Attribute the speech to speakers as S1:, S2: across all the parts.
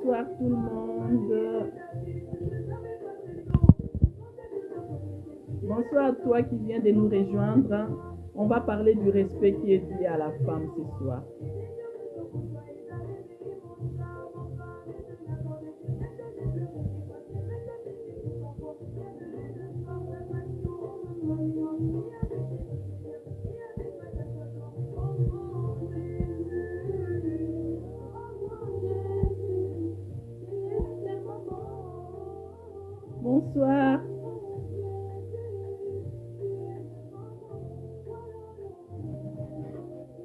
S1: Bonsoir tout le monde. Bonsoir à toi qui viens de nous rejoindre. On va parler du respect qui est dû à la femme ce soir. Bonsoir.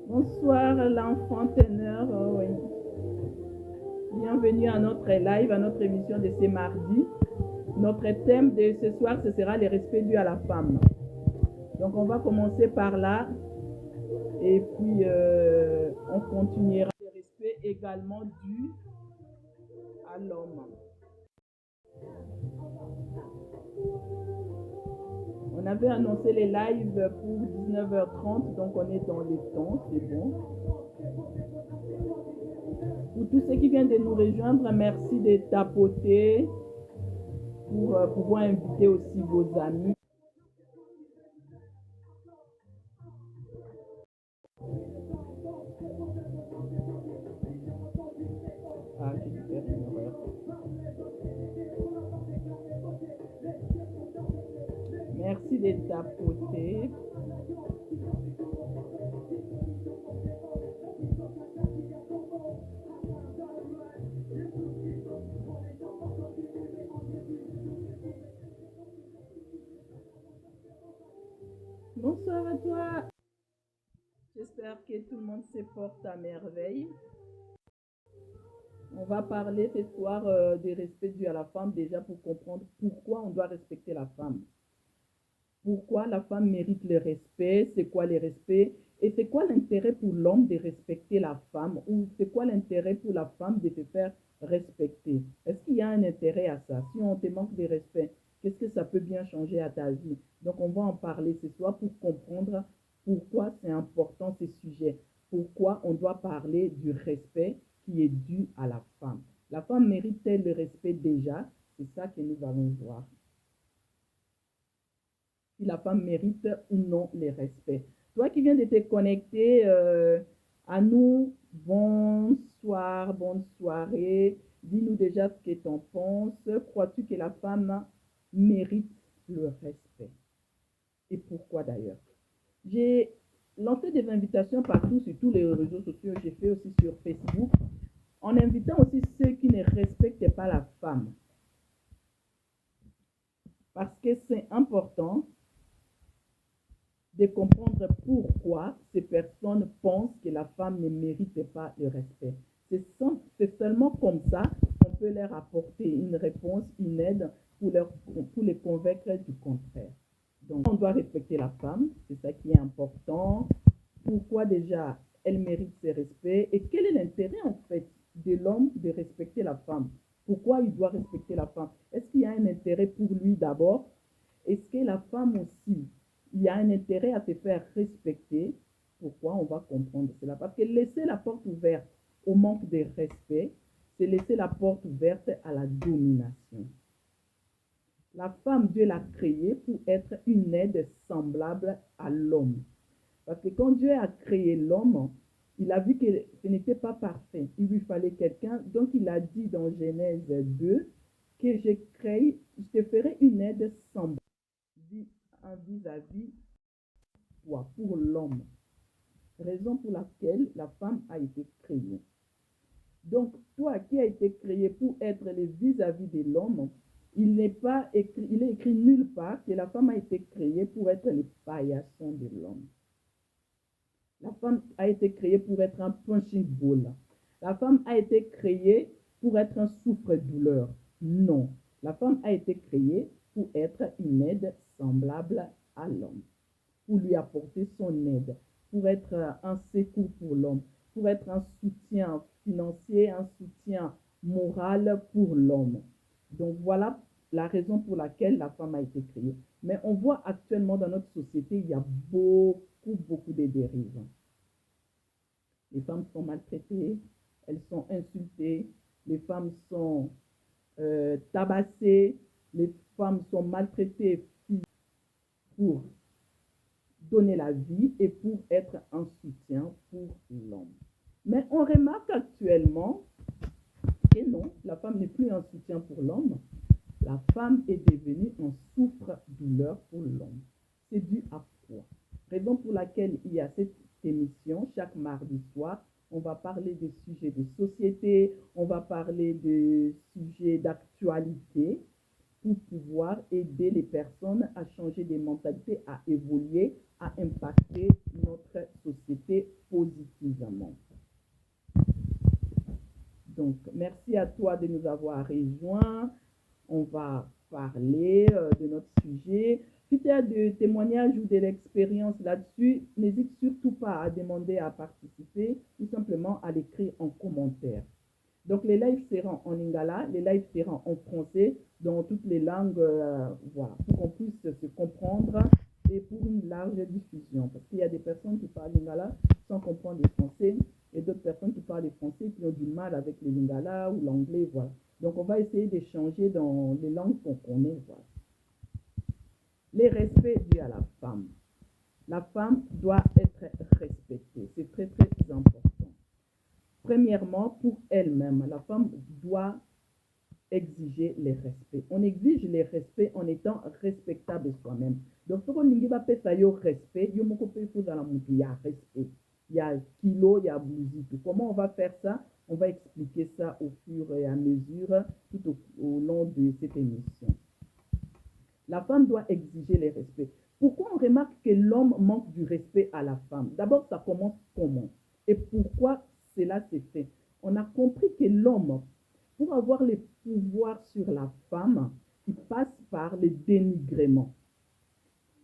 S1: Bonsoir l'enfant ténor. Oh, oui. Bienvenue à notre live, à notre émission de ce mardi. Notre thème de ce soir, ce sera le respect dû à la femme. Donc on va commencer par là et puis on continuera. Le respect également dû à l'homme. On avait annoncé les lives pour 19h30, donc on est dans les temps, c'est bon. Pour tous ceux qui viennent de nous rejoindre, merci de tapoter pour pouvoir inviter aussi vos amis. Ah, j'ai dû faire une erreur. Merci de tapoter. Bonsoir à toi. J'espère que tout le monde se porte à merveille. On va parler ce soir des respects dû à la femme, déjà pour comprendre pourquoi on doit respecter la femme. Pourquoi la femme mérite le respect, c'est quoi le respect, et c'est quoi l'intérêt pour l'homme de respecter la femme, ou c'est quoi l'intérêt pour la femme de se faire respecter. Est-ce qu'il y a un intérêt à ça? Si on te manque de respect, qu'est-ce que ça peut bien changer à ta vie? Donc on va en parler ce soir pour comprendre pourquoi c'est important ce sujet, pourquoi on doit parler du respect qui est dû à la femme. La femme mérite-t-elle le respect déjà? C'est ça que nous allons voir. Si la femme mérite ou non le respect. Toi qui viens de te connecter à nous, bonsoir, bonne soirée. Dis-nous déjà ce que tu en penses. Crois-tu que la femme mérite le respect? Et pourquoi d'ailleurs? J'ai lancé des invitations partout sur tous les réseaux sociaux. J'ai fait aussi sur Facebook, en invitant aussi ceux qui ne respectent pas la femme. Parce que c'est important de comprendre pourquoi ces personnes pensent que la femme ne mérite pas le respect. C'est seulement comme ça qu'on peut leur apporter une réponse, une aide pour les convaincre du contraire. Donc, on doit respecter la femme, c'est ça qui est important. Pourquoi déjà elle mérite ce respect et quel est l'intérêt en fait de l'homme de respecter la femme? Pourquoi il doit respecter la femme? Est-ce qu'il y a un intérêt pour lui d'abord? Est-ce que la femme aussi, il y a un intérêt à se faire respecter? Pourquoi? On va comprendre cela. Parce que laisser la porte ouverte au manque de respect, c'est laisser la porte ouverte à la domination. La femme, Dieu l'a créée pour être une aide semblable à l'homme. Parce que quand Dieu a créé l'homme, il a vu que ce n'était pas parfait. Il lui fallait quelqu'un. Donc il a dit dans Genèse 2 que je te ferai une aide semblable vis-à-vis toi, pour l'homme. Raison pour laquelle la femme a été créée. Donc toi qui as été créé pour être le vis-à-vis de l'homme, il est écrit nulle part que la femme a été créée pour être le paillasson de l'homme. La femme a été créée pour être un punching ball. La femme a été créée pour être un souffre-douleur. Non. La femme a été créée pour être une aide semblable à l'homme. Pour lui apporter son aide. Pour être un secours pour l'homme. Pour être un soutien financier, un soutien moral pour l'homme. Donc voilà la raison pour laquelle la femme a été créée. Mais on voit actuellement dans notre société, il y a beaucoup de dérives. Les femmes sont maltraitées, elles sont insultées, les femmes sont tabassées, les femmes sont maltraitées pour donner la vie et pour être un soutien pour l'homme. Mais on remarque actuellement que non, la femme n'est plus un soutien pour l'homme. La femme est devenue un souffre-douleur pour l'homme. C'est dû à quoi? Raison pour laquelle il y a cette émission chaque mardi soir. On va parler des sujets de société, on va parler des sujets d'actualité pour pouvoir aider les personnes à changer des mentalités, à évoluer, à impacter notre société positivement. Donc, merci à toi de nous avoir rejoints. On va parler de notre sujet. Si tu as des témoignages ou de l'expérience là-dessus, n'hésite surtout pas à demander à participer, tout simplement à l'écrire en commentaire. Donc, les lives seront en lingala, les lives seront en français, dans toutes les langues, voilà, pour qu'on puisse se comprendre et pour une large diffusion. Parce qu'il y a des personnes qui parlent lingala sans comprendre le français et d'autres personnes qui parlent le français qui ont du mal avec le lingala ou l'anglais, voilà. Donc, on va essayer d'échanger dans les langues qu'on connaît, voilà. Les respects dus à la femme. La femme doit être respectée. C'est très, très important. Premièrement, pour elle-même, la femme doit exiger les respects. On exige les respects en étant respectable soi-même. Donc, ce qu'on dit, c'est respect. Il y a respect. Il y a kilo, il y a blousito. Comment on va faire ça? On va expliquer ça au fur et à mesure, tout au long de cette émission. La femme doit exiger les respects. Pourquoi on remarque que l'homme manque du respect à la femme? D'abord, ça commence comment? Et pourquoi cela s'est fait? On a compris que l'homme, pour avoir le pouvoir sur la femme, il passe par le dénigrement.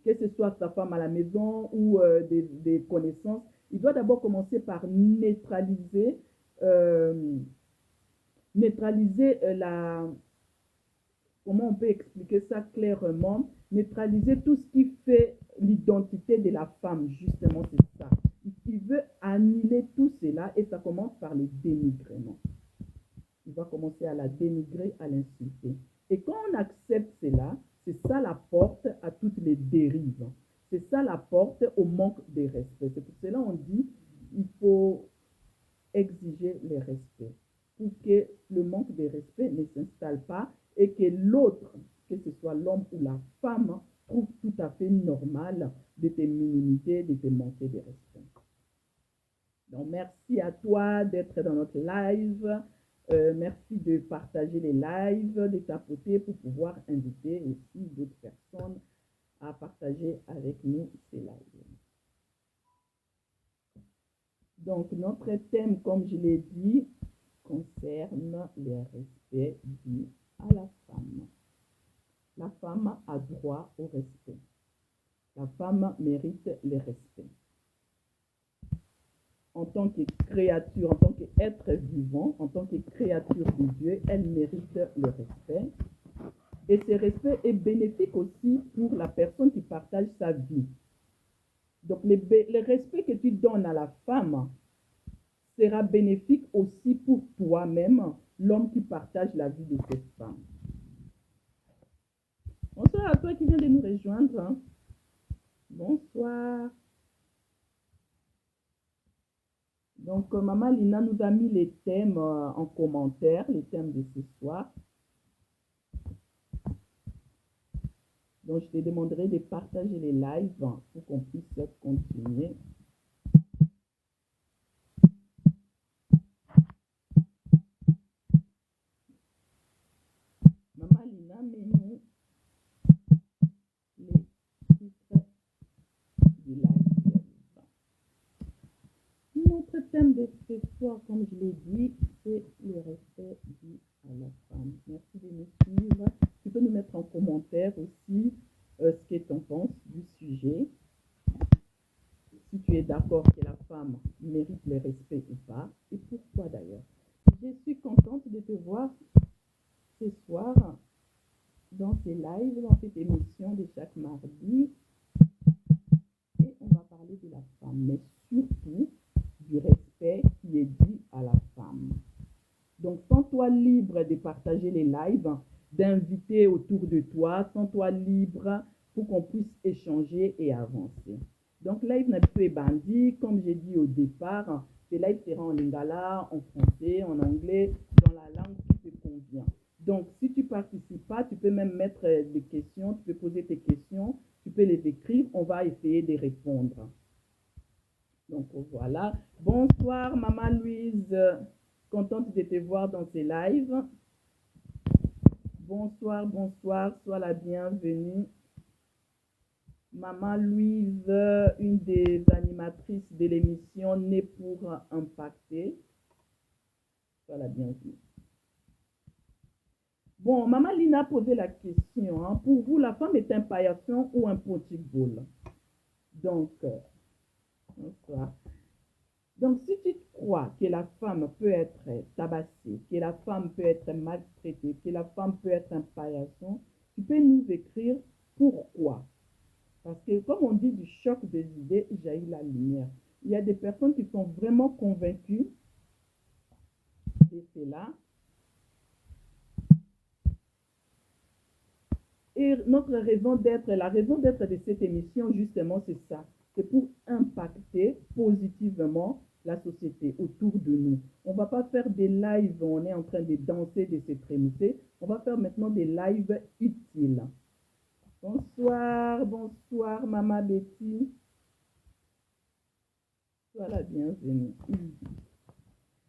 S1: Que ce soit sa femme à la maison ou des connaissances, il doit d'abord commencer par neutraliser la... Comment on peut expliquer ça clairement? Neutraliser tout ce qui fait l'identité de la femme, justement, c'est ça. Il veut annuler tout cela et ça commence par le dénigrement. Il va commencer à la dénigrer, à l'insulter. Et quand on accepte cela, c'est ça la porte à toutes les dérives. C'est ça la porte au manque de respect. C'est pour cela qu'on dit il faut exiger le respect pour que le manque de respect ne s'installe pas et que l'autre, que ce soit l'homme ou la femme, trouve tout à fait normal de te minimiser, de te manquer de respect. Donc, merci à toi d'être dans notre live. Merci de partager les lives, de tapoter pour pouvoir inviter aussi d'autres personnes à partager avec nous ces lives. Donc, notre thème, comme je l'ai dit, concerne le respect dû à la femme. La femme a droit au respect. La femme mérite le respect. En tant que créature, en tant qu'être vivant, en tant que créature de Dieu, elle mérite le respect. Et ce respect est bénéfique aussi pour la personne qui partage sa vie. Donc, le respect que tu donnes à la femme sera bénéfique aussi pour toi-même, l'homme qui partage la vie de cette femme. Bonsoir à toi qui viens de nous rejoindre. Bonsoir. Donc, Maman Lina nous a mis les thèmes en commentaire, les thèmes de ce soir. Donc, je te demanderai de partager les lives pour qu'on puisse continuer. Maman Lina, mets-nous les titres du live. Notre thème de ce soir, comme je l'ai dit, c'est le respect dû à la femme. Merci de nous suivre. Tu peux nous mettre en commentaire aussi ce que tu en penses du sujet. Si tu es d'accord que la femme mérite le respect ou pas, et pourquoi d'ailleurs. Je suis contente de te voir ce soir dans ces lives, dans cette émission de chaque mardi. Et on va parler de la femme, mais surtout du respect qui est dû à la femme. Donc, sans toi, Sens-toi libre de partager les lives, d'inviter autour de toi. Sens-toi libre pour qu'on puisse échanger et avancer. Donc, live n'a plus bandit, comme j'ai dit au départ. Ces lives seront en lingala, en français, en anglais, dans la langue qui te convient. Donc, si tu ne participes pas, tu peux même mettre des questions, tu peux poser tes questions, tu peux les écrire, on va essayer de répondre. Donc, voilà. Bonsoir, Maman Louise. Contente de te voir dans ces lives. Bonsoir, bonsoir. Sois la bienvenue. Maman Louise, une des animatrices de l'émission Née pour impacter. Sois la bienvenue. Bon, Maman Lina a posé la question. Hein. Pour vous, la femme est un paillasson ou un petit boule? Donc, bonsoir. Donc, si tu crois que la femme peut être tabassée, que la femme peut être maltraitée, que la femme peut être un paillasson, tu peux nous écrire pourquoi. Parce que, comme on dit, du choc des idées, jaillit la lumière. Il y a des personnes qui sont vraiment convaincues de cela. Et notre raison d'être, la raison d'être de cette émission, justement, c'est ça. C'est pour impacter positivement la société autour de nous. On ne va pas faire des lives où on est en train de danser, de se trémousser. On va faire maintenant des lives utiles. Bonsoir, bonsoir, Maman Betty. Sois la bienvenue.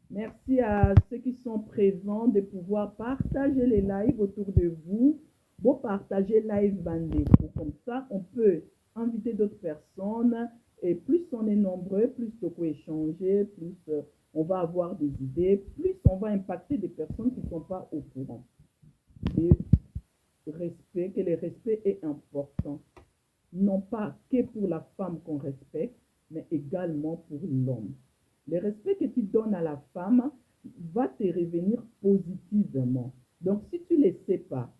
S1: Merci à ceux qui sont présents de pouvoir partager les lives autour de vous. Bon, partager live Bandeko. Comme ça, on peut inviter d'autres personnes. Et plus on est nombreux, plus on peut échanger, plus on va avoir des idées, plus on va impacter des personnes qui ne sont pas au courant. Et respect, que le respect est important. Non pas que pour la femme qu'on respecte, mais également pour l'homme. Le respect que tu donnes à la femme va te revenir positivement. Donc, si tu ne le sais pas,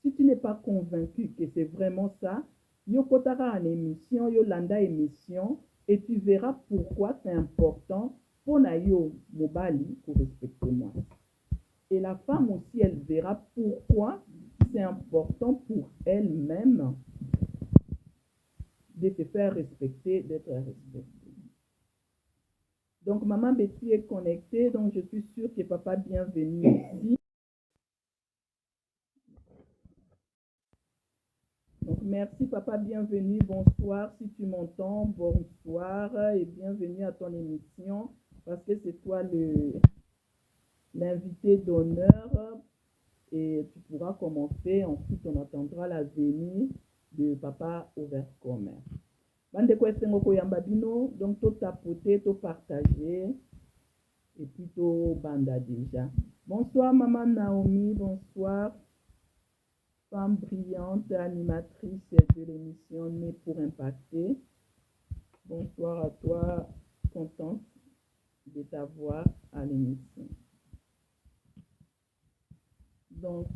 S1: si tu n'es pas convaincu que c'est vraiment ça, yo kotara en émission, yo landa émission, et tu verras pourquoi c'est important pour na yo mobali pour respecter moi. Et la femme aussi, elle verra pourquoi c'est important pour elle-même de se faire respecter, d'être respectée. Donc, Maman Betty est connectée, donc je suis sûre que papa bienvenue ici. Donc, merci papa, bienvenue, bonsoir si tu m'entends, bonsoir et bienvenue à ton émission parce que c'est toi l'invité d'honneur et tu pourras commencer, ensuite on attendra la venue de papa Overcomer. Bande ko esengo koyamba bino, donc to tapoter, to partager et puis to banda déjà. Bonsoir maman Naomi, bonsoir. Femme brillante, animatrice de l'émission Née pour impacter. Bonsoir à toi, contente de t'avoir à l'émission. Donc,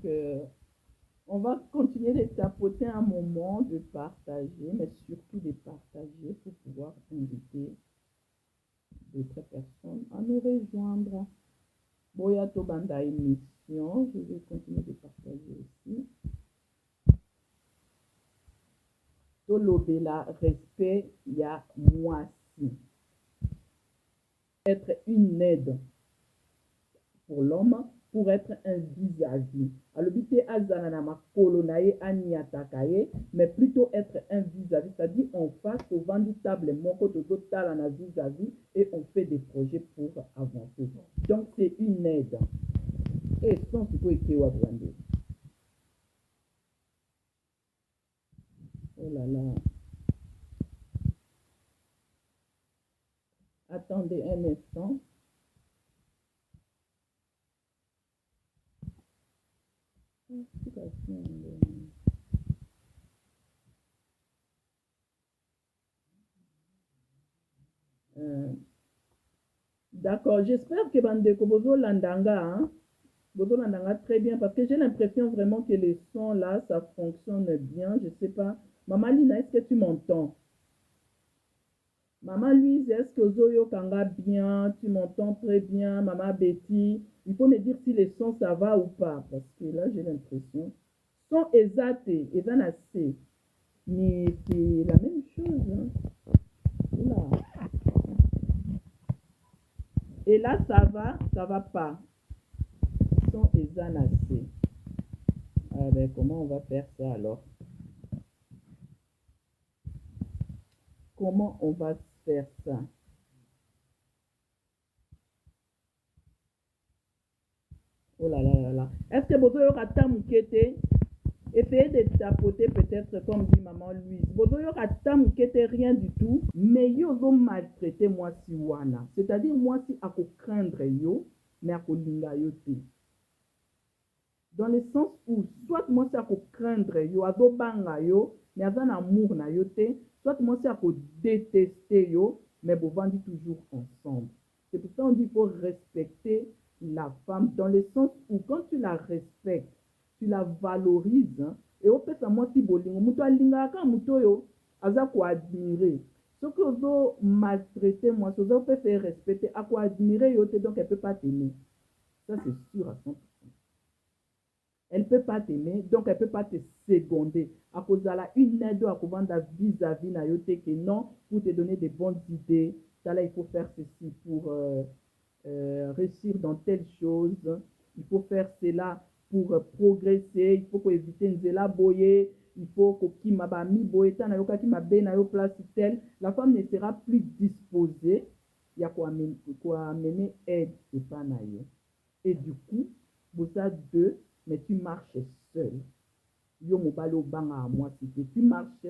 S1: on va continuer de tapoter un moment, de partager, mais surtout de partager pour pouvoir inviter d'autres personnes à nous rejoindre. Boya Tobanda émission, je vais continuer de partager aussi. Tolobela, respect, il y a moi si. Être une aide pour l'homme, pour être un vis-à-vis. Alobité azanana kolonaye aniatakaye, mais plutôt être un vis-à-vis, c'est-à-dire on face au vent du table moko total en vis-à-vis et on fait des projets pour avancer. Donc c'est une aide. Et sans ce que vous oh là là. Attendez un instant. D'accord, j'espère que Bandeko Bozo Landanga, hein? Bozo Landanga très bien, parce que j'ai l'impression vraiment que les sons là, ça fonctionne bien, je sais pas. Maman Lina, est-ce que tu m'entends? Maman Louise, est-ce que Zoyo Kanga bien? Tu m'entends très bien, Maman Betty? Il faut me dire si les sons ça va ou pas, parce que là j'ai l'impression. Son exact, assez. Mais c'est la même chose. Hein. Oula. Et là ça va pas. Son assez. Ah ben, comment on va faire ça alors? Comment on va faire ça? Oh là là là là. Est-ce que vous avez raté essayez de tapoter peut-être comme dit maman Louise. Vous avez raté rien du tout, mais yo zo maltraité moi si wana. C'est-à-dire moi si à craindre yo, mais à linga yo te. Dans le sens où soit moi si à craindre yo, à banga yo, mais à un amour na yo te, soit moi si à détester yo, mais vous vendez toujours ensemble. C'est pour ça qu'on dit qu'il faut respecter la femme dans le sens où quand tu la respectes, tu la valorises, hein, et au fait, moi si bolingo, muto alingaka muto yo, aza ko admirer. Ce que vous maltraiter moi, ce que vous faire respecter, à quoi admirer yo te, donc elle peut pas t'aimer. Ça c'est sûr à 100%. Elle ne peut pas t'aimer, donc elle ne peut pas te seconder. À cause de la une aide à vendre vis-à-vis na yote que non, pour te donner des bonnes idées. Ça là, il faut faire ceci pour réussir dans telle chose. Il faut faire cela pour progresser. Il faut éviter nzela boye. Il faut que m'a mi boye ta na yoka ki m'a na yo place telle. La femme ne sera plus disposée. Il y a quoi amener aide et pas na yo. Et du coup, vous êtes deux, mais tu marches seul. Yo mobile au bang à moi, si tu marches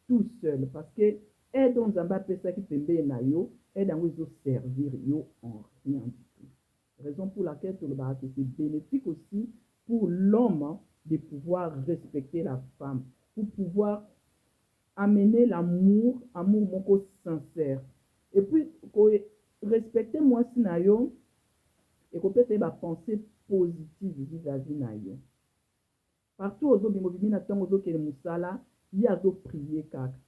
S1: tout seul. Parce que aide on zamba pesa qui pembe na yo, aide en vous servir yo en rien du tout. Raison pour laquelle tout le bas c'est bénéfique aussi pour l'homme hein, de pouvoir respecter la femme, pour pouvoir amener l'amour, amour moko sincère. Et puis, respecter moi si na yo, et qu'on peut faire ma pensée positive vis-à-vis na yo. Partout aux autres, les na tango zo kele musala, y a zo prier kaka.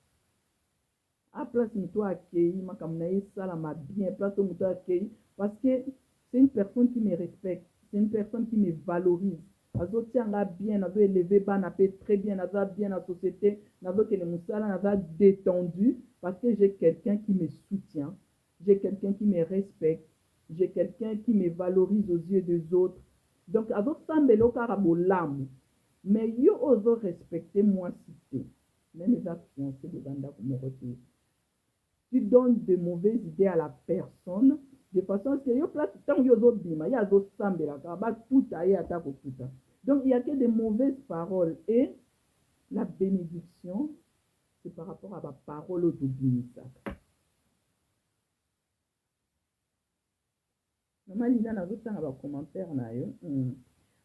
S1: A place muto accueilli, ma comme na sala ma bien, place muto accueilli, parce que c'est une personne qui me respecte, c'est une personne qui me valorise. Azo tianga bien, azo élevé ba na paix très bien, azo bien la société, azo kele musala, azo détendu, parce que j'ai quelqu'un qui me soutient, j'ai quelqu'un qui me respecte, j'ai quelqu'un qui me valorise aux yeux des autres. Donc, azo sambelo karabo l'âme. Mais yo oso respecter moi cité. Même les fiancés de Banda Kumoroté. Tu donnes de mauvaises idées à la personne, de façon à ce que yo place tant yo zo bima, ya zo sambela ba tout aye atako tout. Donc il y a que des mauvaises paroles et la bénédiction c'est par rapport à la parole au Dubinisa. Maman Lina na zo tanga ba commentaire na yo.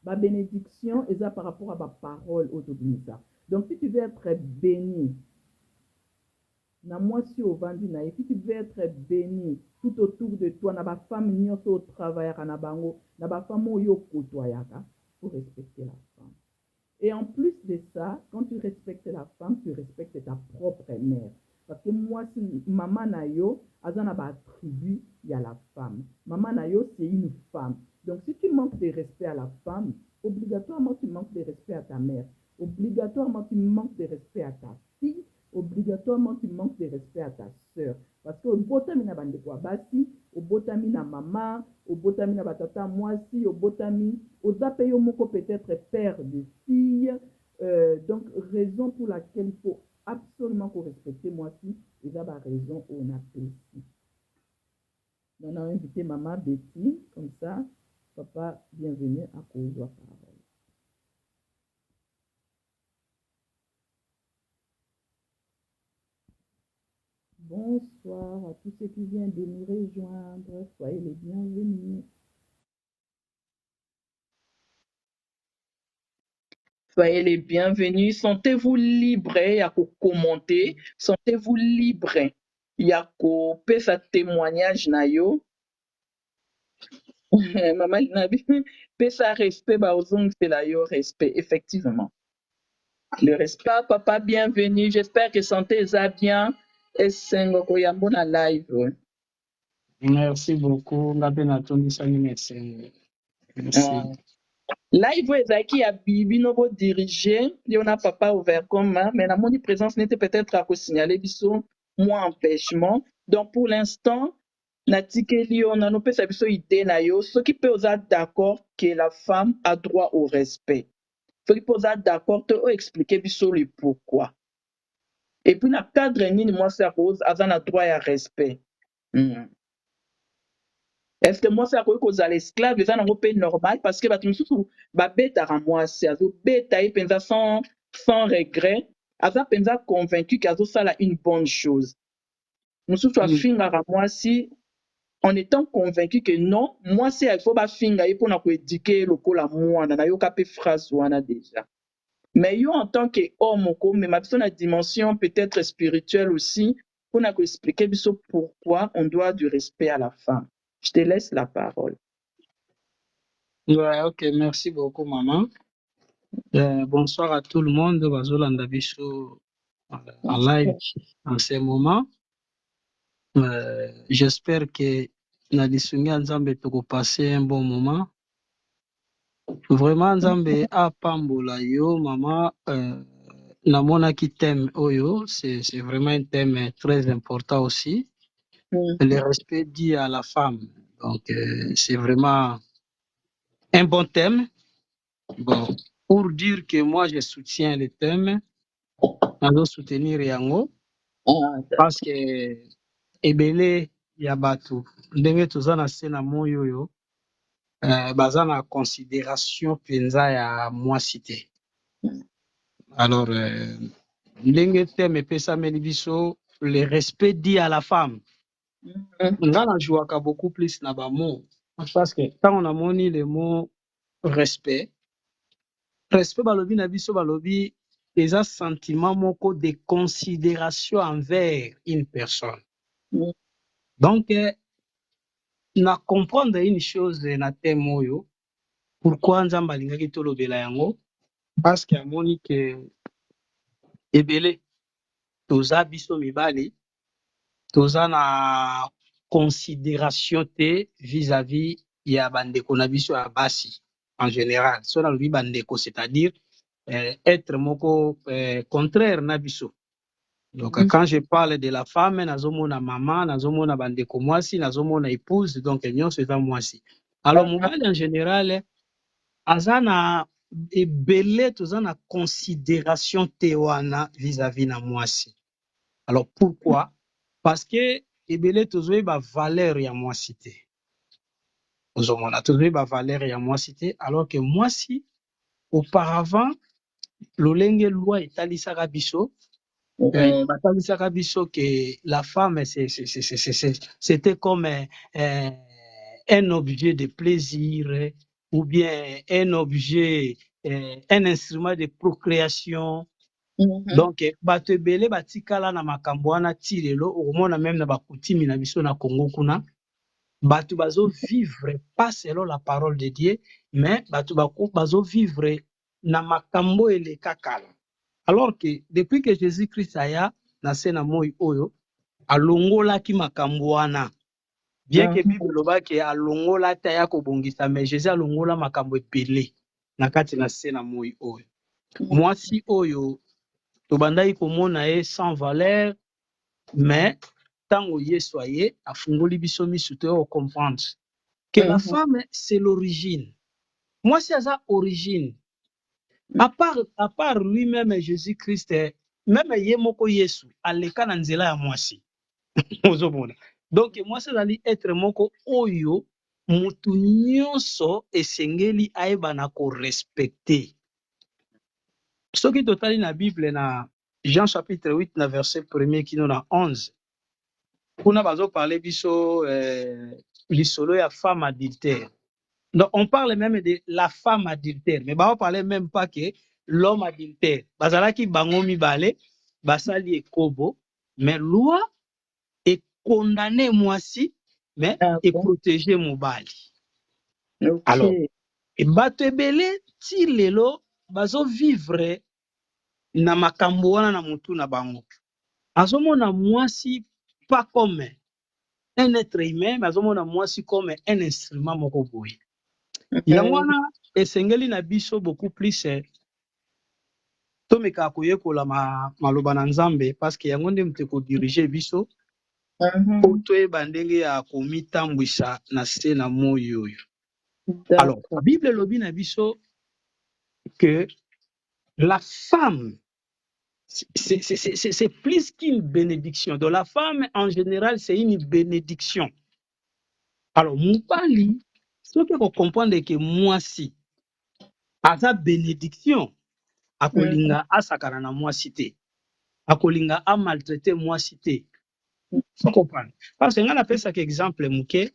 S1: Ma bénédiction est par rapport à ma parole au Dubinisa. Donc si tu veux être béni, na moi si au vendu na si tu veux être béni tout autour de toi, na ba femme nyonso au travail na bango, na ba femme yo kotoyaka, faut respecter la femme. Et en plus de ça, quand tu respectes la femme, tu respectes ta propre mère. Parce que moi, si maman nayo, azana ba attribut, il y a la femme. Maman nayo, c'est une femme. Donc si tu manques de respect à la femme, obligatoirement tu manques de respect à ta mère. Obligatoirement tu manques de respect à ta fille. Obligatoirement tu manques de respect à ta soeur. Parce que au botami na bande kwa basi, au botami na maman, au botami na batata mwasi, au botami, au zapeyo moko peut-être père de fille. Donc raison pour laquelle il faut absolument qu'on respecte moi aussi, et là la raison où on apprécie. On a invité maman Betty, comme ça, papa, bienvenue à cause de la parole. Bonsoir à tous ceux qui viennent de nous rejoindre. Soyez les bienvenus. Soyez les bienvenus. Sentez-vous libre à commenter. Sentez-vous libre. Il y a coupé sa témoignage na yo. Maman Nabi, sa respect, bah, c'est la yo respect, effectivement. Le respect, papa, bienvenue. J'espère que santé est bien. esengo koyambo na live.
S2: Merci beaucoup. Ngabe na tondisani merci. Merci.
S1: Live ezalaki ya bino bodirige yo na papa Overcom, mais namoni présence n'était peut-être à signaler biso moins empêchement. Donc pour l'instant, natikeli yo nanopesa biso idée na yo soki mpe oza d'accord que la femme a droit au respect. Soki mpe oza d'accord te oexplike biso le pourquoi. Et puis na cadre nini mwasi aza na droit ya respect. Est-ce que mwasi akoki kozala esclave eza nango mpe normal parce que bato mosusu babetaka mwasi azobeta ye mpenza sans regret, aza mpenza convaincu ke azosala une bonne chose. Mosusu afingaka mwasi en étant convaincu que non, mwasi il faut bafinga ye mpona koéduke ye lokola mwana. Nayoka mpe phrase wana déjà. Mais yo en tant que homme okomema biso na dimension peut-être spirituelle aussi mpona koexplike biso pourquoi on doit du respect à la femme. Je te laisse la parole.
S2: Ouais, ok, merci beaucoup, maman. Bonsoir à tout le monde. Bazolanda biso en live en ce moment. J'espère que na lisungi ya Nzambe passer un bon moment. Vraiment, Nzambe apambola yo, maman. Namonaki thème oyo, c'est vraiment un thème très important aussi. Le respect dit à la femme. Donc, c'est vraiment un bon thème. Bon, pour dire que moi, je soutiens le thème, je dois soutenir Yango, parce que ebele ya bato ndenge toza na se na moi oyo baza na considération penza ya mwasi te. Alors ndenge thème epesameli biso le respect dit à la femme, nga najwaka beaucoup plus na bamo, parce que ntango namoni le mot respect balobi na biso balobi eza sentiment moko de considération envers une personne. Donc na comprendre une chose na thème oyo pourquoi Nzambe alingaki tolobela yango, parce que amoni ke ebele toza biso mibali toza na considération te vis-à-vis ya bandeko na biso ya basi en général. So nalobi bandeko, c'est-à-dire être moko contraire na biso. Donc quand je parle de la femme, nazomona maman, nazomona bandeko mwasi, nazomona épouse, donc nyonso eza mwasi. Alors mobali en général aza na ebele toza na considération te wana vis-à-vis na mwasi. Alors pourquoi? Parce que ebele tozoyeba valeur ya mwasi te. Ozomona tozoyeba valeur ya mwasi te, alors que mwasi auparavant lolenge loi etalisaka biso, batalisaka biso que la femme c'était comme un objet de plaisir ou bien un objet, un instrument de procréation. Donc bato ebele batikala na makambo wana ti lelo okomona même na bakutimi na biso na Congo kuna bato bazo vivre pas selon la parole de Dieu, mais bato bazo vivre na makambo eleka kala. Alors que depuis que Jésus-Christ aya na se na moi oyo alongolaki makambo wana, bien que Bible lobaki alongola ta ya kobongisa, mais Jésus alongola makambo ebele na kati na se na moi oyo. Mwasi oyo tobandaki komona ye sans valeur, mais tango Yesu aye afungoli biso misu te o comprendre que la femme c'est l'origine. Mwasi aza origine. À part lui-même Jésus-Christ, même ye moko Yesu aleka na nzela ya mwasi. Ozomona. Donc mwasi azali être moko oyo mutu nyonso esengeli ayeba na ko respecter. Soki totali na Bible na Jean chapitre 8 na verset 1er kino na 11. Kuna bazo parler biso lisolo ya femme adultère. Donc on parle même de la femme adultère, mais on parle même pas que l'homme adultère. Bazalaki bango mibale, basali ekobo, mais loi est condamné mwasi, mais est protégé mobali. Alors, et bato ebele ti lelo bazo vivre na makambo wana na mutu na bango. azomona mwasi pas comme un être humain, mais azomona mwasi comme un instrument moko boye. Yango wana esengeli na biso beaucoup plus tomeka koyekola maloba na Nzambe parce que yango nde moto kodirige biso po toyeba ndenge ya komitambwisa na se na moi oyo. Alors, la Bible elobi na biso que la femme, c'est plus qu'une bénédiction. Donc, la femme, en général, c'est une bénédiction. Alors, mobali, ce que vous comprenez que moi, si, à sa bénédiction, akolinga asakana na moi cité, akolinga a maltraité moi cité. Vous comprenez? Parce que on a fait ça exemple, mouke,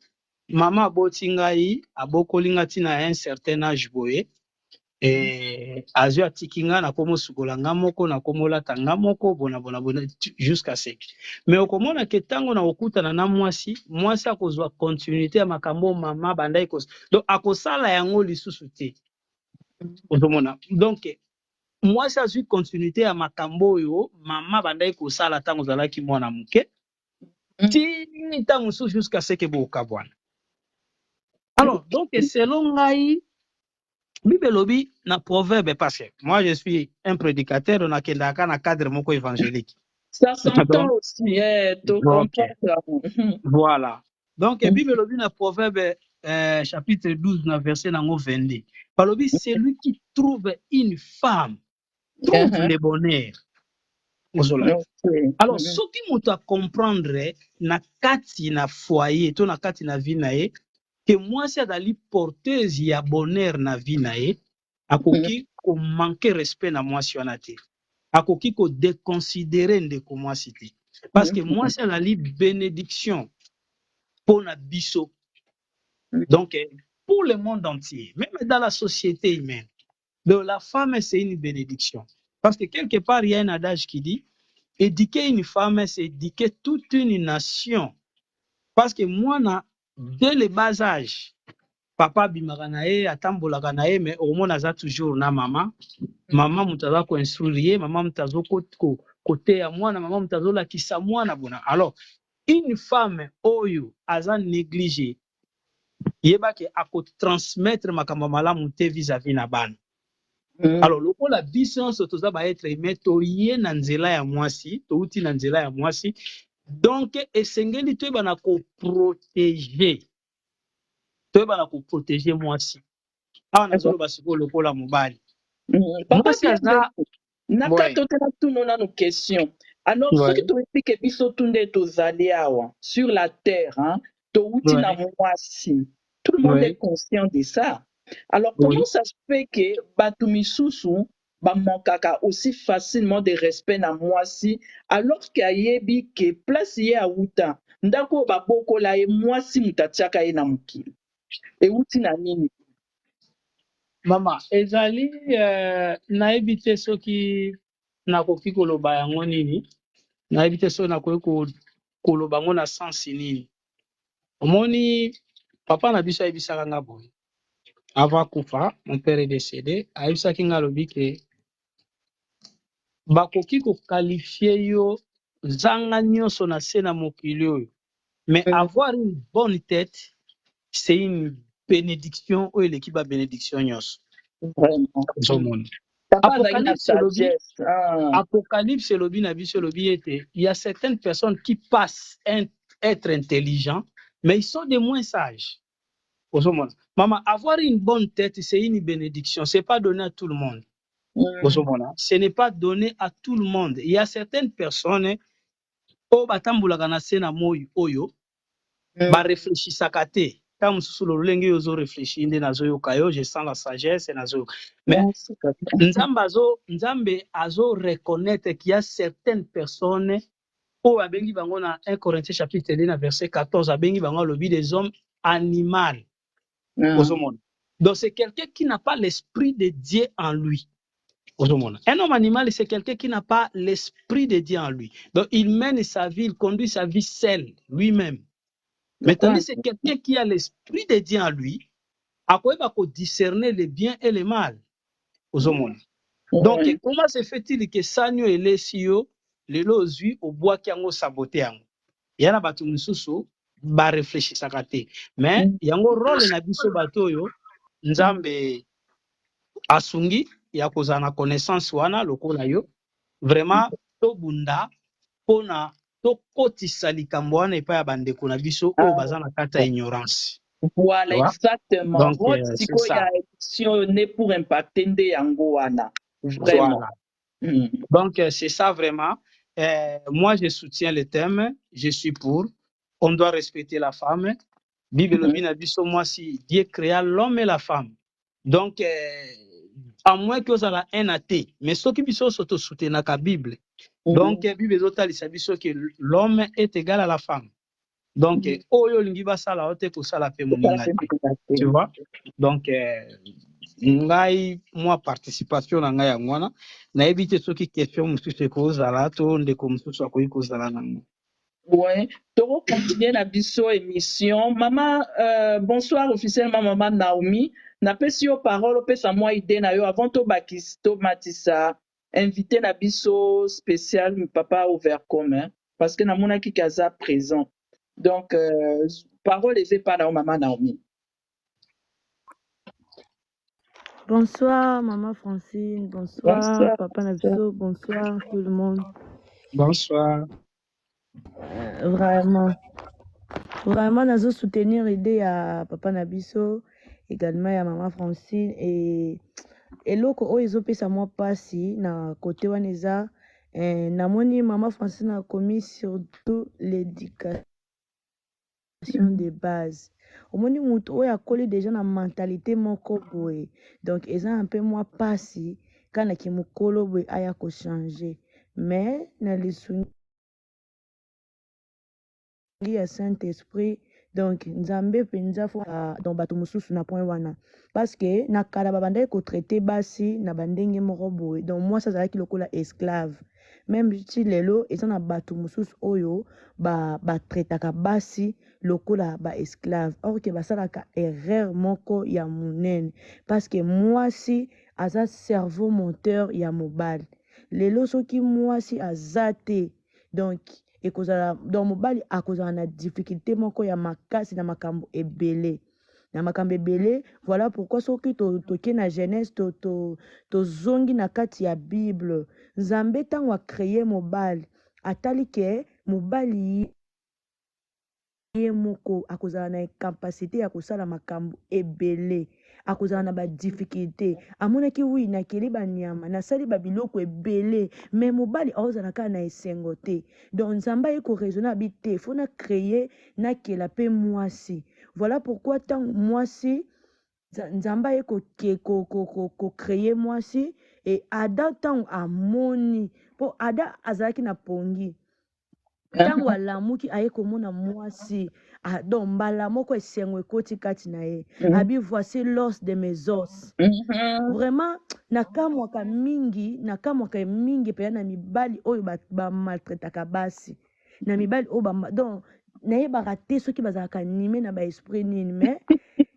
S2: maman aboti ngai, abokolinga tina à un certain âge boye. Azio atiki nga na komo sukola nga moko na komo lata nga moko bona jusqu'à ce mais okomona ke tango na okutana na mwasi akozwa continuité ya makambo mama bandai donc akosala yango lisusu te okomona donc mwasi azwi continuité ya makambo oyo mama bandai kosala tango ozalaki mwana moke ti ntango mosusu jusqu'à ce ke bokabwana. Alors donc selon ngai Bible lobi na proverbe parce que moi je suis un prédicateur on a kendaka na cadre moko évangélique.
S1: Ça s'entend aussi, tu comprends.
S2: Voilà. Donc Bible lobi na proverbe chapitre 12 na verset nango 22. Balobi celui qui trouve une femme trouve le bonheur. Alors soki moto a comprendre na kati na foyer to na kati na vie na ye que mwasi azali porteuse ya bonheur na vie na ye akoki ko manquer respect na mwasi wana te akoki ko déconsidérer ndeko mwasi te parce que mwasi azali bénédiction pour na biso donc pour le monde entier même dans la société humaine donc la femme c'est une bénédiction parce que quelque part il y a un adage qui dit éduquer une femme c'est éduquer toute une nation parce que moi dès le bas âge papa bimaka na ye atambolaka na ye mais omona aza toujours na mama moto aza koinstruire ye mama moto azokoteya mwana mama moto azolakisa mwana bona. Alors une femme oyo aza négligé yebake akotransmettre makambo malamu te vis-à-vis na bana. Alors lokola biso nyonso toza baetre humain toye na nzela ya mwasi touti na nzela ya mwasi donc esengeli toyeba na koprotéger mwasi awa nazoloba sikoyo lokola mobali mwasi aza
S1: nakato te natuna nano question alors soki toexplike biso tu nde tozali awa sur la terre touti na mwasi tout le monde est conscient de ça. Alors comment ça se fait que bato misusu bamanquaka aussi facilement de respect na mwasi alors qu'ayebi que place ye auta ndako babokola ye mwasi mutatiaka ye na mokili euti na nini
S2: mama ezali nayebi te soki nakoki koloba yango nini nayebi te soki nakoki koloba yango na sensi nini omoni papa na biso ayebisaka nga boye avant kufa mon père est décédé ayebisaki nga alobi ke bakoki kokalifie yo zanga nyonso na se na mokili oyo mais avoir une bonne tête c'est une bénédiction oyo eleki babénédiction nyonso. Apocalypse elobi na biso elobi ete il y a certaines personnes qui passent être intelligents mais ils sont des moins sages. Maman, avoir une bonne tête c'est une bénédiction, c'est pas donné à tout le monde. Ce n'est pas donné à tout le monde. Il y a certaines personnes oyo batambulaka na se na moi oyo bareflechisaka te ntango mosusu lolenge ozo réfléchir nde nazoyoka yo je sens la sagesse nazoyoka mais nzambe azo reconnaître qu'il y a certaines personnes oyo abengi bango na 1 Corinthiens chapitre 2 na verset 14 abengi bango alobi des hommes animal. Donc c'est quelqu'un qui n'a pas l'esprit de Dieu en lui. Un homme animal, c'est quelqu'un qui n'a pas l'esprit de Dieu en lui. Donc, il mène sa vie, il conduit sa vie seul, lui-même. Mais tandis c'est quelqu'un qui a l'esprit de Dieu en lui, à quoi il va discerner le bien et le mal. Donc, comment se fait-il que Sanyo et Lesio, lelo ozwi obwaki yango sabote yango yana bato mosusu bareflechisaka te mais yango role na biso bato oyo nzambe asungi ya kozala na connaissance wana lokola yo vraiment tobunda mpona tokotisa likambo wana epai ya bandeko na biso oyo baza na kati ya ignorance.
S3: Voilà, exactement.
S2: Donc,
S3: C'est ça. Il y a émission pour impacter des yangoana. Vraiment.
S2: Voilà. Donc, c'est ça vraiment. Moi, je soutiens le thème. Je suis pour. On doit respecter la femme. Bible biso moi si Dieu créa l'homme et la femme. Donc, à moins que ça un athée, mais ce qui biso soto soutenir la Bible. Donc, Bible totalisa biso que l'homme est égal à la femme. Donc, oyo lingi basala ote kosala pe moninga. Tu vois? Donc, ngai moi participation na ngai yango wana na éviter soki question mosusu ekozala to ndeko mosusu akoki kozala nango.
S3: Ouais, toro continuer la biso émission. Maman, bonsoir officiellement maman Naomi. Napesi yo parole opesa moi idée na yo avant to bakisto matisa invité na biso spécial papa ouvert commun parce que namona ki kaza présent. Donc parole est pas na maman Naomi.
S4: Bonsoir maman Francine, bonsoir papa Nabiso, bonsoir tout le monde.
S2: Bonsoir.
S4: Vraiment nazo soutenir l'idée à papa Nabiso, également à maman Francine et loko o ezopesa moi pasi na côté waneza namoni maman Francine a commis surtout l'éducation de base. Omoni mutu oyo akoli déjà na mentalité moko boye. Donc eza un peu moi pasi kana ki mukolo boye aya ko changer. Mais na lisungi ya Saint-Esprit donc nzambe penza fo dans bato mususu na point wana parce que na kala babanda ko traiter basi na bandenge moko boye. Donc moi ça zala ki lokola esclave. Même si lelo eza na bato mususu oyo ba traitaka basi lokola ba esclave. Or que basalaka erreur moko ya munene parce que moi si aza cerveau moteur ya mobile. Lelo soki moi si azate donc ekozala dans mobile akozala na difficulté moko ya makasi na makambo ebele. Na makambo ebele, voilà pourquoi soki toke na jeunesse to zongi na kati ya Bible. Nzambe tango a créé mobile atali ke mobile ye moko akozala na capacité ya kosala makambo ebele akozala na ba difficulté amonaki wi na keli ba nyama na sali ba biloko ebele mais mobali ozala ka na esengo te donc nzamba ye ko raisonner habité faut na créer na kela pe mwasi voilà pourquoi tant mwasi nzamba ye ko créer mwasi et ada tant amoni po ada azalaki na pongi tango alamuki aye komona mwasi donc mbala moko esengo ekoti kati na ye abi voici l'os de mes os. Vraiment nakamwaka mingi pe na mibali oyo ba maltraitaka basi na mibali oyo donc nayebaka te soki bazalaka anime na ba esprit nini mais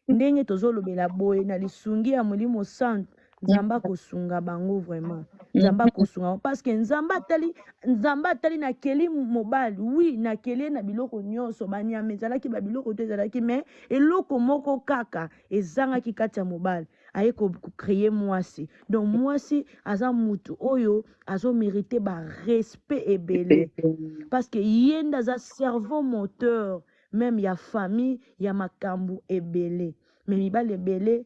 S4: ndenge tozolobela boye na lisungi ya molimo santo nzamba kosunga bango vraiment nzamba kosunga parce que nzamba atali na keli mobali oui na keli na biloko nyonso banyama ezalaki ba biloko te ezalaki mais eloko moko kaka ezangaki kati ya mobali aye ko créer mwasi donc mwasi aza mutu oyo azo mériter ba respect ebele parce que yenda aza cerveau moteur même ya famille ya makambu ebele mais mibali ebele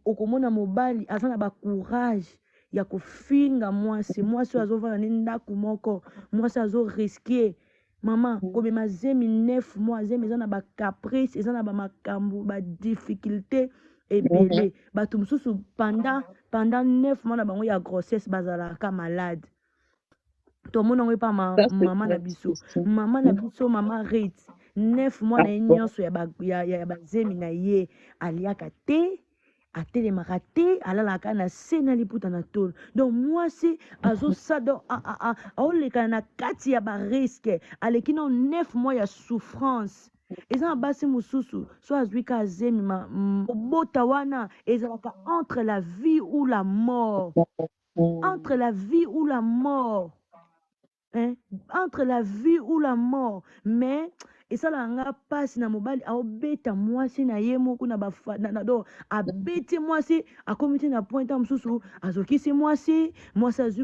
S4: okomona mobali aza na ba courage ya kofinga mwasi azovana ni ndaku moko mwasi azo risquer mama kobema zemi 9 mois zemi eza na ba caprice eza na ba makambu ba difficulté ebele bato mususu pendant 9 mois na bango ya grossesse bazalaka malade tomona ngo pa mama na biso mama rate 9 mois na ye nyonso ya bazemi na ye aliaka te atelemaka te alalaka na se na liputa na tolo donc mwasi azosada aolekana na kati ya bariske aleki na 9 mois ya souffrance eza na basi mosusu so azwi ka azemi obota wana ezalaka entre la vie ou la mort entre la vie ou la mort hein? Entre la vie ou la mort. Mais esalanga pasi na mobali aobeta mwasi na ye moko na do abeti mwasi akomiti na point mosusu azokisi mwasi azwi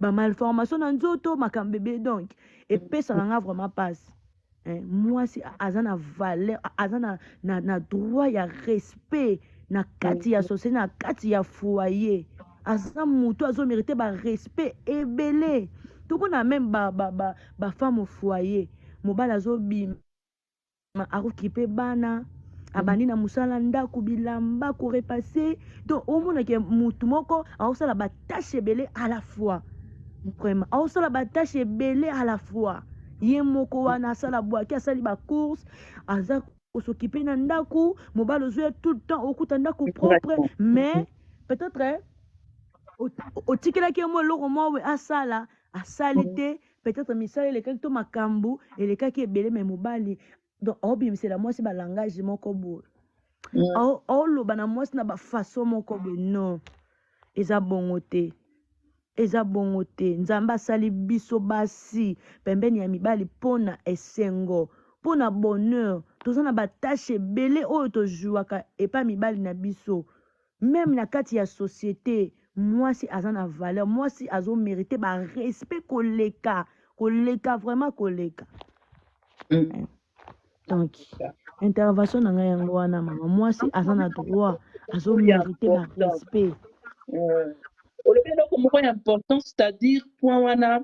S4: malformation na nzoto makambo ebele donc epesananga vraiment pasi. Mwasi aza na valeur aza na droit ya respect na kati ya société na kati ya foyer aza mutu azomérite barespect ebele tokona même bafemme au foyer mobali azobima akokipe bana abandi na mosala ndako bilamba korepasse donc omonake mutu moko aosala batashe ebele à la fois vraiment aosala batashe ebele à la fois ye moko wana asala bwaki asali bacourse aza kosokipe na ndako mobali ozwi tout le temps okuta ndako propre mais peut-être otikelaki ye mo eloko moko asala asali te peut-être misala elekaki to makambo elekaki ebele me mobali donc aobimisela mwasi balangage moko boye aoloba na mwasi na bafaçon moko boye non eza bongo te eza bongo te nzambe asali biso basi pembeni ya mibali mpona esengo mpona bonheur toza na batashe ebele oyo tozwwaka epa mibali na biso même na kati ya société mwasi aza na valeur mwasi azomérite barespect koleka vraiment koleka donc intervention na ngai yango wana mama mwasi aza na droit azomérite barespect
S3: olobi eloko moko ya important c'est-à-dire point wana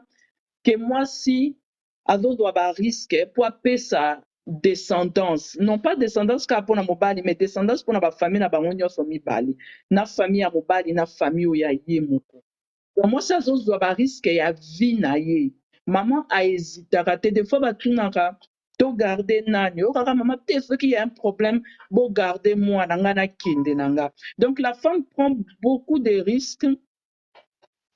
S3: ke mwasi azozwa barisque po apesa descendance non pas descendance kaka mpona mobali mais descendance mpona bafamille na bango nyonso mibali na famille ya mobali na famille oyo ya ye moko donc mwasi azozwa bariske ya vie na ye mama ahésitaka te des fois batunaka to garde nani o kaka mama te soki y a un problème bo garde mwana nga nakende na nga donc la femme prend beaucoup de risques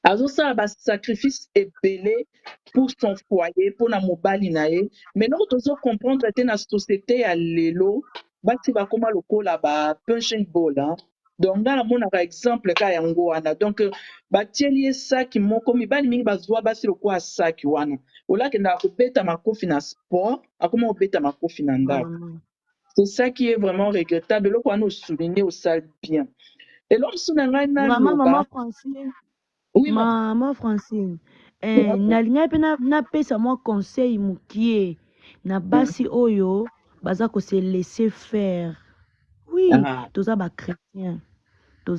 S3: azosala basacrifice ebele pour son foyer mpona mobali na ye mais noko tozocomprendre te na société ya lelo basi bakóma lokola punching ball donc nga namonaka exemple ka yango wana donc batieli ye saki moko mibali mingi bazwa basi lokola saki wana olakendaka kobeta makofi na sport akóma kobeta makofi na ndako c'est ça qui est vraiment regrettable eloko wana osouligne osali bien eloko mosusu na ngai naloba
S4: oui, Maman Francine, nalingai mpe napesa mwa conseil mokie na basi oyo baza se laisser faire. Oui, toza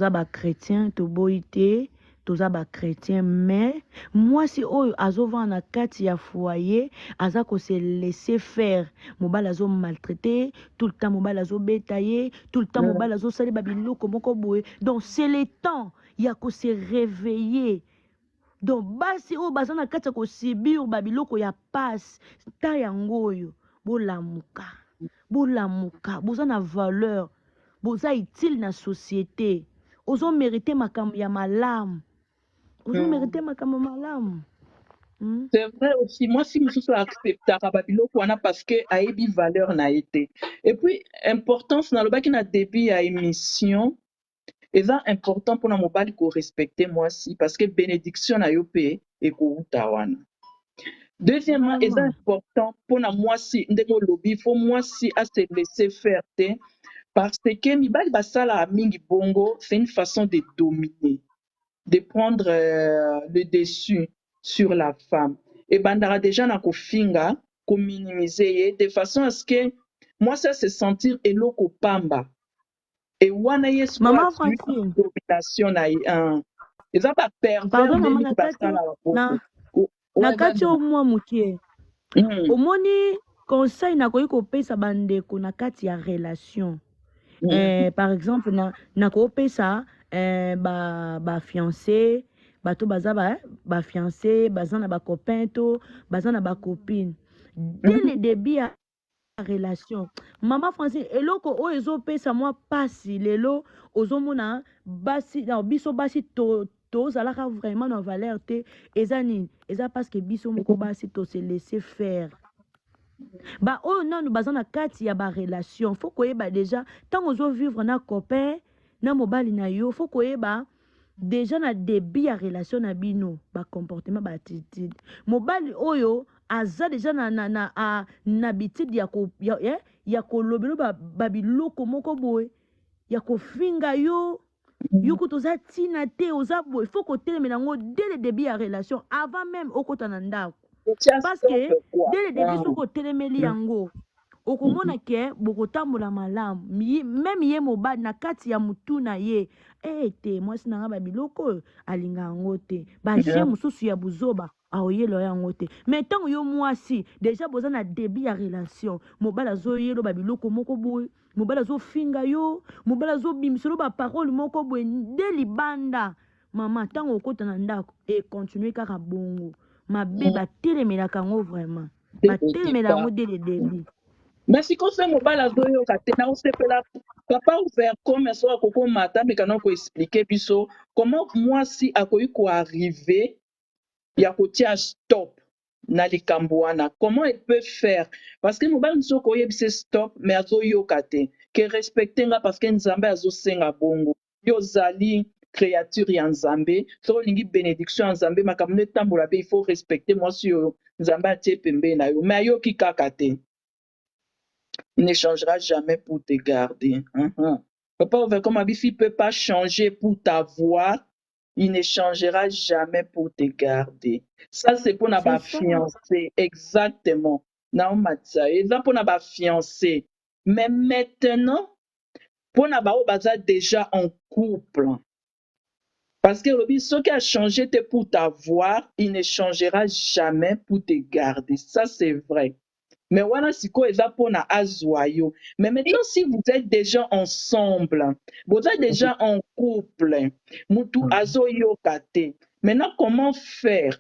S4: bachrétien toboyi te toza bachrétien mais mwasi oyo azovanda na kati ya foyer aza se laisser faire mobali azomaltraite tout le temps mobali azobeta ye tout le temps mobali azosali babiloko moko boye donc c'est le temps ya se réveiller donc basi oyo baza na kati ya kosibir babiloko ya pasi ta yango oyo bolamuka boza na valeur boza utile na société ozomérite makambo ya malamu
S3: c'est vrai aussi moi si mosusu acceptaka babiloko wana parce que ayebi valeur na ye te et puis importance nalobaki na début ya émission eza important mpona mobali korespecte mwasi parce que bénédiction na yo mpe ekouta wana deuxièmement eza important mpona mwasi ndenge olobi fo mwasi ase laisser faire te parce que mibali basalaka mingi bongo c'est une façon de dominer de prendre le dessus sur la femme ebandaka déjà na kofinga kominimize ye de façon à ce que mwasi ase sentir eloko pamba et wana ye domination na ye eza bapervers nde mingi basalaka bongo
S4: na kati oyo mwa mokie omoni conseil nakoki kopesa bandeko na kati ya relation par exemple nakopesa bafiancé bato baza bafiancé baza na bacopain to baza na bacopine dès le début ya relation mama Francine eloko oyo ezopesa mwa pasi lelo ozomona basi biso basi tozalaka vraiment na valeur te eza nini eza parce que biso moko basi se laisser faire oyo nanu baza na kati ya barelation faut koyeba déjà ntango ozovivre na copain na mobali na yo faut koyeba déjà na début ya relation na bino ba comportement ba attitude mobali oyo aza déjà na bitide ya kolobelo ba biloko moko boye ya kofinga yo yoko toza tina te oza boye faut kotelemela yango dès le début ya relation avant même okota na ndako parce que dès le début soki otelemeli yango okomona ke bokotambola malamu même ye mobali na kati ya mutu na ye te mwasi na nga babiloko oyo alinga yango te baje mosusu ya buzoba aoyelo yango te mais ntango yo mwasi déjà boza na début ya relation mobali azoyelo babiloko moko boye mobali azofinga yo mobali azobimiselo baparole moko boye nde libanda mama ntango okota na ndako econtinue kaka bongo mabe batelemelaka yango vraiment batelemela yango dès le début.
S3: Mais si on fait mobile à deux, on sait que là, papa ouvert comme ça, Coco Mata, mais quand on expliquer biso comment moi si à quoi arriver, il y a côté stop na li kambouana. Comment il peut faire? Parce que mobile nous ko yebise stop, mais azo yo kate que respecter nga parce que nzambe azo senga bongo. Yo zali créature ya nzambe, so lingi bénédiction nzambe makamne tambola be il faut respecter moi si yo nzambe atie pembe na yo. Mais yo ki kakate. Il ne changera jamais pour te garder. Papa, comme Abifi ne peut pas changer pour t'avoir, il ne changera jamais pour te garder. Ça, c'est pour ma fiancée. Exactement. C'est pour ma fiancée. Mais maintenant, pour ma déjà en couple. Parce que ce qui a changé pour t'avoir, il ne changera jamais pour te garder. Ça, c'est vrai. Mais voilà, siko eza pona azwayo. Mais maintenant, si vous êtes déjà ensemble, vous êtes déjà en couple, mutu azoyo kate. Maintenant, comment faire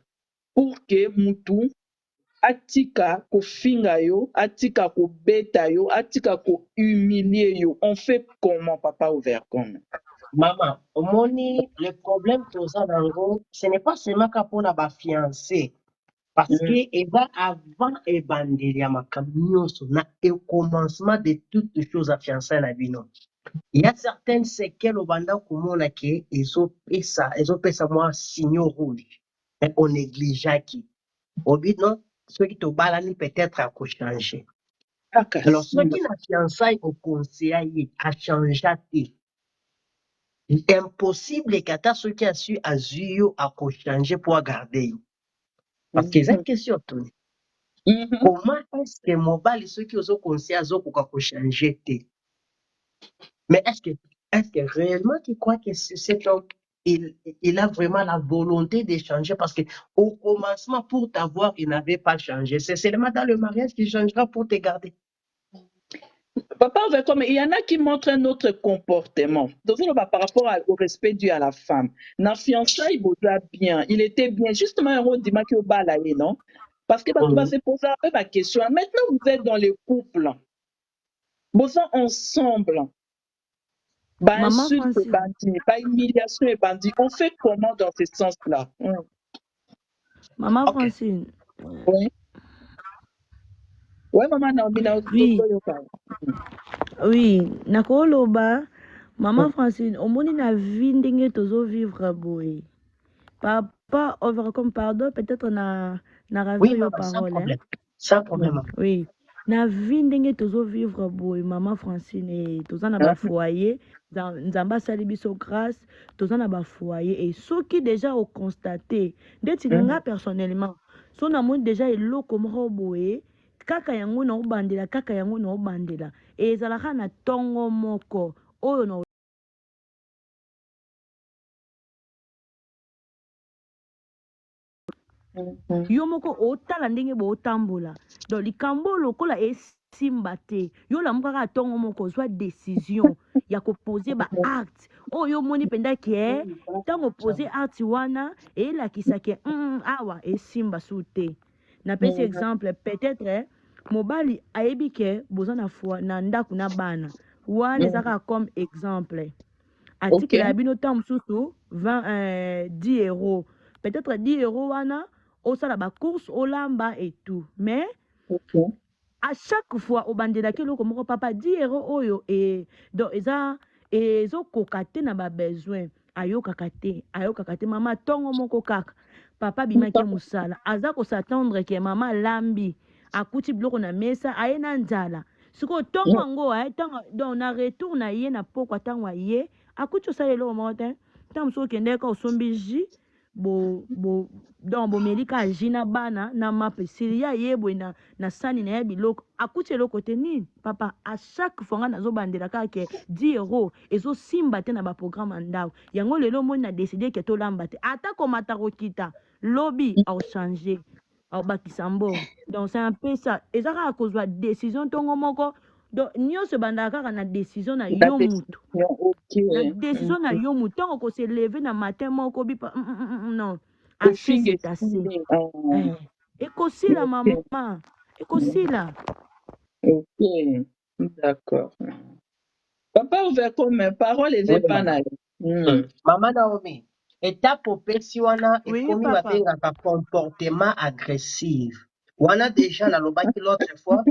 S3: pour que mutu atika ko finga yo, atika ko beta yo, atika ko humilier yo? On fait comment, papa ouvert comme?
S5: Maman, omoni, le problème toza nango, ce n'est pas seulement pour la fiancée. Parce que eza avant ebandeli ya makambo nyonso na commencement de toutes les choses à fiançailles na bino. Il y a certaines séquelles obanda komona ke ezopesa mwa signaux rouge. Mais on négligeaki. Obi non, ceux qui te balani peut-être à changer. Alors ceux qui na fiançailles au conseil a changé te. Impossible kata ceux qui a su azuyo à changer pour garder. Parce que c'est une question Tony. Comment est-ce que mobile ceux qui ont conseillé à changer? Mais est-ce que réellement tu crois que cet homme il a vraiment la volonté de changer? Parce que au commencement pour t'avoir il n'avait pas changé. C'est seulement dans le mariage qu'il changera pour te garder.
S3: Papa, il y en a qui montrent un autre comportement. Donc, par rapport au respect dû à la femme. Dans fiançailles, il bien. Il était bien. Justement, un rôle d'Ima qui au balaye, non? Parce que tu vas se poser un peu la question. Maintenant, vous êtes dans les couples. Vous êtes ensemble. Bah, insulte et bandit. Pas humiliation et bandit. On fait comment dans ce sens-là?
S4: Maman Francine.
S3: Oui. Oui, maman Naomi.
S4: Oui, nakoloba. Maman Francine, omoni na vie ndenge tozo vivre boy. Papa, comme pardon, peut-être na ravi yo parole.
S5: Sans problème.
S4: Oui. Na vie ndenge tozo vivre boy, maman Francine, et toza na ba foyer, nzamba sali biso grâce, toza na ba foyer et ceux qui déjà ont constaté, ndeti nga personnellement, so na mon déjà eloko moko boye, kaka yango na obandela, kaka yango na obandela, et ezalaka na tongo moko, oyo na yo moko otala ndenge botambola donc likambo lokola esimba te yo lamu kaka ntongo moko ozwa décision ya kopoze ba acte oyo omoni mpenza ke ntango opose acte wana eyelakisa ke awa esimba su te napesi exemple peut-être mobali ayebi ke boza na ndako na bana wana ezaka comme exemple atikela bino ntango mosusu 10 euros peut-être 10 euros wana osala ba course olamba et tout mais à chaque fois obandelaki eloko moko papa 10 euros oyo donc eza ezokoka te na ba besoin ayokaka te mama tongo moko kaka papa bimaki musala aza s'attendre ke mama lambi akuti biloko na mesa aye na nzala sikoyo tongo yango donc na retour na ye na pokwa ntango aye akuti osala eloko moko te ntango mosusu okende ka osombi jus donc bomeli ka jus na bana na mapa esili ye ayebwe na sani na ye biloko akuti eloko te nini papa a chaque fois nga nazobandela kaka ke 10 € ezosimba te na baprogramme ya ndako yango lelo omoni na deside ke tolamba te ata komata kokita lobi aochange aobakisa mbo donc c'est un peu ça eza kaka kozwa décision ntongo moko donc nyonso ebandaka kaka na décision na yo mutu na décision na yo mutu ntango koseleve na matin moko bipa non assez c'est assez ekosila mama ekosila
S3: Ok, d'accord. Papa ouvert comme parole et
S5: Oui,
S3: pas
S5: maman. Maman Naomi, étape opesi wana
S4: oui
S5: ekomi
S4: papa
S5: babengaka comportement agressif. Wana déjà nalobaki l'autre fois,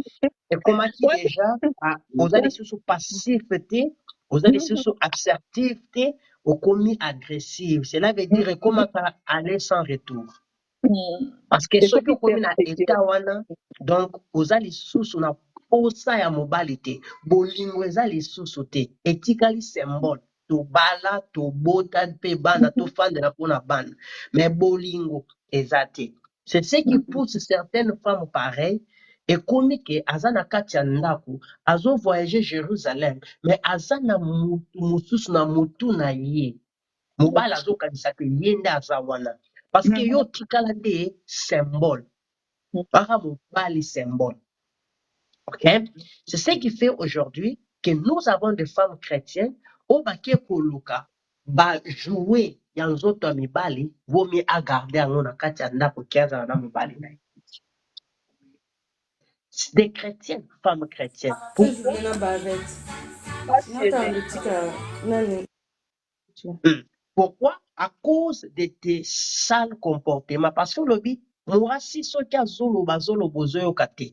S5: ekomaki déjà oza lisusu passif te, oza lisusu assertif te, okomi agressif. Cela veut dire ekomaka aller sans retour. Parce que soki okomi na état wana, donc oza lisusu na posa ya mobali te, bolingo eza lisusu te, etikali symbole. Tobala, tobota mpe bana, tofandela mpona bana. Mais bolingo eza te. C'est ce qui pousse certaines femmes pareilles ekomi ke aza na kati ya ndako azo voyager Jérusalem mais aza na mutu mosusu na mutu na ye mobali azokanisa ke ye nde aza wana parce que yo tikala nde symbole kaka mobali symbole. Ok, c'est ce qui fait aujourd'hui que nous avons des femmes chrétiennes au baké koluka ba jouer ya nzoto ya mibali vomi agarder yango na kati ya ndako kiazala na mobali na ye. Des chrétiennes, femmes chrétiennes. Pourquoi? Pourquoi? À cause de tes sales comportements. Parce que le but, moi, si ce qui a zoloba zoyoka te.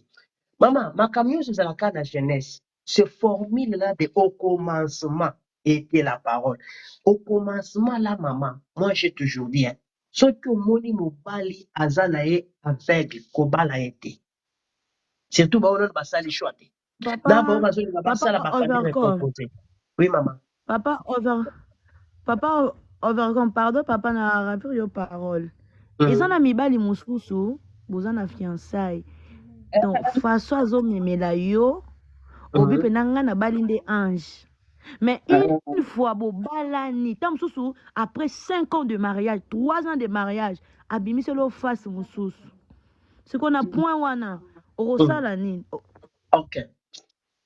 S5: Maman, ma camion, c'est la cas de la jeunesse. Ce formule-là de au commencement était la parole. Au commencement, là, maman, moi, j'ai toujours dit, hein, ce que moni mobali azanaye aveugle, kobala été. Surtout, bah, on a passé les choix.
S4: papa
S5: Oui, maman.
S4: Papa overcome pardon papa na rapure yo parole eza na mibali mosusu boza na fiançailles donc façon azomemela yo obi mpe na nga nabali nde ange mais une fois bobalani ntango mosusu après 5 ans de mariage 3 ans de mariage abimiselo face mosusu sikoyo na point wana okosala nini
S5: Ok.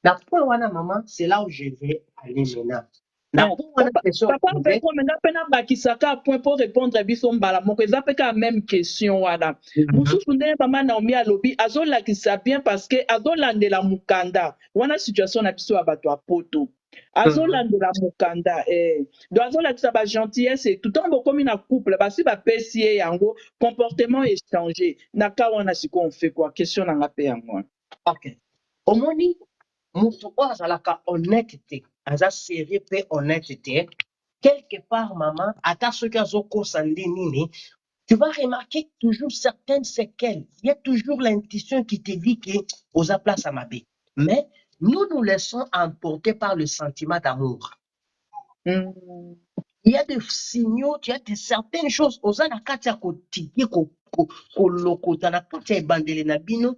S5: La point wana maman, c'est là où je vais aller maintenant. La point wana question
S3: Papa
S5: posée.
S3: mpe maintenant mpe nabakisaka point pour répondre biso mbala moko eza mpe kaka même question wana mosusu ndenge mama Naomi alobi azolakisa bien parce que azolandela mokanda wana situation na biso ya bato ya poto azolandela mokanda donc azolakisa bagentillesse tout ntango bokomi na couple basi bapesi ye yango comportement échange na ka wana sikoyo on fait quoi question na nga mpe yango
S5: Ok. Omoni mutu oyo azalaka honnête te aza sérieux mpe honnête te quelque part maman ata soki azokosa nde nini tu vas remarquer toujours certaines séquelles. Il y a toujours l'intuition qui te dit que aux place à mabe. Mais nous nous laissons emporter par le sentiment d'amour. Il y a des signaux, il y a de certaines choses aux anakati kotiki kolokota na kati ya ebandeli na bino,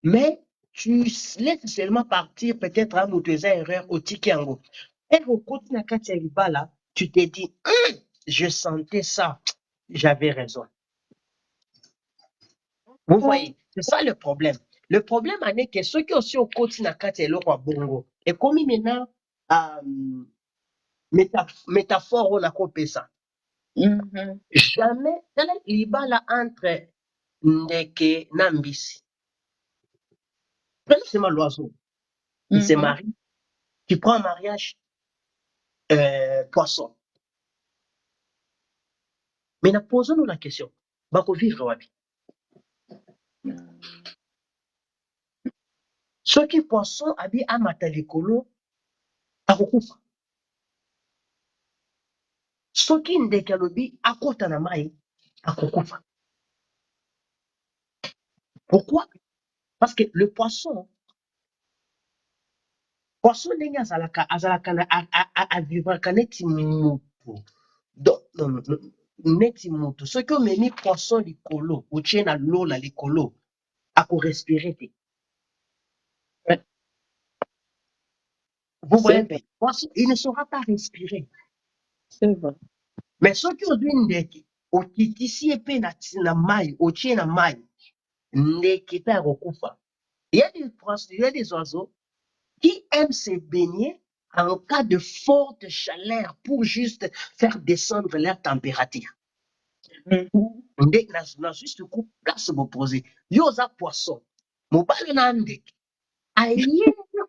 S5: mais tu laisses seulement partir peut-être à moto erreur au tikiango. Et au côté na kati ya libala, tu te dis, je sentais ça, j'avais raison. Vous voyez, c'est ça le problème. Le problème est que ceux qui aussi au côté na kati ya eloko bongo, et comme maintenant métaphore on a coupé ça. Jamais tala libala entre ndeke na mbisi. Prenons seulement l'oiseau. Il se marie, tu prends un mariage poisson. Mais posons-nous la question. Bako vivre wapi? Ceux qui poisson abi amata likolo akokufa. soki ndeke alobi akota na mai akokufa. Pourquoi? Parce que le poisson ndenge avivaka neti moto. Donc, neti moto soki omemi poisson likolo otie na lola likolo akorespirer te. Vous voyez bien, poisson, il ne saura pas respirer.
S3: C'est vrai.
S5: Mais soki ozwi ndeke okitisi ye mpe na mai otie na mai ndeke mpe akokufa. Il y a des oiseaux qui aiment se baigner en cas de forte chaleur pour juste faire descendre leur température. Na juste coup place m'opposer. Yo za poisson. Mobali na ndeke. Aïe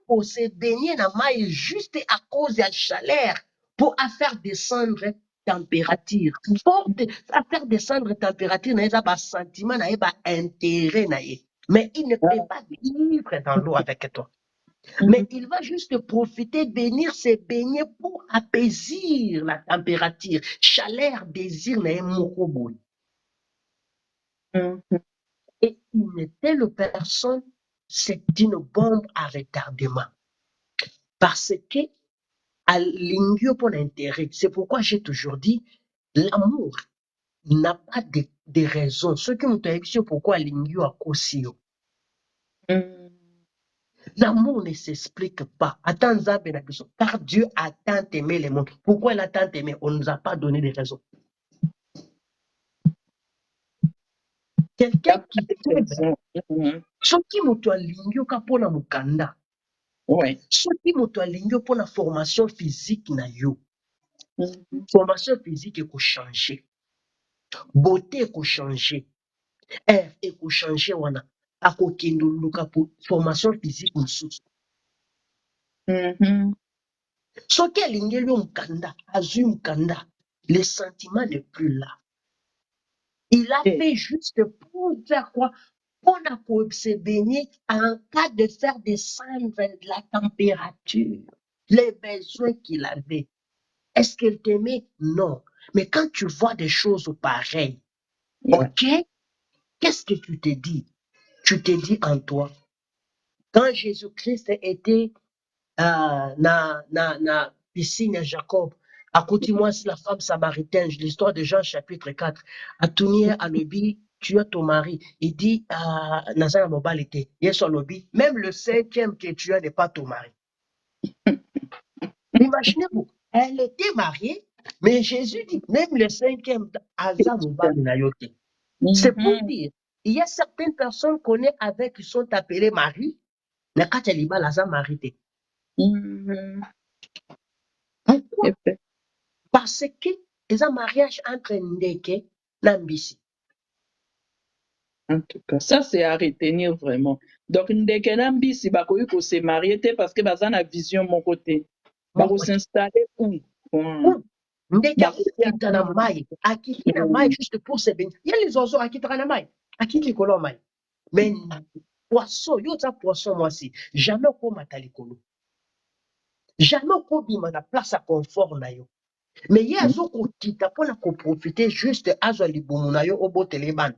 S5: pour se baigner na mai juste à cause de la chaleur pour faire descendre température. Forte à faire descendre température na ba sentiment na ba intérêt na ye. Mais il ne peut pas vivre dans l'eau avec toi. Mais il va juste profiter, venir se baigner pour apaiser la température. Chaleur, désir, et une telle personne, c'est une bombe à retardement. Parce que, à l'ingio pour l'intérêt, c'est pourquoi j'ai toujours dit, l'amour n'a pas de raison. Ce qui me dit pourquoi l'ingio a causé. L'amour ne s'explique pas. Attends, car Dieu a tant aimé le monde. Pourquoi il a tant aimé? On ne nous a pas donné de raisons. Quelqu'un qui t'aime, ce qui m'a lingio kapona mukanda. Ce qui m'a lingio pour la formation physique na yo. Formation physique est changer. Beauté est changer. Air est changer wana. Akokenduluka pour formation physique mususu. Ce qui est l'ingénieur mukanda, azui mukanda, le sentiment n'est plus là. Il a fait juste pour faire quoi? Pour se baigner en cas de faire descendre la température, les besoins qu'il avait. Est-ce qu'il t'aimait? Non. Mais quand tu vois des choses pareilles, ok, qu'est-ce que tu te dis? Tu te dis en toi. Quand Jésus-Christ était na piscine à Jacob, à côté moi, c'est la femme samaritaine, l'histoire de Jean chapitre 4. À Tounier, à Lobi, tu as ton mari. Il dit, Nazana Mobalite, yes, Lobi, même le 5e que tu as n'est pas ton mari. Imaginez-vous, elle était mariée, mais Jésus dit, même le 5e, Azam Mobalite. C'est pour dire, il y a certaines personnes qu'on est avec qui sont appelées maris, mais quand elle est mal, Azam marité. Pourquoi? Parce que c'est un mariage entre Ndeke et Nambisi.
S3: En tout cas, ça c'est à retenir vraiment. Donc Ndeke et Nambisi, bakoyi ko se marier parce que baza na vision mon côté. Bako s'installer où?
S5: Ndeke akita na mai, akiti na mai juste pour se baigner. Il y a les oiseaux akita na mai, akiti likolo mai. Mais poisson, yo ta poisson moi aussi, jamais ko matalikolo. Jamais ko bima na place à confort na yo. Mais il y a zo ko kita pour na ko profiter juste azo libomu na yo obotele ban.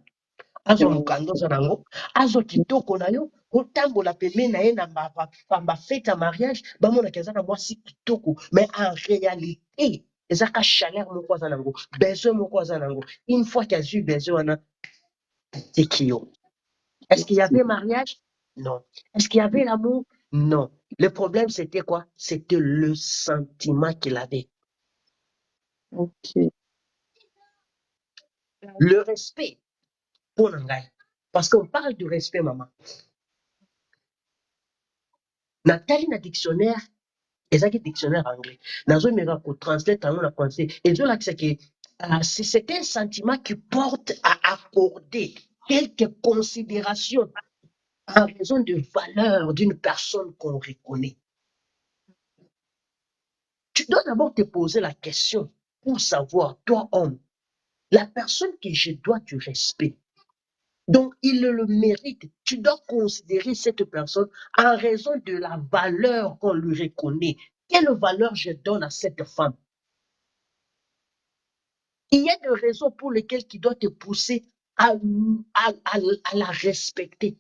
S5: Azo mukando za nango, azo kitoko na yo, otambola pembeni na ye na ba fête à mariage, ba mona kaza na mwasi kitoko, mais en réalité, ezaka chaleur moko za nango, besoin moko za nango. Une fois qu'il a eu besoin wana, c'est kio. Est-ce qu'il y avait mariage? Non. Est-ce qu'il y avait l'amour? Non. Le problème, c'était quoi? C'était le sentiment qu'il avait.
S3: Ok.
S5: Le respect. Pour Nangai. Parce qu'on parle du respect, maman. Nathalie, na dictionnaire, ezaki dictionnaire anglais. Nazo mega ko translate en français. Et je là que c'est un sentiment qui porte à accorder quelques considérations en raison de valeur d'une personne qu'on reconnaît. Tu dois d'abord te poser la question pour savoir, toi homme, la personne que je dois du respect. Donc, il le mérite. Tu dois considérer cette personne en raison de la valeur qu'on lui reconnaît. Quelle valeur je donne à cette femme? il y a des raisons pour lesquelles tu dois te pousser à la respecter.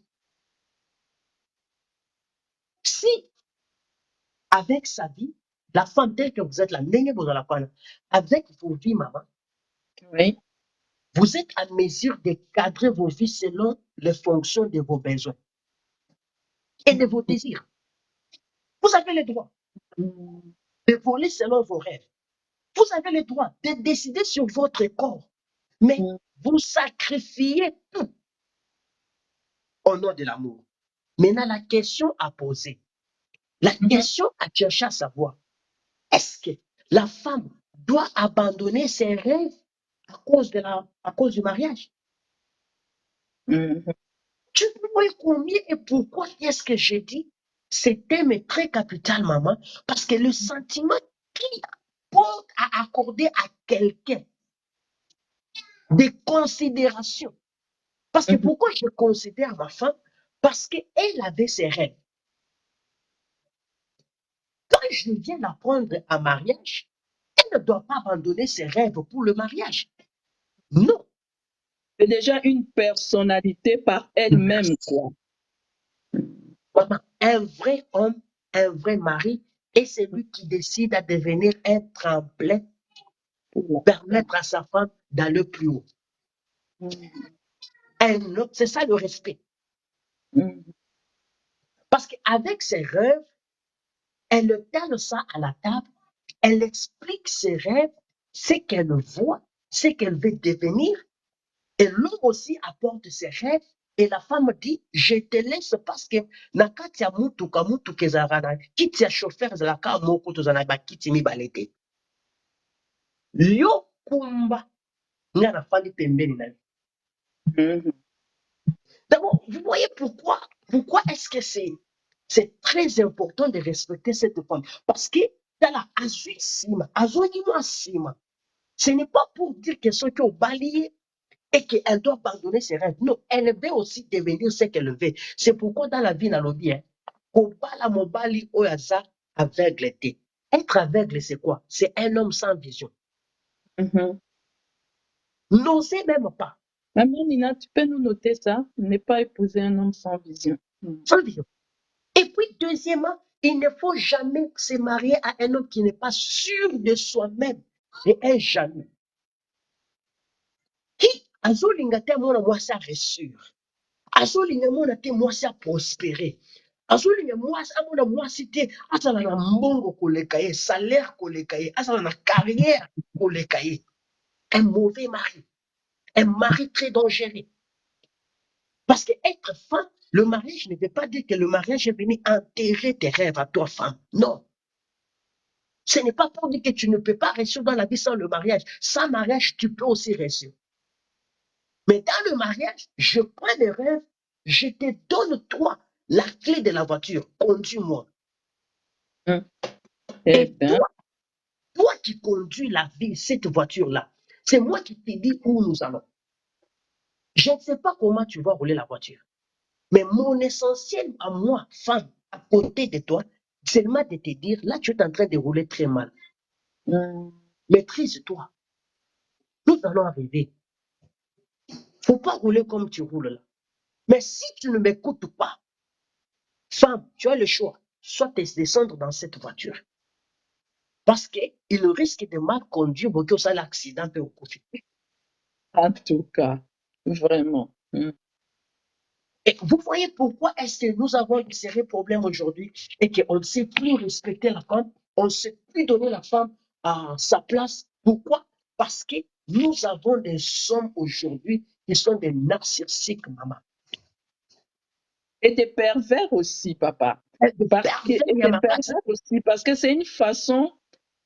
S5: Si, avec sa vie, la femme telle que vous êtes là, avec vos vies, maman,
S3: Oui.
S5: vous êtes à mesure de cadrer vos vies selon les fonctions de vos besoins et de vos désirs. Vous avez le droit de voler selon vos rêves. Vous avez le droit de décider sur votre corps. Mais vous sacrifiez tout au nom de l'amour. Maintenant, la question à poser, la question à chercher à savoir, est-ce que la femme doit abandonner ses rêves à cause du mariage? Tu vois combien et pourquoi est-ce que j'ai dit ce thème est très capital, maman, parce que le sentiment qui porte à accorder à quelqu'un des considérations. Parce que pourquoi je considère ma femme? Parce qu'elle avait ses rêves. Quand je viens la prendre en mariage, elle ne doit pas abandonner ses rêves pour le mariage. Non.
S3: C'est déjà une personnalité par elle-même, quoi.
S5: Maman, un vrai homme, un vrai mari, est celui qui décide à devenir un tremplin pour permettre à sa femme d'aller plus haut. C'est ça le respect. Parce qu'avec ses rêves, elle telle ça à la table, elle explique ses rêves, ce qu'elle voit, ce qu'elle veut devenir, et l'homme aussi apporte ses rêves, et la femme dit, je te laisse parce que nakati ya mutuka ezalaka kiti ya chauffeur ezalaka moko tozala bakiti mibale te. Yo kumba nga nafandi pembeni na yo. D'abord, vous voyez pourquoi est-ce que c'est très important de respecter cette femme? Parce que dans la sima, ce n'est pas pour dire que ceux qui ont balayé et qu'elle doit abandonner ses rêves. Non, elle veut aussi devenir ce qu'elle veut. C'est pourquoi dans la vie, dans le bien, aveugle. Être aveugle, c'est quoi? C'est un homme sans vision. N'osez même pas.
S3: Maman Nina, tu peux nous noter ça? Ne pas épouser un homme sans vision.
S5: Sans vision. Et puis, deuxièmement, il ne faut jamais se marier à un homme qui n'est pas sûr de soi-même. Et un jamais. Qui azolinga te mwana mwasi aressure. Azolinga mwana te mwasi prospérer. Azolinga mwasi amona mwasi te azala na mbongo koleka ye, salaire koleka ye, azala na carrière koleka ye. Un mauvais mari. Un mari très dangereux. Parce que être femme, le mariage ne veut pas dire que le mariage est venu enterrer tes rêves à toi, femme. Non. Ce n'est pas pour dire que tu ne peux pas réussir dans la vie sans le mariage. Sans mariage, tu peux aussi réussir. Mais dans le mariage, je prends des rêves, je te donne toi la clé de la voiture, conduis-moi. Et toi qui conduis la vie, cette voiture-là, c'est moi qui te dis où nous allons. Je ne sais pas comment tu vas rouler la voiture. Mais mon essentiel à moi, femme, à côté de toi, c'est seulement de te dire, là, tu es en train de rouler très mal. Maîtrise-toi. Nous allons arriver. Il ne faut pas rouler comme tu roules là. Mais si tu ne m'écoutes pas, femme, tu as le choix. Soit de descendre dans cette voiture. Parce qu'il risque de mal conduire beaucoup ça l'accident peut profiter.
S3: En tout cas, vraiment.
S5: Et vous voyez pourquoi est-ce que nous avons eu ces problèmes aujourd'hui et qu'on ne sait plus respecter la femme, on ne sait plus donner la femme à sa place. Pourquoi? Parce que nous avons des hommes aujourd'hui qui sont des narcissiques, maman.
S3: Et des pervers aussi, papa. Des pervers aussi, parce que c'est une façon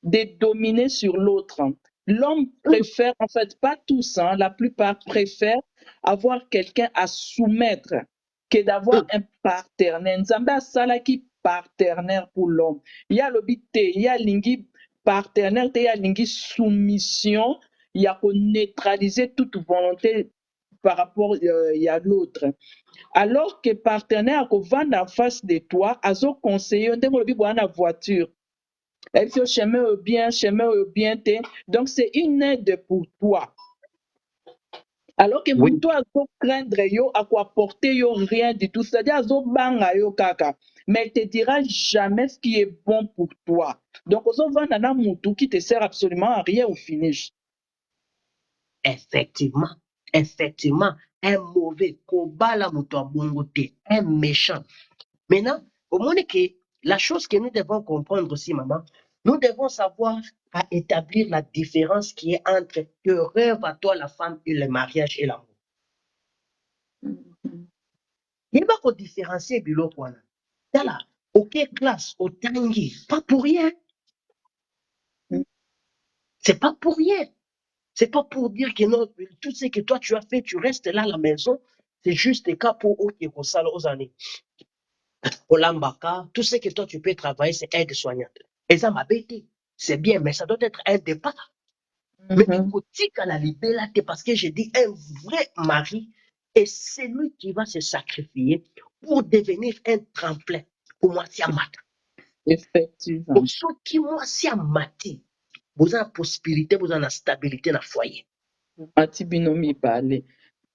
S3: de dominer sur l'autre. L'homme préfère, en fait, pas tous, hein, la plupart préfèrent avoir quelqu'un à soumettre que d'avoir un partenaire. Nzambe asala ki partenaire pour l'homme. Il y a l'obité, il y a lingi partenaire, il y a lingi soumission, il y a qu'on neutraliser toute volonté par rapport à l'autre. Alors que partenaire qu'on va en face de toi, azo conseiller, on demande la voiture. Et puis, chemin au bien, donc c'est une aide pour toi. Alors que
S5: Oui,
S3: muto azo craindre yo, à quoi porter yo rien du tout, c'est-à-dire azo banga yo kaka, mais il te dira jamais ce qui est bon pour toi. Donc, on va dans mutu qui te sert absolument à rien au finish.
S5: effectivement, effectivement, un mauvais kobala moto abongo te, un méchant. Maintenant, au moins que la chose que nous devons comprendre aussi, maman, nous devons savoir à établir la différence qui est entre te rêve à toi la femme et le mariage et l'amour. Il va qu'on différencier biloko wana. Tala, ok classe, au tangi, pas pour rien. C'est pas pour rien. C'est pas pour dire que non, tout ce que toi tu as fait, tu restes là à la maison. C'est juste le cas pour eux qui sont aux années. Au lambaka, tout ce que toi tu peux travailler, c'est aide-soignante. Et ça m'a bêté. C'est bien, mais ça doit être un départ. Mais écoute, à la liberté, parce que j'ai dit un vrai mari, et c'est lui qui va se sacrifier pour devenir un tremplin pour moi, c'est mat.
S3: Effectivement.
S5: Pour ceux qui moi, c'est maté, vous avez la possibilité, vous avez la stabilité dans le foyer.
S3: Mati binomi balé.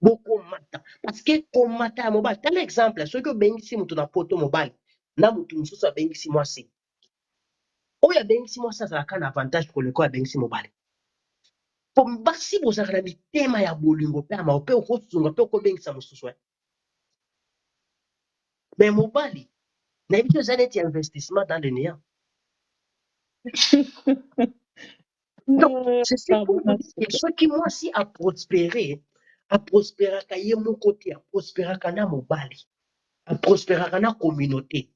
S5: Beaucoup mata. Parce que comme mata mobile, tel exemple, ceux que bengisi mutu na poto mobile, na mutu mususu bengisi moi si. Oya bengisi moi ça ça un avantage pour le quoi bengisi mobile. Pour basi bozaka na mitema ya bolingo pe ama pe okosunga pe okobengisa mosusu. Mais mobile, na biso eza neti investissement dans le néant. Donc, c'est pour vous dire que ceux qui moi si a prospéré ye mon côté, a prospéré na mobile, a prospéré na communauté,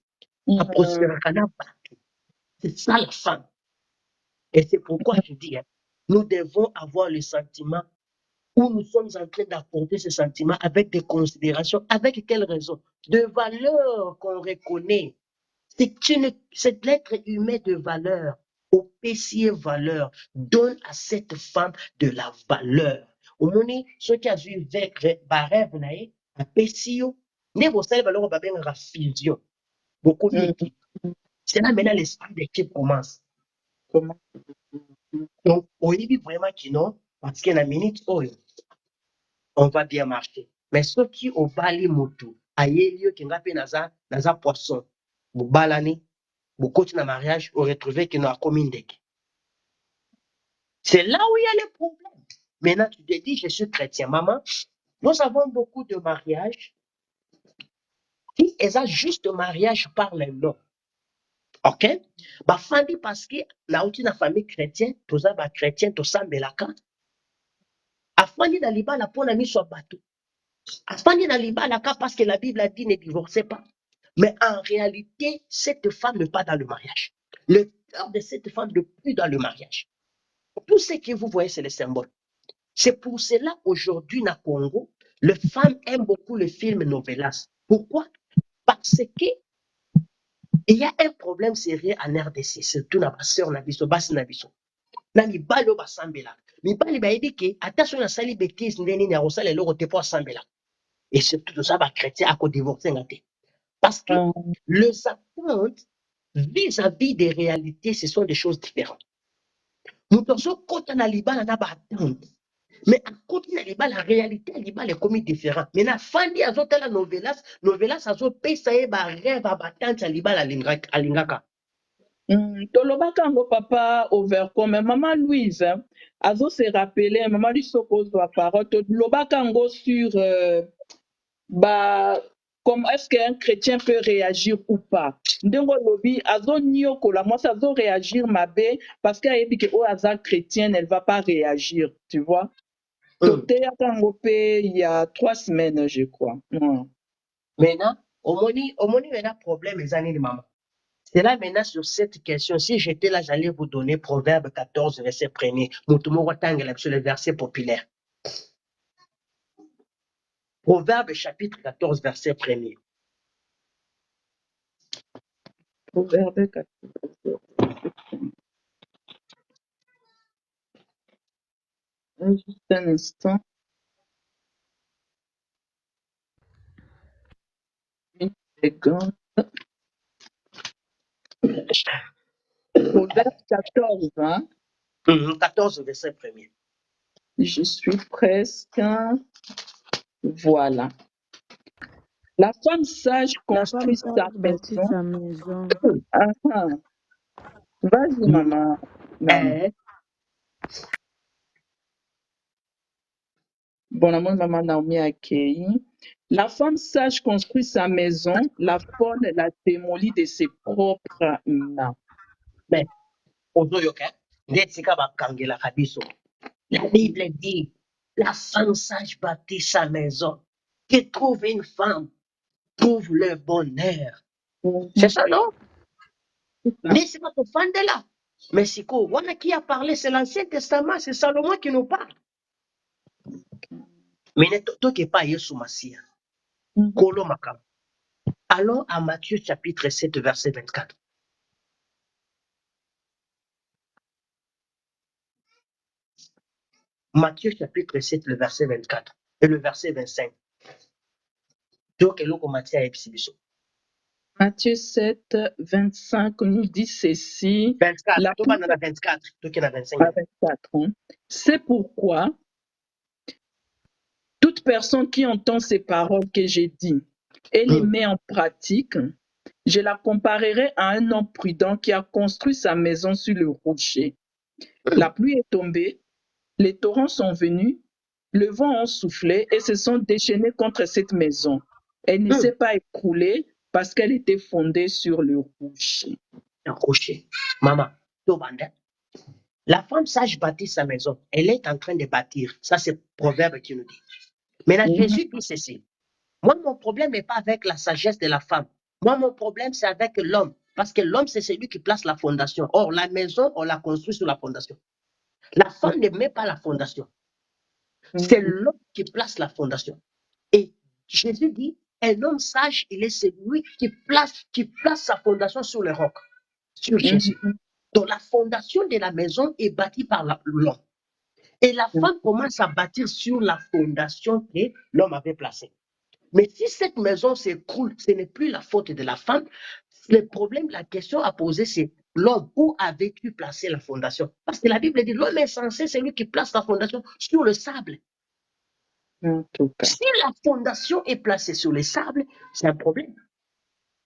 S5: a prospéré na bateau. C'est ça la femme. Et c'est pourquoi je dis, hein, nous devons avoir le sentiment où nous sommes en train d'apporter ce sentiment avec des considérations. Avec quelle raison? De valeurs qu'on reconnaît. C'est l'être humain de valeur. Au PCA valeur, donne à cette femme de la valeur. Au moment ce qui a vu avec barève nae, à PCO, ne vous savez valeur va bien la fusion. Beaucoup d'équipes. C'est là maintenant l'esprit d'équipe commence.
S3: Comment?
S5: Donc, au début vraiment qui non, parce qu'il y a une minute, oh, on va bien marcher. Mais ceux qui au bali moto, aïe lieu qui n'a pas naza poisson, vous balani, vous continuez le mariage, vous retrouvez qu'il n'a commis deck. C'est là où il y a les problèmes. Maintenant, tu te dis, je suis chrétien. Maman, nous avons beaucoup de mariages qui ont juste mariage par les noms. OK? Ma famille, parce que là où tu as une famille chrétienne, tous les chrétiens, tous les chrétiens, afani na libala pona miso bateau. Afani na libala parce que la Bible a dit ne divorcez pas. Mais en réalité, cette femme n'est pas dans le mariage. Le cœur de cette femme n'est plus dans le mariage. Tout ce que vous voyez, c'est le symbole. C'est pour cela aujourd'hui, na Congo, les femmes aiment beaucoup le film Novelas. Pourquoi? Parce que il y a un problème sérieux en RDC, surtout na baseur na biso, basi na biso. Na mibali oyo basambela. Mibali bayebi ke ata soki nasali bêtise ndenge nini akosala eloko te mpo asambela. Et surtout toza bachrétien akodivorce nga te. Parce que les attentes vis-à-vis des réalités, ce sont des choses différentes. Nous pensons qu'on a libala na attente. Mais à côté de libala, la réalité à libala est comme différente. Mais na fandi azota la novelas azo pesa ye ba rêve ba attente à libala alingaka.
S3: Tolobaka ngo papa overcome, mais maman Louise, azo se rappeler, maman lui s'oppose la parole, tolobaka ngo sur comme est-ce qu'un chrétien peut réagir ou pas. Ndenge lobi azo nyokola moi ça azo réagir mabe parce qu'elle dit que oh aza chrétienne elle va pas réagir, tu vois. Toteyaka ngo pe il y a 3 semaines je crois.
S5: Maintenant, au moni il y a problème les années de maman. C'est là maintenant sur cette question. Si j'étais là, j'allais vous donner Proverbe 14, verset 1er. Sur le verset populaire. Proverbe chapitre 14, verset 1er.
S3: Proverbe 14. Juste un instant. Une seconde. Proverbe 14, hein?
S5: 14, verset 1er.
S3: Je suis presque. Voilà. La femme sage
S4: La femme
S3: construit sa
S4: sage bâtit
S3: maison.
S4: sa maison.
S3: Ah, ah. Vas-y, maman. Naomi.
S5: Eh,
S3: Bon amour, maman Naomi accueilli. La femme sage construit sa maison, la folle la démolit de ses propres mains.
S5: Mais, ozoyoka, ndetika bakangela kabiso. La Bible dit, la femme sage bâtit sa maison. Qui trouve une femme, trouve le bonheur. C'est ça, non? Mais c'est pas ton fan de là. Mais c'est quoi? Voilà qui a parlé, c'est l'Ancien Testament, c'est Salomon qui nous parle. Mais ne toque pas Yesu Massia. Kolo makam. Allons à Matthieu chapitre 7, verset 24. Matthieu chapitre 7, le verset 24 et le verset 25. Donc,
S3: Matthieu 7, 25 nous dit ceci.
S5: 24.
S3: La
S5: Tu vas dans la 24. Tu es dans 25.
S3: 24, hein. C'est pourquoi toute personne qui entend ces paroles que j'ai dites et les met en pratique, je la comparerai à un homme prudent qui a construit sa maison sur le rocher. La pluie est tombée, les torrents sont venus, le vent a soufflé et se sont déchaînés contre cette maison. Elle ne s'est pas écroulée parce qu'elle était fondée sur le rocher.
S5: Le rocher. Maman, la femme sage bâtit sa maison. Elle est en train de bâtir. Ça, c'est Proverbe qui nous dit. Maintenant, Jésus dit ceci. Moi, mon problème n'est pas avec la sagesse de la femme. Moi, mon problème, c'est avec l'homme. Parce que l'homme, c'est celui qui place la fondation. Or, la maison, on la construit sur la fondation. La femme ne met pas la fondation. C'est l'homme qui place la fondation. Et Jésus dit, un homme sage, il est celui qui place sa fondation sur le roc, sur Jésus. Donc, la fondation de la maison est bâtie par l'homme. Et la femme commence à bâtir sur la fondation que l'homme avait placée. Mais si cette maison s'écroule, ce n'est plus la faute de la femme. Le problème, la question à poser, c'est l'homme. Où avais-tu placé la fondation? Parce que la Bible dit, l'homme est censé, c'est lui qui place la fondation sur le sable.
S3: En tout cas.
S5: Si la fondation est placée sur le sable, c'est un problème.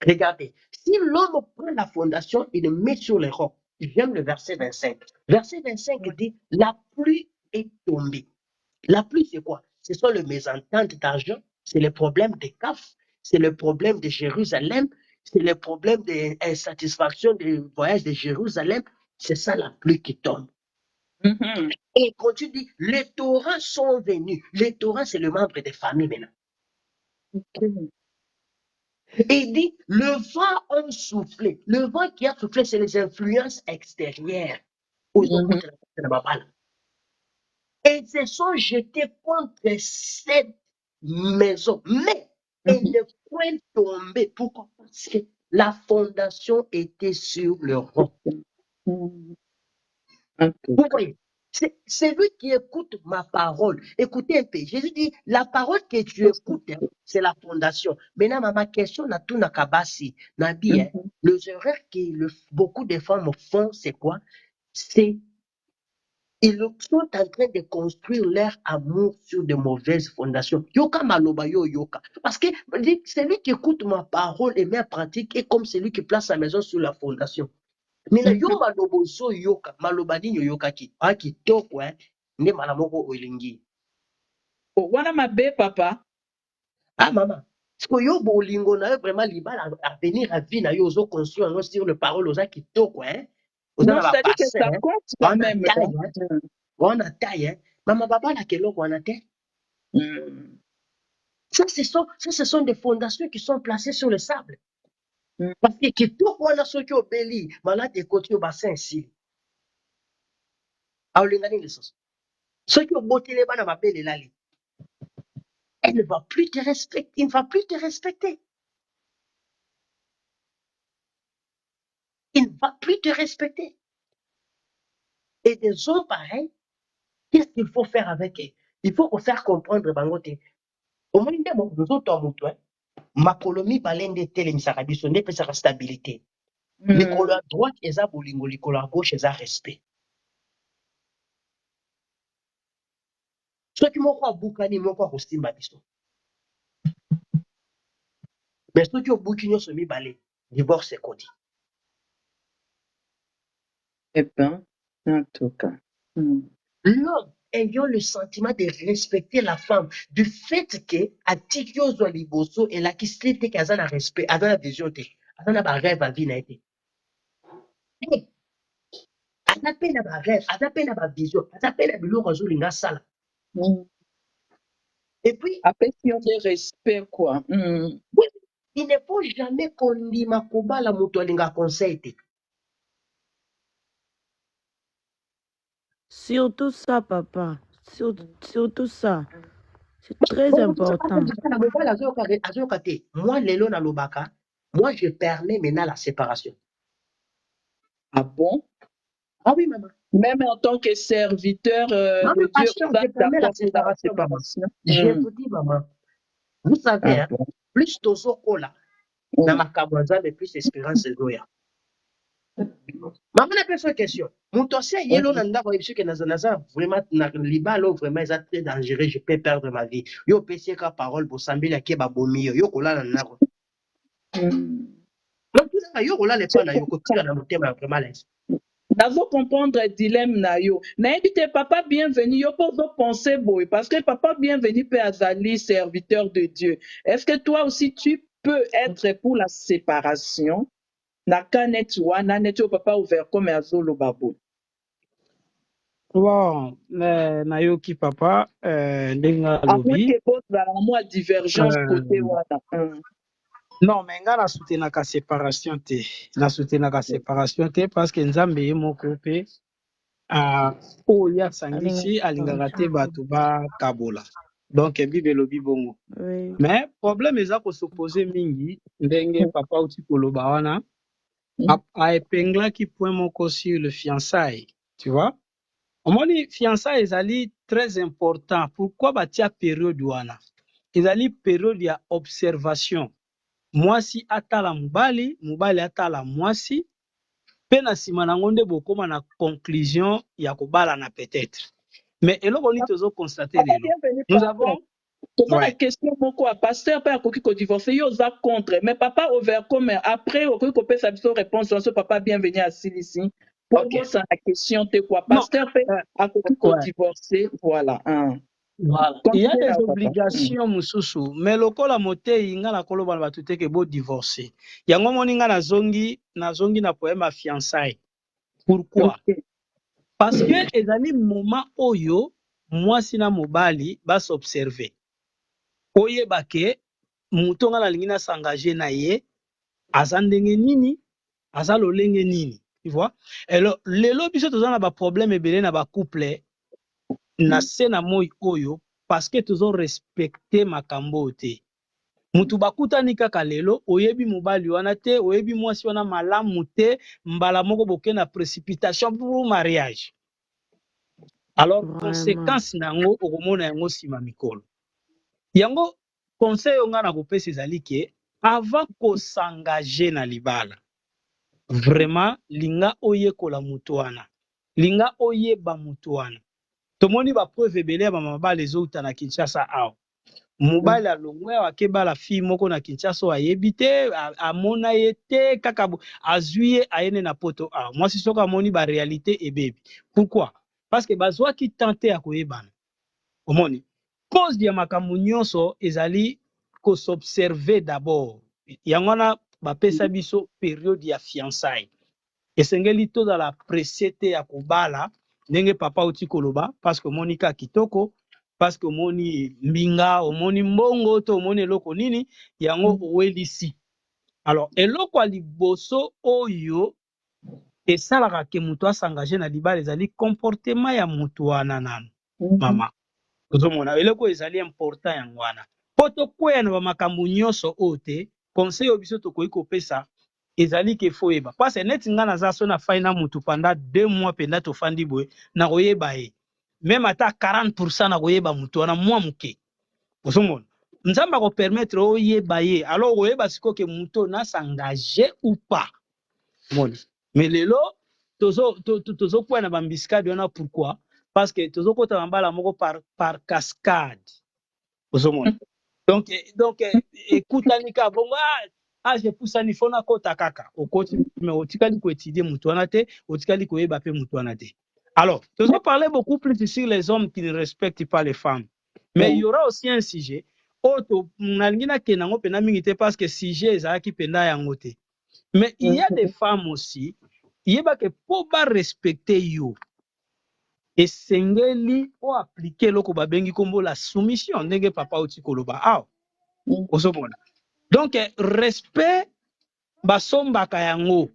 S5: Regardez, si l'homme prend la fondation et le met sur les rocs, j'aime le verset 25. Verset 25 dit, la pluie est tombée. La pluie, c'est quoi? Ce sont les mésententes d'argent, c'est le problème des CAF, c'est le problème de Jérusalem, c'est le problème de l'insatisfaction du voyage de Jérusalem. C'est ça la pluie qui tombe. Et il continue, les torrents sont venus. Les torrents, c'est le membre des familles maintenant. Et il dit, le vent a soufflé. Le vent qui a soufflé, c'est les influences extérieures. Et ils se sont jetés contre cette maison. Mais elle ne point tomber. Pourquoi? Parce que la fondation était sur le roc. Vous voyez, c'est lui qui écoute ma parole. Écoutez un peu. Jésus dit, la parole que tu écoutes, c'est la fondation. Maintenant, ma question, n'a tout n'a kabasi. N'a dit, les erreurs que beaucoup de femmes font, c'est quoi? C'est ils sont en train de construire leur amour sur de mauvaises fondations. Yoka maloba yo yoka. Parce que celui qui écoute ma parole et met en pratique est comme celui qui place sa maison sur la fondation. Mais là, yo malobo so yoka, maloba ni yoka ki. Aki toko, ne malamoko oilingi.
S3: Wana mabe, papa.
S5: Ah, maman. Parce que yo bolingo na yo vraiment liba à venir à vie na yo ozo construire sur le parole oza ki toko,
S3: Non, c'est-à-dire que ça compte quand même.
S5: On a taille, maman papa la keloko on a taille. Ça, ce sont des fondations qui sont placées sur le sable. Parce que tout on a ceux qui ont béli, malade et côté au bassin ici. À l'ingani les sauces. Ceux qui ont botté les bannes à ma belle et l'ali. Elle ne va plus te respecter. Il ne va plus te respecter. Il ne va plus te respecter. Et des hommes pareils, qu'est-ce qu'il faut faire avec eux? Il faut faire comprendre bangote. Au moins, nous autres, ma colonie balende telle misarabiso ne peut sa stabilité. Likolo à droite, eza bolingo, likolo à gauche, eza respect. Soki moko abukani, moko akosimba biso. Mais soki obuki nyonso mibale, divorce ekoti.
S3: Eh ben, en tout cas.
S5: L'homme ayant le sentiment de respecter la femme, du fait que atiki ozwa liboso elakisi te kaza na respect, aza na vision te, aza na ba rêve à vie na ete. Aza pe na ba rêve, aza pe na ba vision, aza pe na biloko azolinga sala. Et puis,
S3: après si on a respect quoi.
S5: oui, il ne faut jamais kondima kobala moto alinga conseil te.
S4: Surtout ça, papa. Surtout ça. C'est très important.
S5: Moi, lelo na lobaka, moi, je permets maintenant la séparation.
S3: Ah bon?
S5: Ah oui, maman.
S3: Même en tant que serviteur
S5: Maman,
S3: de Dieu,
S5: pasteur,
S3: vous
S5: je
S3: êtes
S5: permets la
S3: d'accord pour la
S5: séparation, maman.
S3: séparation?
S5: Je vous dis, maman, vous savez,
S3: Ah
S5: hein,
S3: bon?
S5: plus tozo kola, na makamwanza, mais plus espérance de goya. Maman, n'a pas une question. Mon dossier, yelo na ndako, et que naza vraiment, na libalo, vraiment, c'est très dangereux, je peux perdre ma vie. Yo, pesi ka parole, bo sambila ke ba bomi, yo kola na ndako. Donc, tout ça, yo kola le pas na yo, ko tira na motema, vraiment, l'aise.
S3: Nazo comprendre dilemme na yo. Na évité papa bienvenu, yo pozo penser boy, parce que papa bienvenu peut azali serviteur de Dieu. Est-ce que toi aussi tu peux être pour la séparation? Na kanet wana net yo papa ouvert comme azolo babo.
S2: Bon, nayoki papa, ndenga
S3: À moins
S2: lobi.
S3: que both la moi divergence côté wana.
S2: Non, mais nga na soutenaka séparation te. Na soutenaka séparation te parce que nzambe ye moko pe oyo asangisi alingaka te bato bakabola. Donc bible elobi bongo.
S4: Oui.
S2: Mais problème eza kosopose mingi ndenge papa uti koloba wana aepenglaki point moko sur le fiançailles, tu vois. Omoni fiançailles ezali très important. Pourquoi batia période wana? Ezali période ya observation. Mwasi atala mobali, mobali atala mwasi, pe na nsima nango nde bokoma na conclusion ya kobalana peut-être. Mais eloko nini tozo constater lelo. Nous avons
S3: la question moko a pasteur pe akoki ko divorcer yo za contre mais papa over comme après okoki ko pesa biso réponse sur papa bienvenue à Silisi. Pour moi ça la question te quoi pasteur pe akoki ko divorcer voilà.
S2: Voilà. Il y a des obligations mususu, mais lokola motei nga na koloba na batu te ke bo divorcer. Yango moni nga na zongi na poème fiançailles. Pourquoi? Parce que ezali moment oyo mwasi na mobali ba s'observer. Oyeba ke mutu nga na lingi na s'engager na ye aza ndenge nini, aza lolenge nini, tu vois? Alors lelo biso toza na ba problème ebele na ba couple na se na moi oyo parce que tozo respecter makambo te. Mutu bakutani kaka lelo oyebi mobali wana te, oyebi mwasi wana malamu te, mbala moko boke na précipitation pour mariage. Alors conséquence nango okomona yango sima mikolo. Yango conseil nga na kopesa ezali ke avant ko s'engager na libala. Vraiment linga oyekola mutu wana. Linga oyeba mutu wana. Tomoni ba preuve ebele ya bamabala ezouta na Kinshasa awa. Mobali alongwe akebala fille moko na Kinshasa ayebi te, amona ye te kaka azwi ye ayene na poto awa. Mwasi soko amoni ba réalité ebebi. Pourquoi? Parce que bazwaki tante ya koyebana. Omoni. Cause ya makambo nyonso ezali ko s'observer d'abord. Yango wana bapesa biso période ya fiançailles. Esengeli tozala pressé te ya kobala ndenge papa uti koloba parce que omoni ka kitoko, parce que omoni mbinga, omoni mbongo to omoni eloko nini yango owelisi. Alors eloko ya liboso oyo esalaka ke mutu asengage na libala ezali comportement ya mutu wana nanu mama. Ozomona eloko ezali important yango wana. Po tokwea na bamakambo nyonso oyo te conseil oyo biso tokoki kopesa ezali ke foyeba parce que neti nga naza so na fai na mutu pendant 2 mois penda tofandi boye na koyeba ye même ata 40% na koyeba mutu wana mwa muke ozomona nzamba ko permettre oyeba ye alors oyeba siko ke mutu na s'engager ou pas Moni. Mais lelo tozo kwa na bambiscade wana pourquoi? Parce que tozo kota bambala moko par cascade. Ozomona. Donc ekutanika bongo je pusani fona kota kaka. Okoti mais otikali ko étudier mutu wana te, otikali ko yeba pe mutu wana te. Alors, tozo parler beaucoup plus sur les hommes qui ne respectent pas les femmes. Mais il y aura aussi un sujet auto nalingina kenango pena mingite parce que sujet ezaki penda yango te. Mais il y a des femmes aussi, il y a que pour pas respecter yo. Et sengeli o appliquer loko babengi kombo la soumission ndenge papa oti koloba aw. Ozomona. Donc respect basombaka yango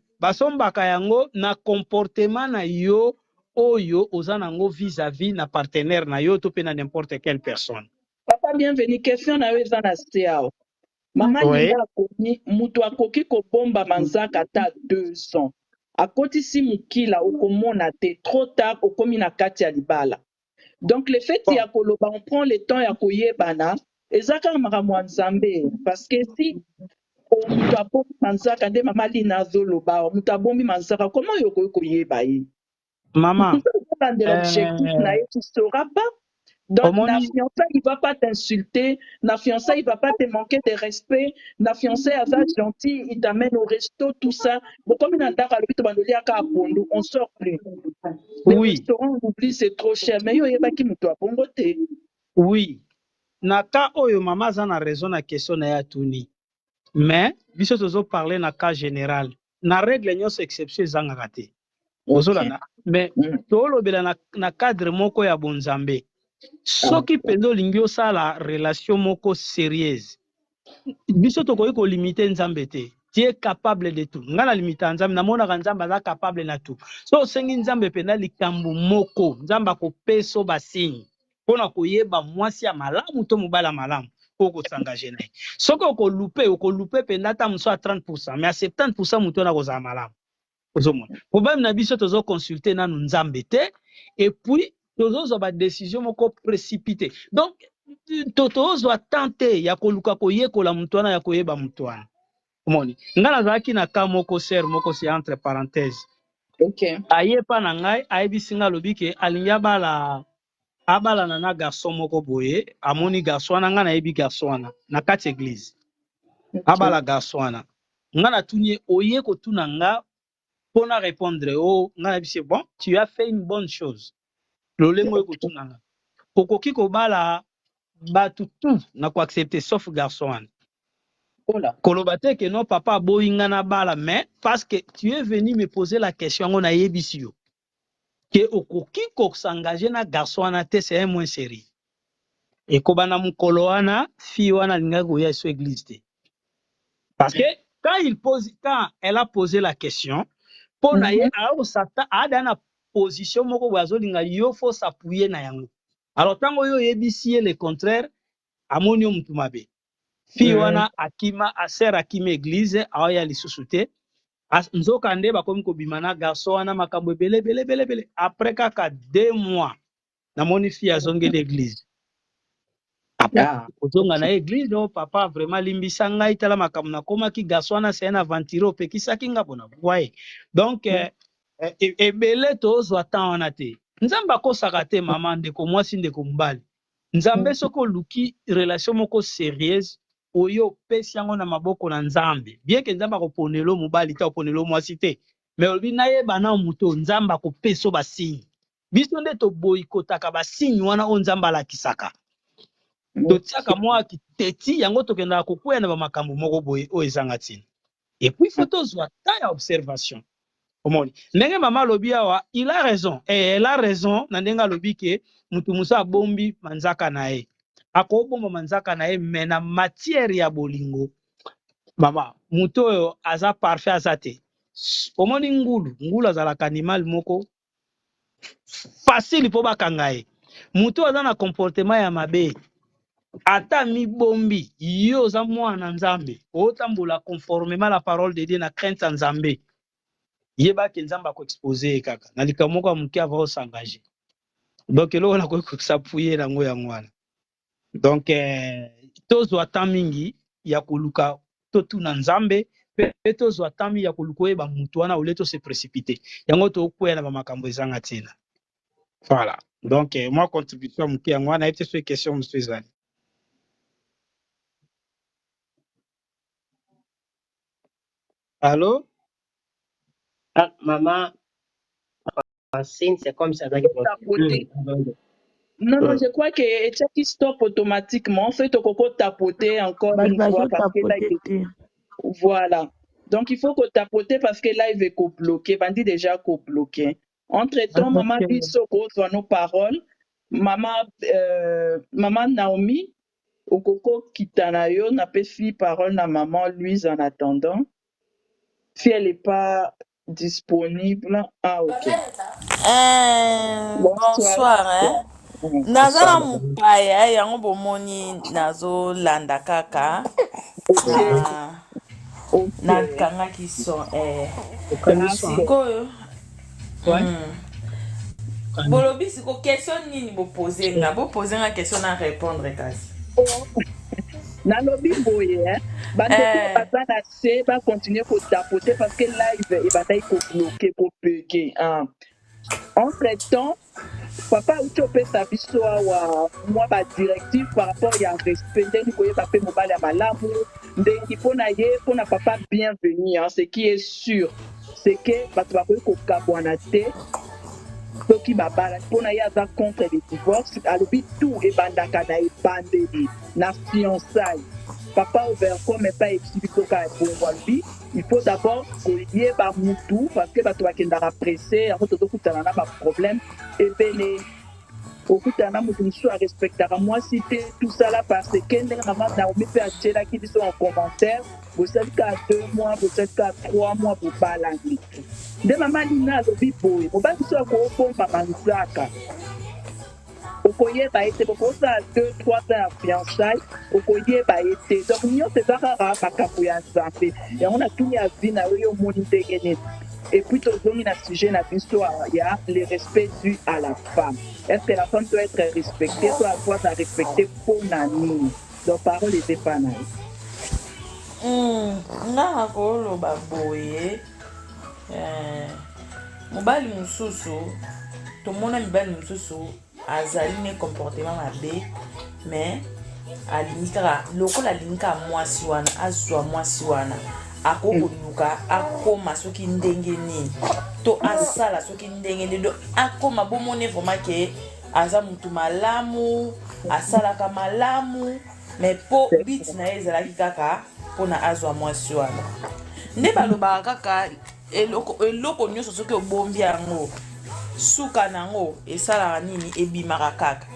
S2: na comportement na yo oyo ozanango vis-à-vis na partenaire na yo to pe na n'importe quelle personne.
S3: Papa bienvenue, question na yo eza na steao. Mama Linda akomi mutu akoki kobomba manzaka ta 2 ans. Akotisi mukila okomona te trop tard okomi na kati ya libala. Donc le fait ya koloba on prend le temps ya koyebana ezaka makambo ya Nzambe parce que si mutu abombi manzaka nde mama Lina azoloba mutu abombi manzaka comment yokoki koyeba ye?
S2: Maman,
S3: l'objectif na ye tu sauras pas. Donc, la fiancée, il ne va pas t'insulter. La fiancée, il ne va pas te manquer de respect. La fiancée, elle va être gentille, il t'amène au resto, tout ça. Bon, comme il y a un on sort plus. Les restaurants, on oublie, c'est trop cher. Mais il y a qui me doit bomboter.
S2: Oui. Naka oyo mama zana raison na question na ya tuni. Mais, biso tozo parler na cas général. Na règle nyos exception zanga kate. Ozolana. Mais, tolobela na cadre moko ya bonzambe. Soki pendo lingio sa la relation moko sérieuse. Biso tokoki ko limiter nzambe te. Tu es capable de tout. Ngana limita nzambe na mona nzambe za capable na tout. So sengi nzambe penda likambo moko, nzamba ko peso basini. Pona koyeba mwasi ya malamu to mobala malamu ko s'engager na. Soko ko louper penda ta mso à 30%, mais à 70% muto na ko za malamu. Ozomona. Problème na biso tozo consulter na nzambe te et puis tozo ba décision moko précipité. Donc tozo tenter ya koluka koyekola mutwana ya koyeba mutwana. Omoni. Ngala zaki na ka moko ser moko si entre parenthèses.
S3: OK.
S2: Aye pa na ngai ayebi singa lobike alinya bala abala na garçon moko boye amoni garçon wana nga na yebi garçon wana na kati église. Abala garçon wana. Nga na tunye oye ko tuna nga pona répondre oh nga na bise bon tu as fait une bonne chose. Lolengo ko tuna nga. Okoki ko bala batu tout na ko accepter sauf garçon wana. Kolobate que non papa boyinga na bala mais parce que tu es venu me poser la question on a yebisi yo que okoki ko s'engager na garçon wana te c'est un moins sérieux et ko bana mukolo wana fi wana linga ko ya so église te parce que quand elle a posé la question pour na ye a osata a na position moko bazo linga yo faut s'appuyer na yango alors tango yo yebisi le contraire amoni yo mutu mabe. Fi wana akima aser akima église aoya lisusu te nzoka nde bakomi kobima na garçon wana makambo belé après kaka 2 mois namoni fi azongeli église après ozonga na église no papa vraiment limbisa ngai tala makambo nakomaki garçon wana c'est un aventure opekisaki nga bona voye donc ebele tozwa temps wana te nzambe akosaka te mama ndeko mwasi ndeko mobali nzambe soko luki relation moko sérieuse oyo pesi yango na maboko na nzambe bien que nzambe akoponelo mobali te akoponelo mwasi te mais olobi nayeba na muto nzambe akopeso basinyi biso nde toboyikotaka basinyi wana oyo nzambe alakisaka totiaka mwa kiteti yango tokendaka kokwea na bamakambo moko boye oyo ezanga ntina et puis faut tozwa ta ya observation omoni ndenge mama alobi awa il a raison elle a raison na ndenge alobi ke mutu muso abombi manzaka na ye akobomba manzaka na ye me na matière ya bolingo mama mutu oyo aza parfait aza te omoni ngulu azalaka animal moko facile mpo bakanga ye mutu aza na comportement ya mabe ata mibombi yo oza mwana nzambe otambola conformément la parole de Dieu na crainte ya nzambe yebaki nzambe akoexpose ye kaka na likambo moko ya moke ava osengage donc eloko nakoki kosapuye nango yango wana donc tozwa temps mingi ya koluka totuna nzambe pe tozwa tami ya koluka oyeba mutu wana ole tose précipité yango tokwela ba makambo ezanga ntina. Voilà. Donc moi contribution ya moke yango wana nayebi te so question mosusu ezali. Allô?
S5: Ah, maman, c'est comme ça.
S3: Tapoter. Non, je crois que Etiaki stop automatiquement. En fait, au coco tapoter encore une fois parce que là, voilà. Donc, il faut que tapoter parce que là, il veut co-bloquer. Bandi déjà co-bloqué. Entre-temps, maman dit ce qu'on nos paroles. Maman Naomi, au coco kitanayo, n'a pas fait parole na maman Louise en attendant. Si elle n'est pas disponible. Ah, ok.
S6: Bonsoir, hein. Naza na mupaya yango bomoni nazo landa kaka na kanga ki son sikoyo bolobi siko question nini bopose nga question na répondre kasi
S3: nalobi boye bandeko baza na se bacontinue kotapote parce que live ebandaki kobloke kopeke entre temps papa uti opesa biso awa mwa badirective par rapport ya respect ndenge koyeba mpe mobali ya malamu ndenge mpona ye mpona papa bienvenue ce qui est sûr c'est que bato bakoki kokabwana te soki babala mpona ye aza contre le divorce alobi tout ebandaka na ebandeli na fiançaille papa overcom epa ebisi biso kaka ebongo alobi il faut d'abord koyeba mutu parce que bato bakendaka presse yango tozokutana na baproblème ebele okutana na motu mosusu arespectaka mwasi te tosala parce que ndenge mama Naomi mpe atielaki biso en commentaire bosali kaka 2 mois bosali kaka 3 mois bobalani nde mama Lina alobi boye mobali biso akobomba manzaka okoyeba ye te bokosala 2-3 ans ya fiançaille okoyeba ye te donc nyonso eza kaka makambo ya nzambe yango natuni ya vi na yo omoni ndenge nini et puis tozongi na sujet na biso ya le respect dû à la femme. Est-ce que la femme doit être respectée, doit avoir à respecter pour nani? Donc parole était pas naï.
S6: Nga koloba boye mobali mususu tomona mibali mususu azali ne comportement mabe mais alingi kaka lokola alingi kaka mwasi wana azwa mwasi wana akokoluka akoma soki ndenge nini to asala soki ndenge nini do akoma bomone vraiment ke aza mutu malamu asalaka malamu mais po bit na ye ezalaki kaka mpona azwa mwasi wana nde balobaka kaka eloko nyonso soki obombi yango suka nango esalaka nini ebimaka kaka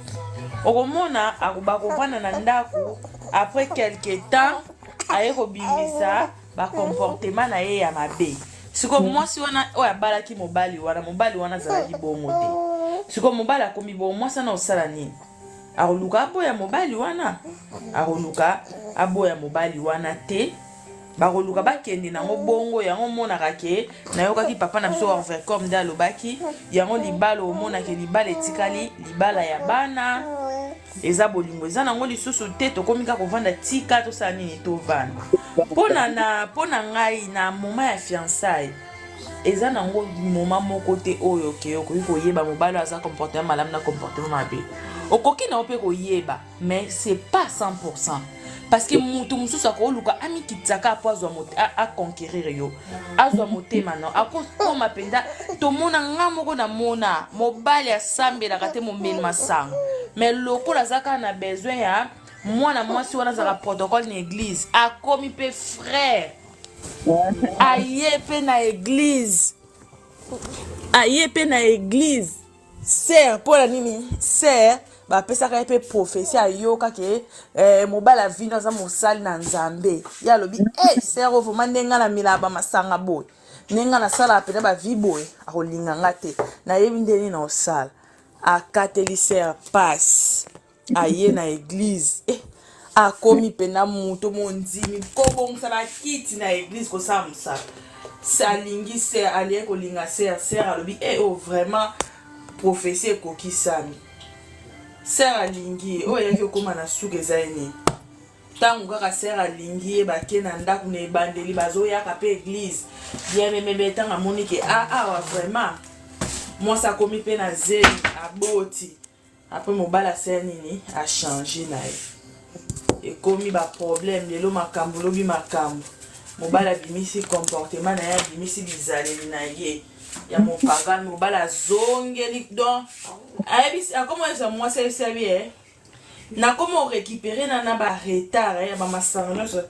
S6: okomona bakovanda na ndako après quelque temps aye kobimisa bakomportema na ye ya mabe siko mwasi wana oyo abalaki mobali wana azalaki bongo te siko mobali akomi bongo mwasi wana osala nini akoluka aboya mobali wana te bakoluka bakende nango bongo yango omonaka ke nayokaki papa na biso overcom nde alobaki yango libala omonake libala etikali libala ya bana eza bolingo eza nango lisusu te tokomi kaka kovanda tika tosala nini tovanda mpona ngai na moma ya fiançaille eza nango moma moko te oyo okoki koyeba mobali aza comportement malamu na comportement mabe okoki na mpe koyeba mais c'est pas 100% parce que mutu mususu akoluka amikitaka apo aconquérir yo azwa motema no akokoma mpenza tomona nga moko namona mobali asambelaka te momeli masanga mais lokola azaka na besoin ya mwana mwasi wana azaka protocole na église akomi mpe frère aye mpe na église sœur mpona nini sœur bapesaka ye mpe prophétie ayoka ke mobali avino aza mosali na nzambe ye alobi sœur oyo vraimen nde nga na milaka bamasanga boye nde nga nasalaka mpena bavi boye akolinga nga te nayebi nde nini na osala akateli sœur pasi aye na église akomi mpena moto mondimi kobongisa bakiti na église kosala mosala alingi sœur alie kolinga sœur alobi oyo vraiment prophétie ekokisami sœur alingi oyo ayaki okóma na suka eza ye nini ntango kaka ser alingi ye bake na ndako na ebandeli bazoyaka mpe église bien memebe ntango amoni ke awa vraiment mwasi akomi mpe na zeli aboti apres mobali asala nini achange na ye ekomi baproblème lelo makambo lobi makambo mobali abimisi comportement na ye abimisi bizaleli na ye ya mopagani mobali azongeli donc ayebisi akomonesa mwasi ayebisi abi nakoma orécupéré na baretard ya bamasanga nyonso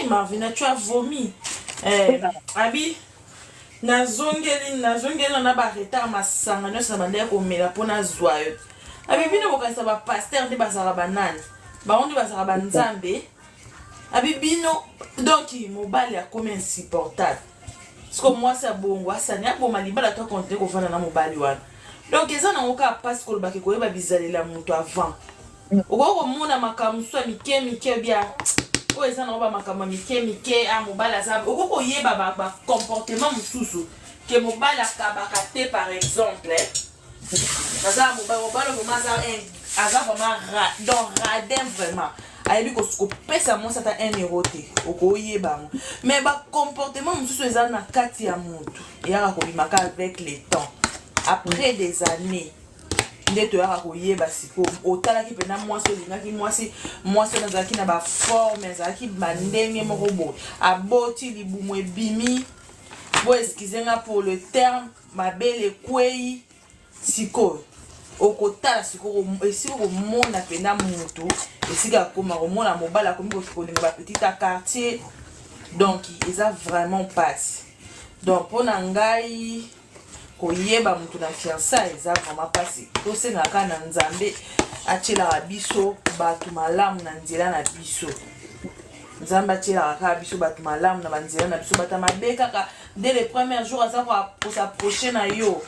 S6: Marvina tu as vomi abi nazongeli na baretard masanga nyonso na bandaya komela mpo nazwa yo abi bino bokanisa bapaster nde bazala banani bango nde bazala banzambe abi bino donc mobali akomi insupportable siko mwasi abongo asani aboma libala to kontinue kovanda na mobali wana donc eza nango kaka mpasi kolobaki koyeba bizalela moto avant okoki komona makambo mosusu ya mike bia oyo eza nango bamakambo ya mike mobali aza okoki koyeba bacomportement mosusu ke mobali akabaka te par exemple aza mobali vraimen aza vraiment donc radin vraiment ayebi kopesa mwasi ata 1 euro te okoyeba yango mais bacomportement mosusu eza na kati ya motu eyaka kobimaka avec le temps après des années nde toyaka koyeba sikoyo otalaki mpena mwasi olingaki mwasi oyo azalaki na baforme azalaki bandenge moko boye aboti libumu ebimi bo eskize nga pour le terme mabele ekwei sikoyo okotala sikoyo esika komona mpena motu esika akoma komona mobali akomi kolinga bapetite quartier donc eza vraiment mpasi donc mpona ngai koyeba motu na fiançailles eza vraiment mpasi tosengaka na nzambe atielaka biso bato malamu na nzela na biso nzambe atielaka kaka biso bato malamu na banzela na biso bato mabe kaka dès le premier jour aza kosaproche na yo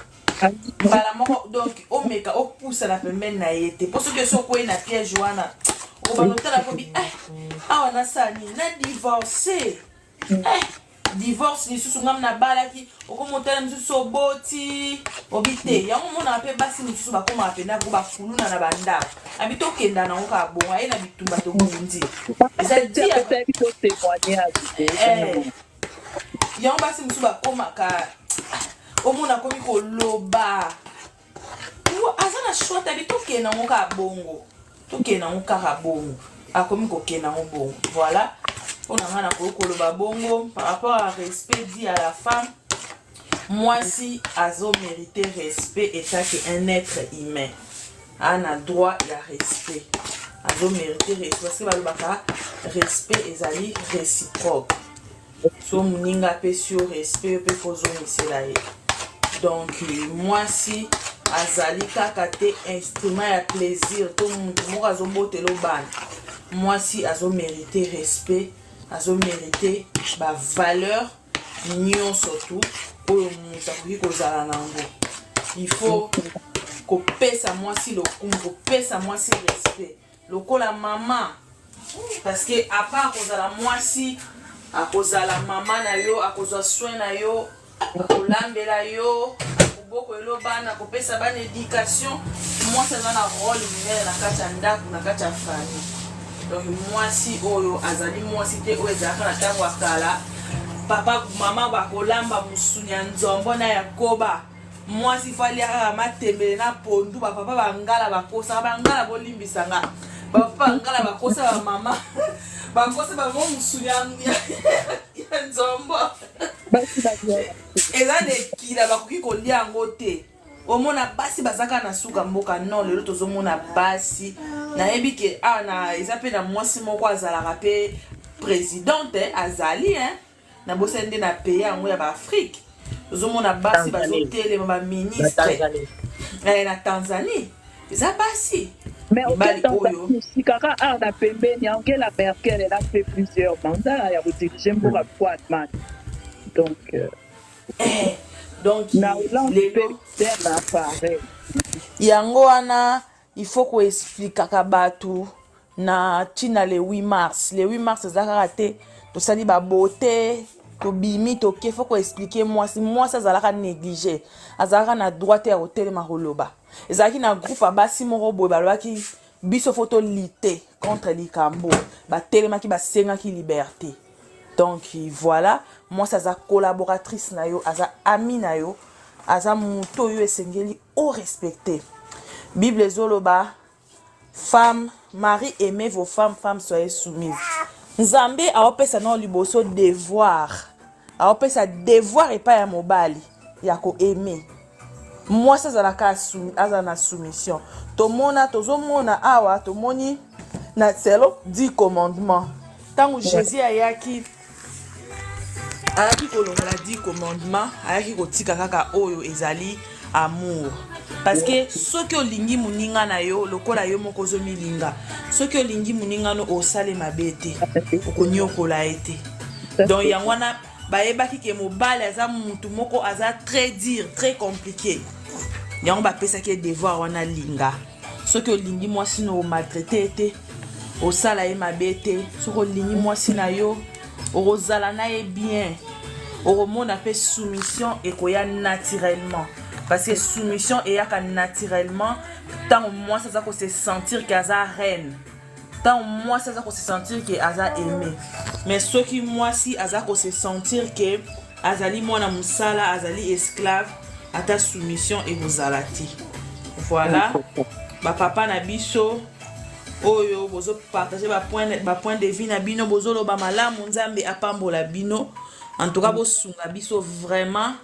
S6: mbala moko donc omeka opusa na pembeni na ye te mpo soki esi okwei na piège wana obanotala kobi awa nasala nini na divorce divorce lisusu ngam nabalaki okomotala mosusu oboti obi te yango monaka mpe basi mosusu bakomaka mpena ko bakuluna na bandako abi tokenda nango kaka bongo aye na bitumba tobundi eza yango basi mosusu bakomaka omona akomi koloba aza na short abi tokenda nango kaka bongo tokenda nango kaka bongo akomi kokenda nango bongo voilà. On a un bongo par rapport à respect dit à la femme. Moi si azo mérité respect et ça c'est un être humain. On a droit à respect. Azo mérité respect parce que balobaka respect ezali réciproque. So muninga pe sur respect pe pozo misela ye. Donc moi si azali kaka te instrument ya plaisir tout monde azo botelo ban. Moi si azo mérité respect azo mérité ba valeur nion surtout pour muta kuki kozala nango il faut kopesa mwasi lokumu kopesa mwasi respect lokola mama parce que à part kozala mwasi akozala mama na yo akozwa soin na yo akolambela yo akoboko elo bana kopesa bana éducation mwasi aza na rôle minene na kati ya ndako na kati ya famille. Donc mwasi oyo azali mwasi te oyo ezalaka na ntango ya kala papa mama bakolamba musuni ya nzombo na yakoba mwasi fali akaka matembele na pondu bapapa bangala bakosaka bangala bolimbisanga bapapa bangala bakosa bamama bakosa bango musuni ya nzombo eza dekila bakoki kolia yango te omona basi bazaka na suka mboka non lelo tozomona basi nayebi ke na eza pe na mwasi moko azalaka pe présidente azali na bosa nde na pays yango ya baafrike tozomona basi bazotelema baministre na Tanzanie eza basi
S3: mais aussi kaka na pembeni Angela Merkel elle a fait plusieurs mandats ya kodiriger mboka po Allemagne donc na Hollande na pareil
S6: yango wana il faut qu'on explique kaka batu na tina le 8 mars le 8 mars ezaka te to sali ba beauté to bimi to ke faut qu'on explique moi ça zalaka négligé azalaka na droit ya hotel ma holoba ezalaki na groupe abasi moko boye balobaki biso photo lité contre likambo batelemaki basengaki liberté. Donc voilà, moi ça za collaboratrice na yo, aza ami na yo, aza muto yo esengeli o respecter. Bible zoloba, femme, mari, aimez vos femmes, femmes soyez soumises. Nzambe aopesa na liboso devoir. Aopesa devoir et pas ya mobali, ya ko aimer. Moi ça za la aza na soumission. Tomona tozomona awa tomoni na selo 10 commandements. Tango Jésus ayaki kolongola 10 commandements, ayaki kotika kaka oyo ezali amour. Parce que soki olingi muninga na yo lokola yo moko ozomilinga, soki olingi muninga no osale mabe te, okonyokola ete. Donc yango wana bayebaki ke mobali aza mutu moko aza très dur, très compliqué. Yango bapesaki devoir wana linga. Soki olingi mwasi no maltraité ete, osala ye mabe te. Soki olingi mwasi na yo ozala na ye bien, oromona pe soumission ekoya naturellement. Parce que soumission eyaka naturellement tant moi ça va se sentir qu'aza reine, tant moi ça va se sentir que aza aimé. Mais ceux qui moi si aza se sentir que azali mwana musala, azali esclave, ata soumission et vous alati. Voilà, ba papa na biso oyo bozo partager ba point de vue na bino, bozo lo ba malamu nzambe apambola bino. En tout cas bo sunga biso vraiment.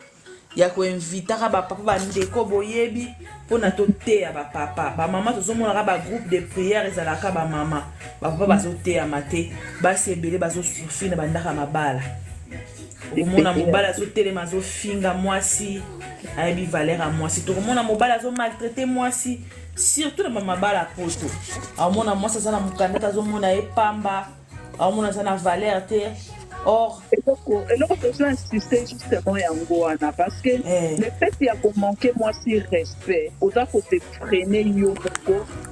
S6: Ya ko invitaka ba papa ba ndeko boyebi pona to te ya ba papa ba mama tozomona ba groupe de prière ezalaka ba mama ba papa bazo te ya mate ba sebele bazo souffrir na bandaka mabala omona mobala zo tele mazo finga mwasi ayebi valeur a mwasi to omona mobala zo maltraiter mwasi surtout na mabala poto omona mwasi za na mukanda zo mona epamba omona za na valeur te. Or,
S3: et donc, je veux insister justement parce que le fait qu'il y a manquer moi si respect, on a côté freiner yo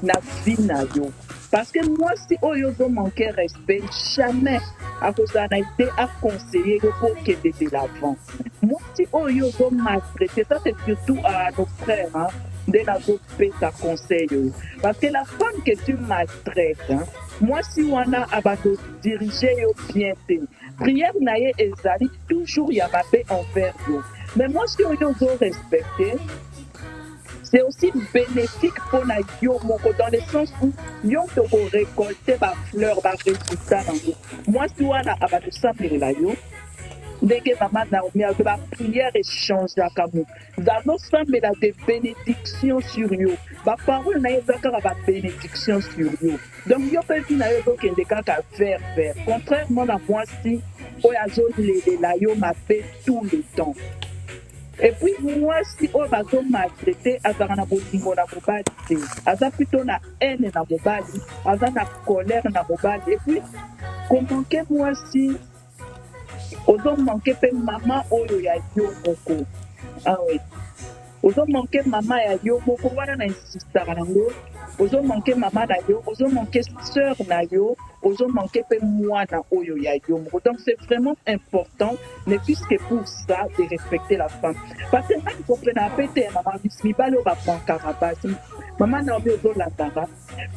S3: na vie na yo. Parce que moi si oyo zo manquer respect, jamais à cause d'un été à conseiller pour qu'il y ait de l'avant. Moi si oyo zo maltraiter, ça c'est surtout à nos frères, hein, de la ta conseil. Parce que la femme que tu maltraites, hein, moi si on a à diriger yo bien te. Prière naye ezali toujours ya mabe envers yo. Mais moi si on yo respecter, c'est aussi bénéfique pour la yo moko dans le sens où yo te récolter ba fleur ba résultat dans yo. Moi si on a aba de sample la yo ndenge maman Naomi a ba prière échange ya kamu. Nous sommes là des bénédictions sur yo. Ba parole naye zakara ba bénédiction sur yo. Donc yo peut dire na yo donc ndeka ka vers. Contrairement à moi si oyazo la yo m'a fait tout le temps. Et puis moi si on va maltraiter azana bolingo na mobali te. Aza plutôt na haine na mobali, aza na colère na mobali. Et puis comment que moi si ozo manquer pe maman oyo ya yo moko. Ah oui. Ozo manquer maman ya yo moko wana na insistaka nango. Ozo manquer maman na yo, ozo manquer sœur na yo, ozo manquer pe mwana oyo ya yo moko. Donc c'est vraiment important, ne plus que pour ça, de respecter la femme. Parce que même pour que na pété maman bismi balo ba pankarabasi. Maman na obi ozo landara.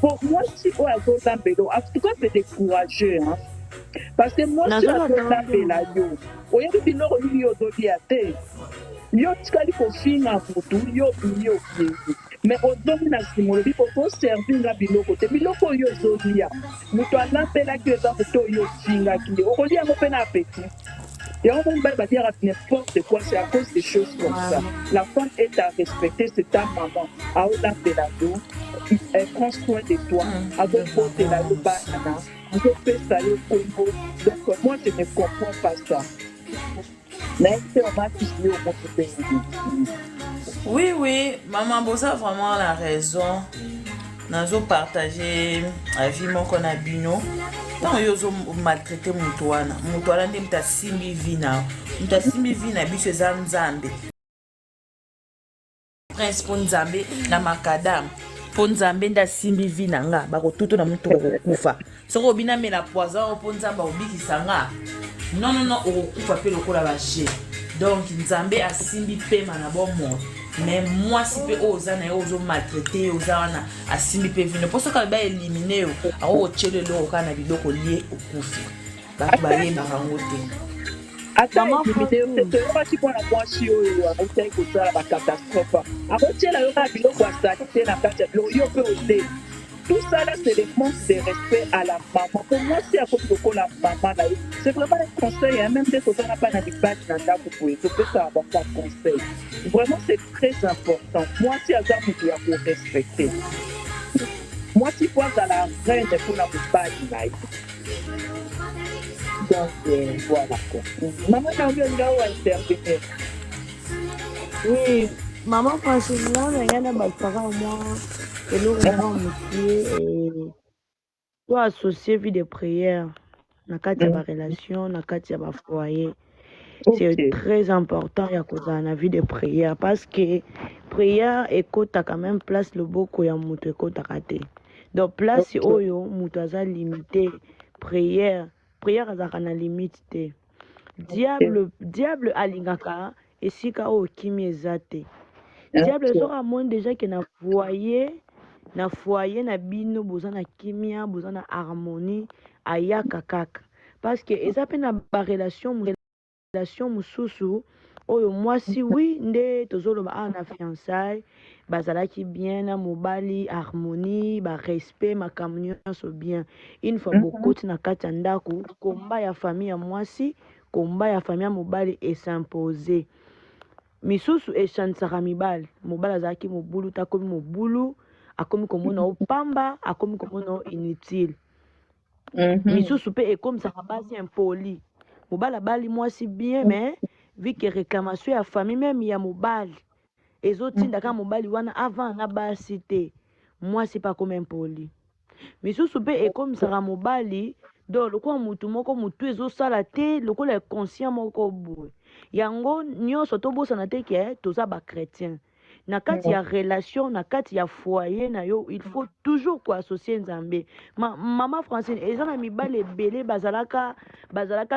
S3: Pour moi si o azo lambelo, en tout cas c'est découragé hein. Parce que moi si azo lambela yo, oyebi biloko nini yo ozo liate. Yo tikali ko finga mutu yo yo yo. Mais ozomi na simolobi pour servir na biloko te biloko yo zolia mutu alapela ki eza moto yo finga ki okolia ngo pe na appétit et on va pas dire n'importe quoi c'est à cause des choses comme ça. La femme est à respecter, c'est ta maman à au-delà de la dos elle prend soin de toi avec porter la banana avec faire ça le combo. Donc moi je ne comprends pas ça. Mais c'est vraiment qui est au monde.
S6: Oui, maman Bosa vraiment la raison. Nazo partager la vie mon qu'on a bino. Tant yo zo maltraiter mutuana. Mutuana ndi mta simbi vina. Mta simbi vina biso za nzambe. Prince pon nzambe na makadam. Pon nzambe nda simbi vina nga bako tuto na mutu kufa. Soko bina me la poison pon nzamba obiki sanga. Non, okufa pe lokola ba je. Donc nzambe asimbi pema na bon monde. mais mwasi mpe oyo oza na ye ozo maltraite oza wana asimbi mpe vino mpo soki alobi elimine yo akokotiela eloko kaka na biloko lie okufi bato bayebaka yango te
S3: ata
S4: Maman
S3: elimine yo te
S4: Francine.
S3: toyokaki mpona mwasi oyo akotaki kosala bacatastrophe akotiela yo kaka biloko asali te na kati ya biloko yo mpe oleli. Tout ça là, c'est le manque de respect à la maman. Pour moi, si à cause de la maman là, c'est vraiment un conseil, hein, même dès que ça n'a pas d'habitude dans ta coupe, je peux ça avoir un conseil. Vraiment, c'est très important. Moi, si à ça, vous devez respecter. Moi, si vous à la reine pour la base là. Donc, voilà quoi. Maman, n'a envie de intervenir.
S4: Oui, maman Francine, là, il y a des parents, moi, et nous, on a et toi associer vie de prière, na kati ya ba relation, na kati ya ba foyer. C'est
S3: Ok.
S4: très important ya kozala na vie de prière parce que prière ekota quand même place loboko ya moto ekotaka te. Donc place
S3: Ok.
S4: oyo moto aza limité prière azalaka na limite te. Diable alingaka esika oyo kimi eza te. Diable soki amoni déjà ke na foyer na bino boza na kimia boza na harmonie ayaka kaka parce que eza mpe na barelation mosusu oyo mwasi wi nde tozoloba awa na fiançailles bazalaki bien na mobali harmonie barespect makambo nyonso bien une fois bokoti na kati ya ndako komba ya famille ya mwasi komba ya famille ya mobali esimpose misusu echanisaka mobali azalaki mobulu te akomi mobulu akomi komona o pamba akomi komona o inutile misusu mpe ekomisaka basi impoli mobali abali mwasi bien mais vu que réclamation ya famille même ya mobali ezotindaka mobali wana avant na basi te mwasi mpe akomi impoli misusu mpe ekomisaka mobali donc lokola mutu ezosala te lokola inconscient moko boye yango nyonso tobosana te ke toza bachrétien na kati ya relation na kati ya foyer na yo il faut toujours koassocie nzambe mama Francine eza na mibali ebele bazalaka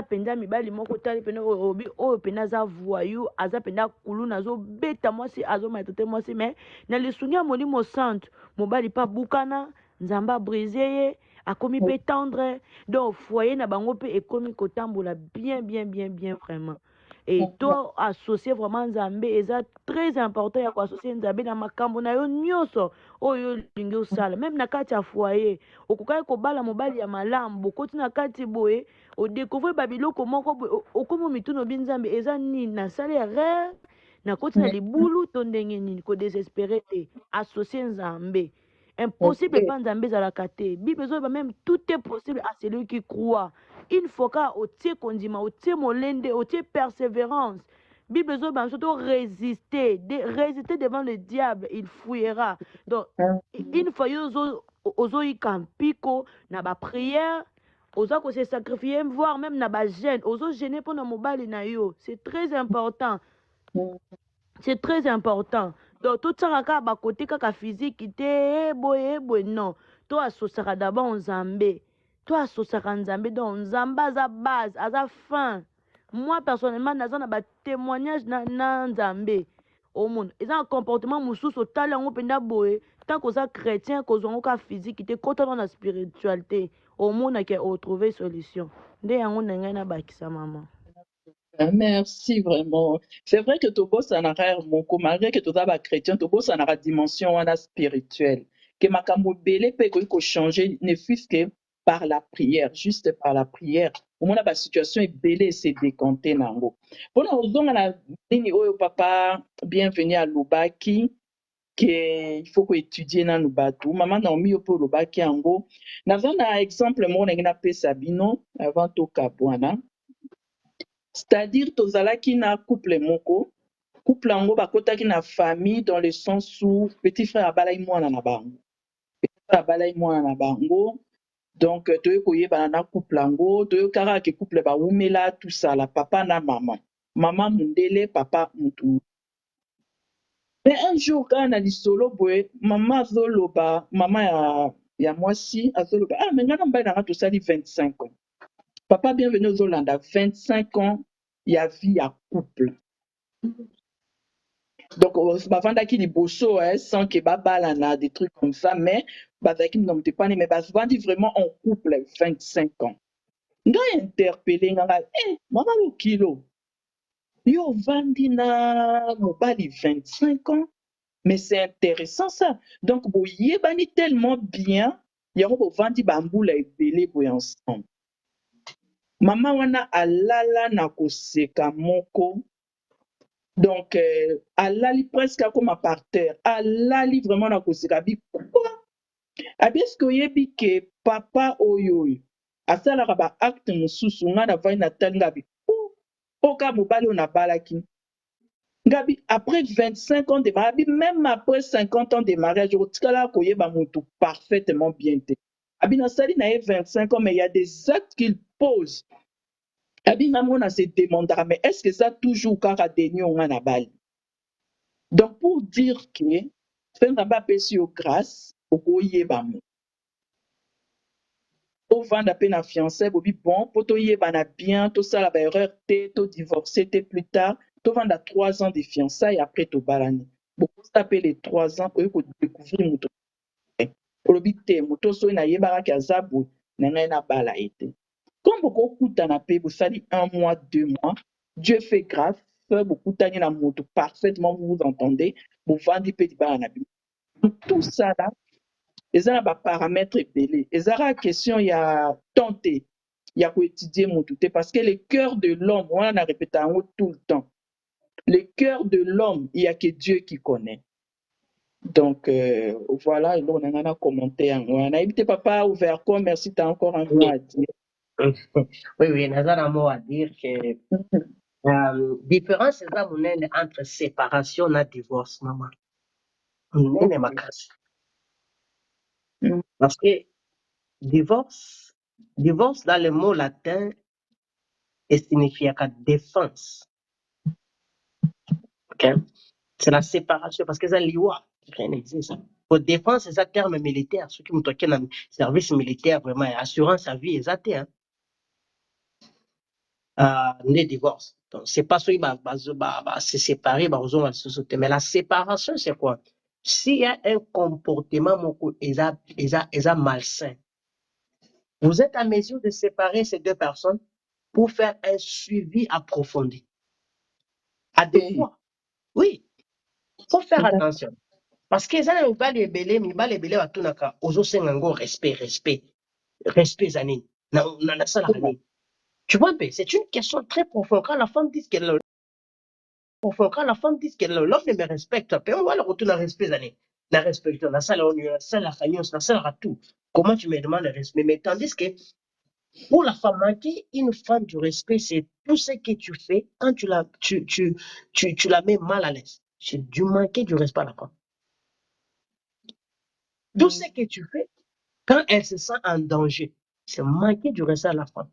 S4: mpenza mibali moko tali mpena oyo mpena aza voyou aza mpena kuluna azobeta mwasi azomaltraite mwasi mais na lisungi ya molimo centre mobali mpe abukana nzambe abrise ye akomi mpe tendre donc foyer na bango mpe ekomi kotambola bien vraiment et to associer vraiment nzambe eza très important ya koassocie nzambe na makambo na yo nyonso oyo olingi osala même na kati ya foyer okokaki kobala mobali ya malamu bokoti na kati boye odécouvre babiloko moko boye okomi mituna obi nzambe eza nini nasali erreur nakoti na libulu to ndenge nini kodésespéré te associe nzambe impossible pas nzambe ezalaka te bible ezoyeba même tout est possible à celui qui croit une fois kaka otie kondima otie molende otie persévérance bible ezoyeba surtout résister devant le diable il fouillera donc une fois yo ozoyika mpiko na baprière oza kose sacrifier voire même na bagene ozogene mpona mobali na yo c'est très important donc totiaka kaka bakote kaka physique te eboye non to asosaka d'abord nzambe donc nzambe aza base aza fin moi personnellement naza na batémoignage na nzambe omona eza na comportement mosusu otali yango mpenza boye tant koza chrétien kozwa yango kaka physique te kotana na spiritualité omonake otrouve solution nde yango na ngai nabakisa mama.
S3: Merci vraiment. C'est vrai que tobosanaka moko malgré que toza ba chrétien tobosanaka dimension wana spirituelle que makambo belé pe ko changer ne fût-ce que par la prière, juste par la prière. Omona ba situation ebele se décanter nango. Pona ozonga na nini oyo papa bienvenue à Lubaki que il faut ko étudier na lubatu. Maman Naomi yo po Lubaki yango. Naza na exemple mo na ngina pesa bino avant to kabwana. C'est-à-dire tozalaki na couple moko yango bakotaki na famille dans le sens où petit frère abalai mwana na bango donc toyei koyebana na couple yango toyokaka ke couple bawumela tusala papa na mama mondele papa mutu mais un jour kaka na lisolo boye mama azoloba mama ya mwasi azoloba mais nga na mobali nanga tosali 25 ans papa bienvenu ozolanda 25 ans ya vie ya couple Donc, bavandaki liboso, sans que babalana, des trucs comme ça, mais bazaki n'ont pas mais bavandi vraiment en couple 25 ans. Nga interpellé, nga, maman le kilo, yo vandi na mobali 25 ans, mais c'est intéressant ça. Donc, bo yebani tellement bien, yango bo vandi bambula ebele boye ensemble. Mama wana alala na koseka moko. Donc, alali presque comme à par terre. Alali vraiment na koseka bi quoi? Est-ce que yebi ke papa oyo asalaka ba acte mosusu nga na vai na tali ngabi oka mobali oyo nabalaki ngabi après 25 ans de mariage, même après 50 ans de mariage, otikala koyeba mutu parfaitement bien te. Abi nasali na ye 25 ans, mais il y a des actes qu'il pose. Abi même on se demandera, mais est-ce que ça toujours kaka deni onga na bali? Donc pour dire que fait na ba pesi yo grâce okoyeba mu. Au vendre pe na fiancé bobi bon pour to yebana bien to sala ba erreur te to divorcer te plus tard to vendre 3 ans de fiançailles après to balani beaucoup taper les 3 ans pour découvrir moto olobi te moto so na yebaka ki azabu na ngai na bala ete comme beaucoup kutana pe bosali 1 mois 2 mois Dieu fait grâce beaucoup tani na moto parfaitement vous vous entendez vous vendre pe di bala na bi tout ça là eza na baparamètre ebele ezalaka question ya temps te ya koétudie motu te parce que le cœur de l'homme wana na répéta yango tout le temps le cœur de l'homme il y a que Dieu qui connaît donc voilà eloko na ngai na commenter yango wana nayebi te papa ouvert quoi merci t'as encore un mot à dire
S5: Oui, naza na mot à dire que différence eza monene entre séparation na divorce mama monene makasi parce que divorce dans le mot latin signifiaka défense. Okay? C'est la séparation parce que ça liwa rien n'existe. Pour défense c'est un terme militaire ceux qui mutoke na service militaire vraiment assurance à vie exacte hein. Ne divorce. Donc c'est pas ceux qui se séparer mais la séparation c'est quoi? S'il y a un comportement moko eza malsain, vous êtes à mesure de séparer ces deux personnes pour faire un suivi approfondi. À deux fois. Oui, faut faire attention. Parce que ça n'est pas les belés, mais pas les belés à tout naka. Ozo sengango respect zanine. Na sala hani. Tu vois, c'est une question très profonde. Quand la femme dit qu'elle l'homme ne me respecte, puis on va le retourner à respect zanine. La respecte, la sala on la sala khanios, la sala tout. Comment tu me demandes le respect? Mais tandis que pour la femme, manquer une femme du respect, c'est tout ce que tu fais quand tu la mets mal à l'aise. C'est du manquer du respect à la femme. Tout ce que tu fais quand elle se sent en danger, c'est manquer du respect à la femme.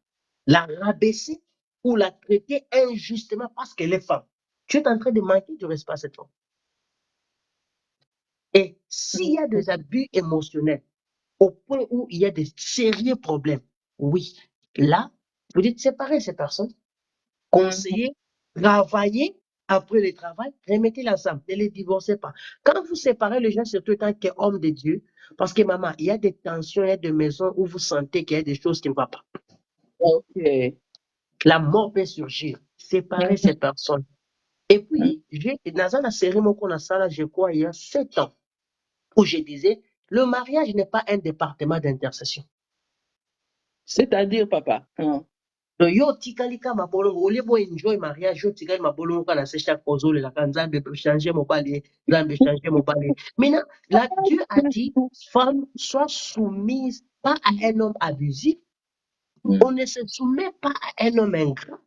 S5: La rabaisser ou la traiter injustement parce qu'elle est femme. Tu es en train de manquer du respect à cette femme. Et s'il y a des abus émotionnels au point où il y a des sérieux problèmes, oui, là, vous dites séparer ces personnes, conseiller, travailler, après le travail, remettez-les ensemble, ne les divorcez pas. Quand vous séparez les gens, surtout tant qu'homme de Dieu, parce que maman, il y a des tensions, il y a des maisons où vous sentez qu'il y a des choses qui ne vont pas.
S3: Ok.
S5: La mort peut surgir. Séparer ces personnes. Et puis, dans la série je crois, il y a 7 ans, où je disais, le mariage n'est pas un département d'intercession.
S3: C'est-à-dire, papa.
S5: Yo tikalika mabolongo ole bo enjoy mariage yo tikali mabolongo kana se chaque ozole la kanzambe peut changer mon balai zambe changer mon balai. Maintenant là Dieu a dit femme sois soumise pas à un homme abusif. On ne se soumet pas à un homme ingrat.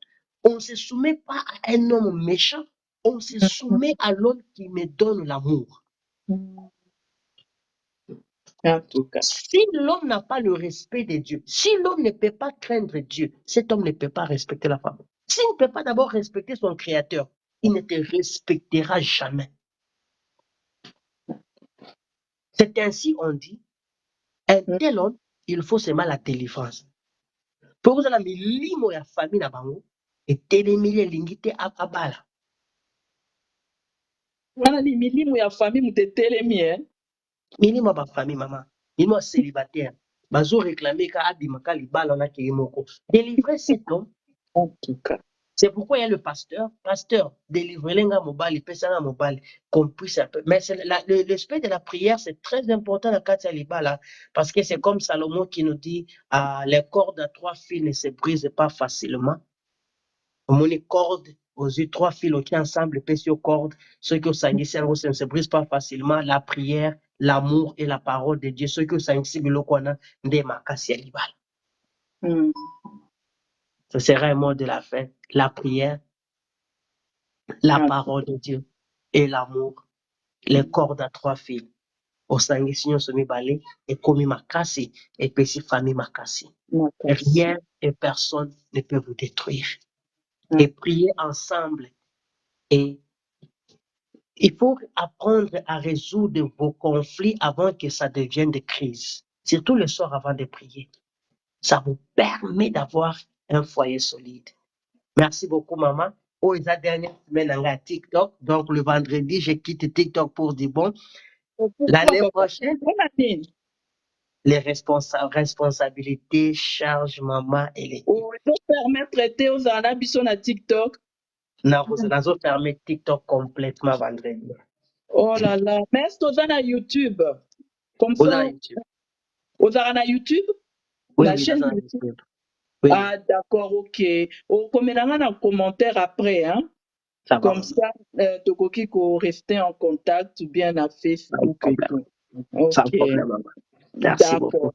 S5: On ne se soumet pas à un homme méchant. On se soumet à l'homme qui me donne l'amour.
S3: En tout cas.
S5: Si l'homme n'a pas le respect de Dieu, si l'homme ne peut pas craindre Dieu, cet homme ne peut pas respecter la femme. S'il ne peut pas d'abord respecter son créateur, il ne te respectera jamais. C'est ainsi on dit, un tel homme, il faut seulement la délivrance. Pour vous, la milimo ya famille na bango, et télémile lingite à bala.
S3: wana ni milimu ya famille mutetelemi
S5: Minimum ba famille maman. Minimum célibataire. Bazo réclamer ka abimaka libala na moko. Délivrer cet homme.
S3: en tout cas.
S5: C'est pourquoi il y a le pasteur. Pasteur, délivrez l'enga mobile, pesa mobile, qu'on puisse un peu. Mais l'aspect de la prière, c'est très important dans Katia Libala, parce que c'est comme Salomon qui nous dit, les cordes à 3 fils ne se brisent pas facilement. Mon corde aux yeux, 3 fils qui ensemble pèsent aux cordes, ceux qui ont sanguissé ne se brisent pas facilement. La prière, l'amour et la parole de Dieu, ceux qui ont sanguissé le kona de Katia Libala. Ce sera un mot de la fin. La prière, la parole de Dieu et l'amour, les cordes à 3 fils. Au sanguissement semi-balé et commis makasi et petit famille makasi. Rien et personne ne peut vous détruire. Et prier ensemble. Et il faut apprendre à résoudre vos conflits avant que ça devienne des crises. Surtout le soir avant de prier. Ça vous permet d'avoir un foyer solide. Merci beaucoup, maman. Oh, la dernière semaine, on a TikTok. Donc, le vendredi, je quitte TikTok pour dire bon. L'année prochaine, les responsabilités, charges, maman et l'équipe.
S3: Oh, il faut permettre aux Arabes sur TikTok.
S5: Non, vous allez fermer TikTok complètement vendredi.
S3: Oh là là. Mais est-ce que vous avez YouTube? Comme ça. Vous avez un YouTube?
S5: Oui,
S3: la chaîne YouTube.
S5: Oui.
S3: Ah, d'accord, ok. On commentera un commentaire après, hein?
S5: Ça
S3: comme
S5: va,
S3: ça, Tokoki qu'on rester en contact ou bien à Facebook et tout.
S5: Sans
S3: Ok.
S5: problème, maman. Merci beaucoup.
S3: D'accord.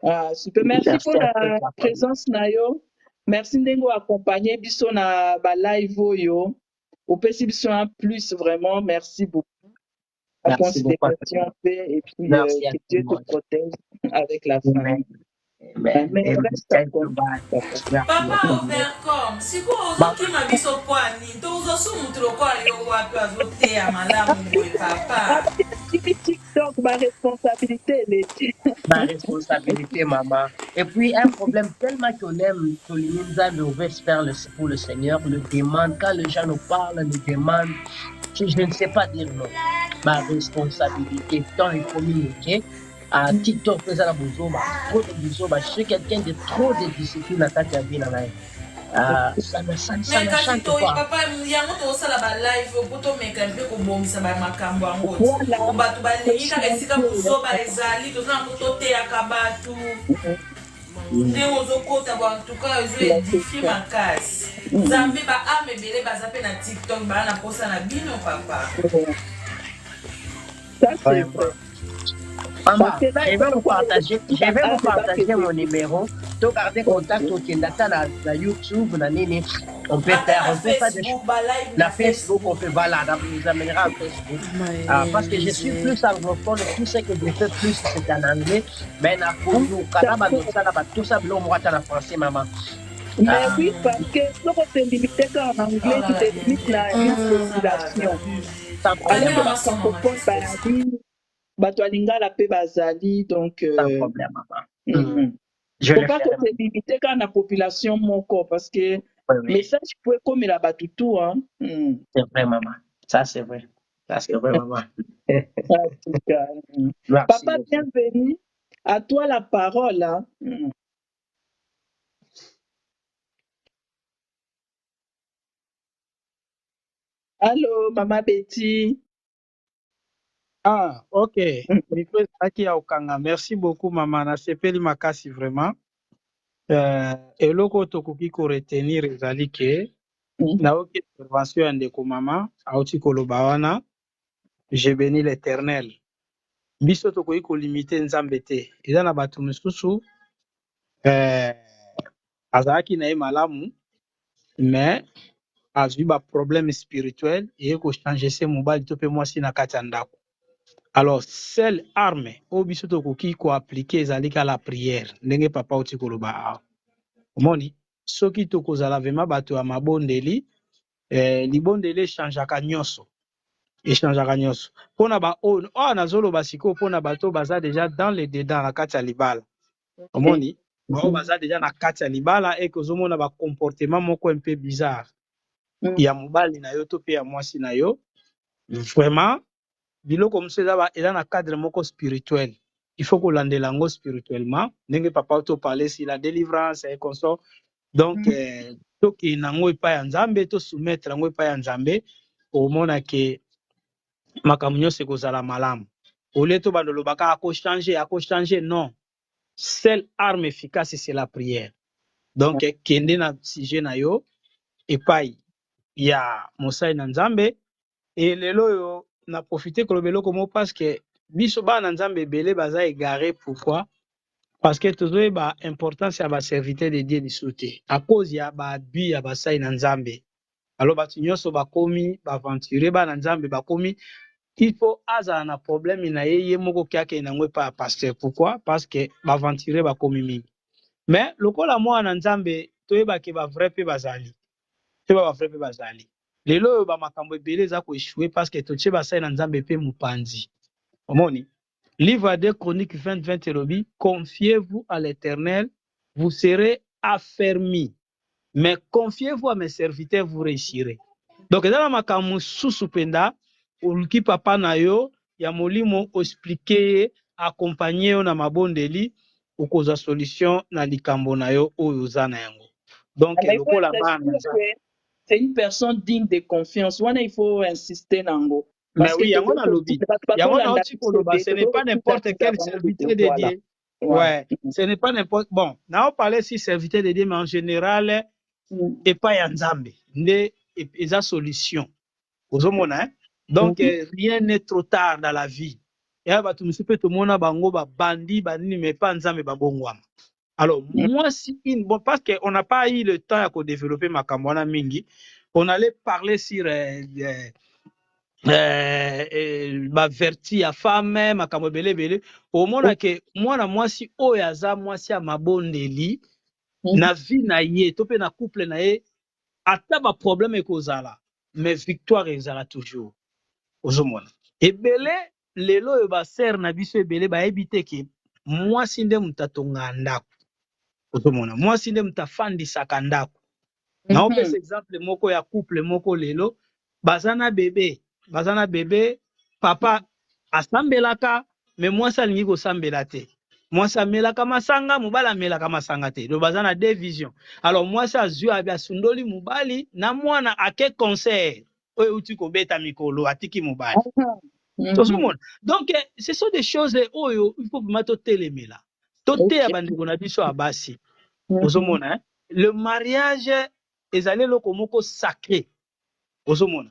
S3: Ah, super. Merci pour la présence, Nayo. Merci d'être accompagné biso na ba live yo. Au biso un plus vraiment. Merci beaucoup. À considération et puis que Dieu te protège avec la famille.
S5: Mais
S3: reste comme
S6: Papa Overcom, sikoozokima biso pwani tozosumutu lokola yo wapi azoteya malamu boye papa.
S3: TikTok, ma responsabilité,
S5: ma responsabilité, maman. Et puis, un problème tellement qu'on aime, on veut faire pour le Seigneur, le demande. Quand les gens nous parlent, nous demandent, je ne sais pas dire non. Ma responsabilité, tant et communiquer. À TikTok, trop de bouzoma. Je suis quelqu'un de trop de discipline à ta vie. Ça ne chante pas.
S6: Papa, yango tosala ba live po tomeka mpe kobongisa ba makambo yango bato balingi kaka esika buzoba ezali tozala po toteyaka bato ndenge ozokota bantuka ezoedifie makasi nzambe baame ebele baza mpe na TikTok baa na posa na bino papa.
S5: Maman, je vais vous partager mon numéro. Tu garder contact au Kendata na YouTube, na nini. On peut faire des choses. La Facebook, on peut voilà, on vous amènera en Facebook. Parce que je suis plus anglophone, tout ce que je fais plus, c'est en anglais. Mais na Koulou, Kanaba, tout ça, l'homme moi en français, maman.
S3: Mais oui, parce que si on se limite en anglais, tu te limites à une population. Alors, on s'en propose bato ya lingala mpe bazali donc faut pas se limiter kaka na population moko parce que message po ekomela bato tout hein.
S5: C'est vrai maman, ça c'est vrai maman.
S3: Papa bienvenue, à toi la parole hein. Allô Maman Betty.
S2: Ah, ok. Merci beaucoup, maman. Nasepeli makasi vraiment. Eloko tokoki ko retenir ezali ke na oki intervention ya ndeko mama auti koloba wana. Je bénis l'Éternel. Biso tokoki ko limiter nzambe te. Eza na bato misusu azalaki na ye malamu mais azwi ba problème spirituel et ko changer se mobali to pe mwasi na kati ya ndako. Alors, seule arme, au biso tokoki ko appliquer ezali ka la prière. Ndenge papa oti koloba awa. Omoni, soki tokozala vraiment bato ya mabondeli, libondeli echangeaka nyonso. Echangeaka nyonso. Pona ba oyo nazoloba sikoyo pona bato baza déjà dans le dedans na kati ya libala. Omoni, bao baza déjà na kati ya libala et kozomona ba comportement moko un peu bizarre. Ya mobali na yo to pe ya mwasi na yo. Vraiment, biloko mosusu eza na cadre moko spirituel. Il faut kolandela yango spirituellement. Ndenge papa to parler si la délivrance et consort. Donc, toki nango epai ya Nzambe, to soumettre yango epai ya Nzambe, omona ke makambo nyonso ekozala malamu. Ole to bandolobaka ako changer, non. Seule arme efficace, c'est la prière. Donc, kende na sujet na yo, epai ya mosai na Nzambe, et lelo yo, na profité kolobelo komo parce que biso ba na Nzambe ebele baza égaré. Pourquoi? Parce que toujours ba importance ya ba serviteur de Dieu lisute. À cause ya ba abus ya basai na Nzambe. Alors batu nyonso bakomi, ba aventurer ba na Nzambe bakomi, il faut azala na problème na ye moko kiake na ngwe pa pasteur. Pourquoi? Parce que ba aventurer bakomi mingi. Mais lokola mwa na Nzambe toyeba ke ba vrai pe bazali. Toyeba ba vrai pe bazali. Lelo ba makambo ebele eza ko échouer parce que totie basai na Nzambe pe mupanzi. Omoni? Livre des Chroniques 20-20 elobi, confiez-vous à l'Éternel, vous serez affermis. Mais confiez-vous à mes serviteurs, vous réussirez. Donc, dans la makambo susu penda, uluki papa na yo, ya molimo expliquer, accompagner yo na mabondeli, ukoza solution na likambo na yo oyo za na yango. Donc,
S3: Mais il faut
S2: lokola
S3: être
S2: bana.
S3: sûr que c'est une personne digne de confiance. Wana il faut insister nango.
S2: Mais
S3: Parce que
S2: oui, yango na lobby. Yango na oti koloba, ce n'est pas n'importe quel serviteur de Dieu. Ouais, ce n'est pas n'importe. Bon, na on parlait si serviteur de Dieu, mais en général, et pas Nzambe. Ne eza solution. Ozomona, hein? Donc, rien n'est trop tard dans la vie. Et là, tu me suis peut mona bango ba bandi banini mais pas Nzambe ba bongwama. Alors, moi si bon parce qu'on n'a pas eu le temps à développer ma kamwana mingi, on allait parler sur ma vertu ya femme makambo belebele omona ke mwana mwasi oyo aza mwasi ya mabondeli na vie na ye to pe na couple na ye ata ba problème ekozala mais victoire ezala toujours ozomona ebele lelo oyo ba sœur na biso ebele bayebi te ke mwasi nde mutu atonga ndako ozomona mwasi nde mutu afandisaka ndako na opesa exemple moko ya couple moko lelo baza na bebe papa asambelaka me mwasi alingi kosambela te mwasi amelaka masanga mobali amelaka masanga te do baza na deux visions. Alors mwasi azwi abi asundoli mobali na mwana ake concert oyo uti kobeta mikolo atiki mobali tozomona. Donc ce sont des choses oyo il faut vraiment totelemela toteya bandeko na biso ya basi ozomona, hein? Le mariage ezali eloko moko sacré ozomona.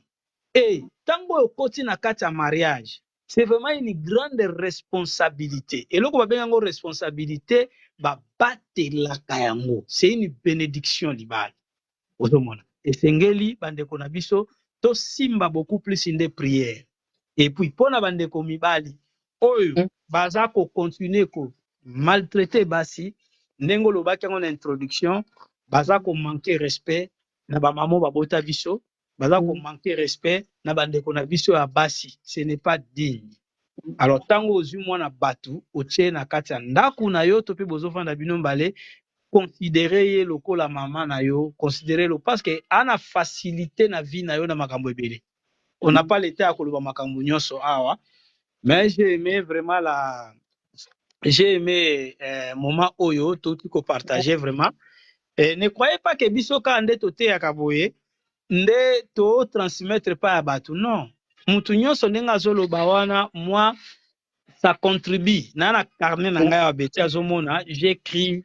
S2: Et tango okoti na kati ya mariage, c'est vraiment une grande responsabilité. Et loko babenga yango responsabilité ba batelaka yango. C'est une bénédiction libala. Ozomona. Esengeli bandeko na biso to simba beaucoup plus inde prière. Et puis pona bandeko mibali oyo baza ko continuer ko maltraiter basi ndenge lobaki yango na introduction baza ko manquer respect na ba maman babota biso baza ko manquer respect na bandeko na biso ya basi. Ce n'est pas digne. Alors tango ozwi mwana batu otie na kati ya ndako na yo to pe bozofanda bino mbale considérer ye lokola maman na yo considérer lo parce que ana facilité na vie na yo na makambo ebele. On n'a pas l'état à koloba makambo nyonso awa mais j'ai aimé vraiment moment oyo tout ko partager vraiment. Et ne croyez pas que biso ka nde to te ya kaboye nde to transmettre pas à batu non. Mutu nyonso ndenge azoloba wana moi ça contribue na na carnet na ngai ya beti azomona j'écris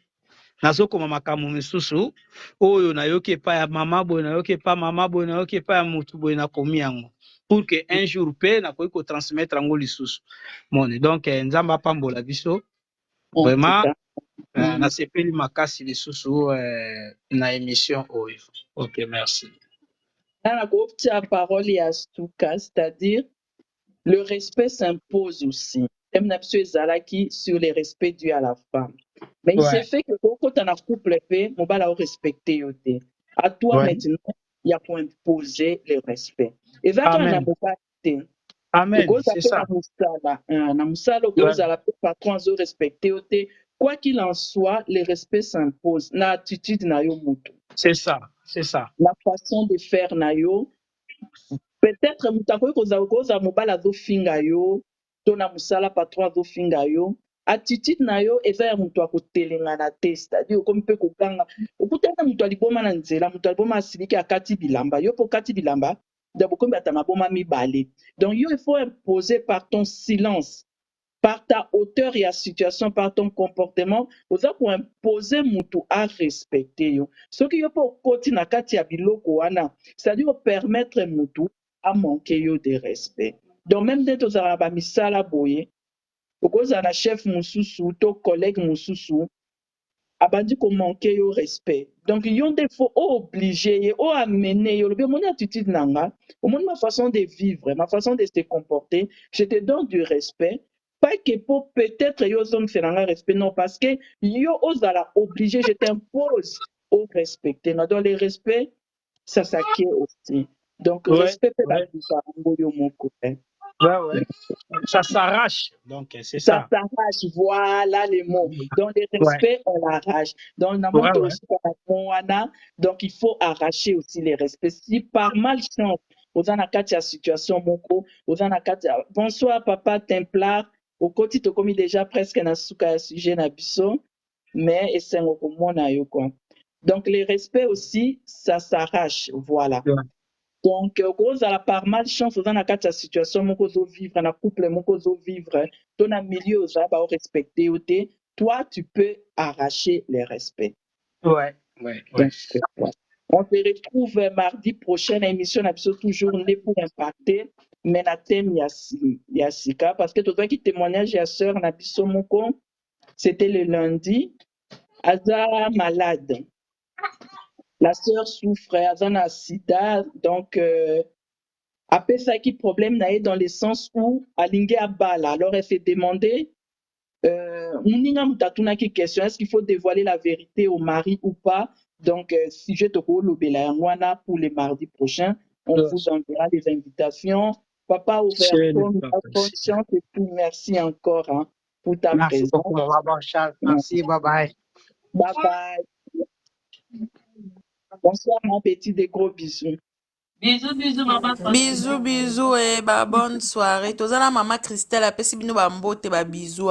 S2: nazokoma makambo misusu oyo nayoki epai ya mama boye nayoki epai mama boye nayoki epai ya mutu boye nakomi yango pour que un jour mpe nakoki kotransmettre yango lisusu mone. Donc nzambe apambola biso vraiment nasepeli makasi lisusu na émission oyo. Ok, merci.
S3: Dans la parole il y a Stuka, c'est-à-dire le respect s'impose aussi. Zalaki sur le respect dû à la femme. Mais il s'est fait que quand on a couple fait, on va la respecter. À toi maintenant, il y a pour imposer le respect. Et ça, on a pas été.
S2: Amen. C'est ça.
S3: Quoi qu'il en soit, le respect s'impose. L'attitude na yo mutu.
S2: C'est ça, c'est ça.
S3: La façon de faire na yo, peut-être moto akoki kozala mobali azofinga yo to na mosala patron azofinga yo, attitude na yo eza ya moto akotelengana te, c'est-à-dire okomi mpe koganga okutana moto aliboma na nzela, moto aliboma asiliki akati bilamba, yo mpo okati bilamba donc bokomi bata maboma mibale. Donc yo il faut imposer par ton silence, par ta hauteur et la situation, par ton comportement, oza ko imposer mutu à respecter yo. Ce qui yo po koti na kati ya biloko wana, c'est-à-dire permettre mutu à manquer yo de respect. Donc même dès tozala ba misala boye, okozala na chef mususu to collègue mususu, abandi ko manquer yo respect. Donc yon des faut obliger, o amener yo, le mon attitude nanga, au moins ma façon de vivre, ma façon de se comporter, je te donne du respect. Pas que pour peut-être yo zone faire respect, non, parce que yo ozala obligé, je t'impose au respecter. Non, dans le respect, ça s'acquiert aussi. Donc respect peut la yo mon copain.
S2: Ouais. Ça s'arrache, donc c'est
S3: Ça
S2: ça.
S3: s'arrache, voilà les mots. Dans le respect, on l'arrache. Dans le monde aussi, donc il faut arracher aussi les respects. Si par malchance, vous en avez une situation, vous en avez bonsoir papa Templar, au côté de comme déjà presque na suka sujet na biso, mais et c'est au quoi. Donc les respects aussi, ça s'arrache, voilà.
S2: Ouais.
S3: Donc, cause à la par malchance, dans la cas de situation, mon cause vivre, dans couple, mon cause vivre, dans un milieu, ça va respecter, toi, tu peux arracher les respects.
S2: Ouais.
S3: Donc, ouais. On se retrouve mardi prochain, émission, toujours né pour impacter, mais la thème, il y a Sika, parce que tout le qui témoignage, il y a sœur, Nabiso Moko, c'était le lundi, Aza malade. La sœur souffre, Azana sida, donc, après ça, qui problème n'a dans le sens où alingue à bala. Alors elle s'est demandé, question, est-ce qu'il faut dévoiler la vérité au mari ou pas? Donc, si je te pour les mardis prochains, on vous enverra des invitations. Papa ouvert, bonne chance et puis merci encore hein, pour ta
S2: merci
S3: présence.
S2: Beaucoup, bon Charles. Merci, bye bye.
S3: Bye bye. Bonsoir mon petit, des gros bisous.
S6: Bisous, maman. Bisous, et bah, bonne soirée. Tozala maman Christelle, apesi bino ba mbote ba bisous.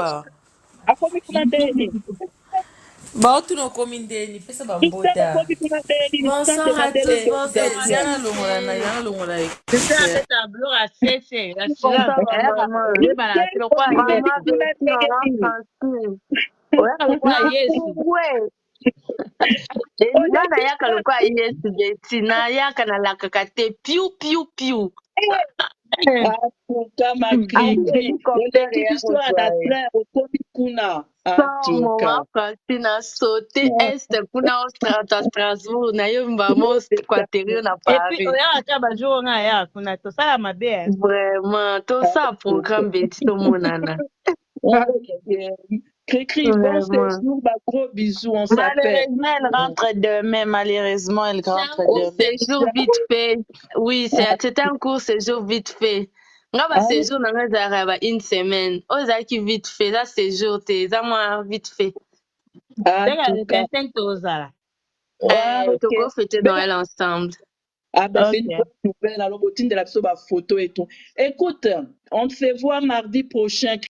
S3: Akomi kuna ndeni.
S6: Ba tu no komi ndeni, pesa ba mbote. Bonsoir à tous, bonsoir. Yana longola.
S7: C'est un tableau à cesser. La
S4: Bonsoir, maman. Maman, Betty, maman, Francine. Ouais. Nga na yaka lokwa Yesu Betty, na yaka na lakaka te piu piu piu.
S3: Atuka makiki. Oleki biso na train okomi kuna.
S4: Atuka. Francine a sauté est kuna au Strasbourg na yo mbamo quaterrio na Paris.
S7: Et puis oya ka ba jour nga ya kuna to sala mabe.
S4: Vraiment, to ça programme Betty to monana.
S3: Cricri, bon séjour, gros bisous, on s'appelle.
S6: Malheureusement, elle rentre demain. Malheureusement, elle rentre demain.
S4: Séjour vite fait. Oui, c'était un court séjour vite fait. Nga ba séjour na nga ba une semaine. Oza ki vite fait, ça séjour te, ça moi vite fait.
S7: Le 25 tozala.
S4: Toko fêter Noël ensemble.
S3: Ah ben c'est une bonne nouvelle. Alors, au de la photo et tout. Écoute, on se voit mardi prochain.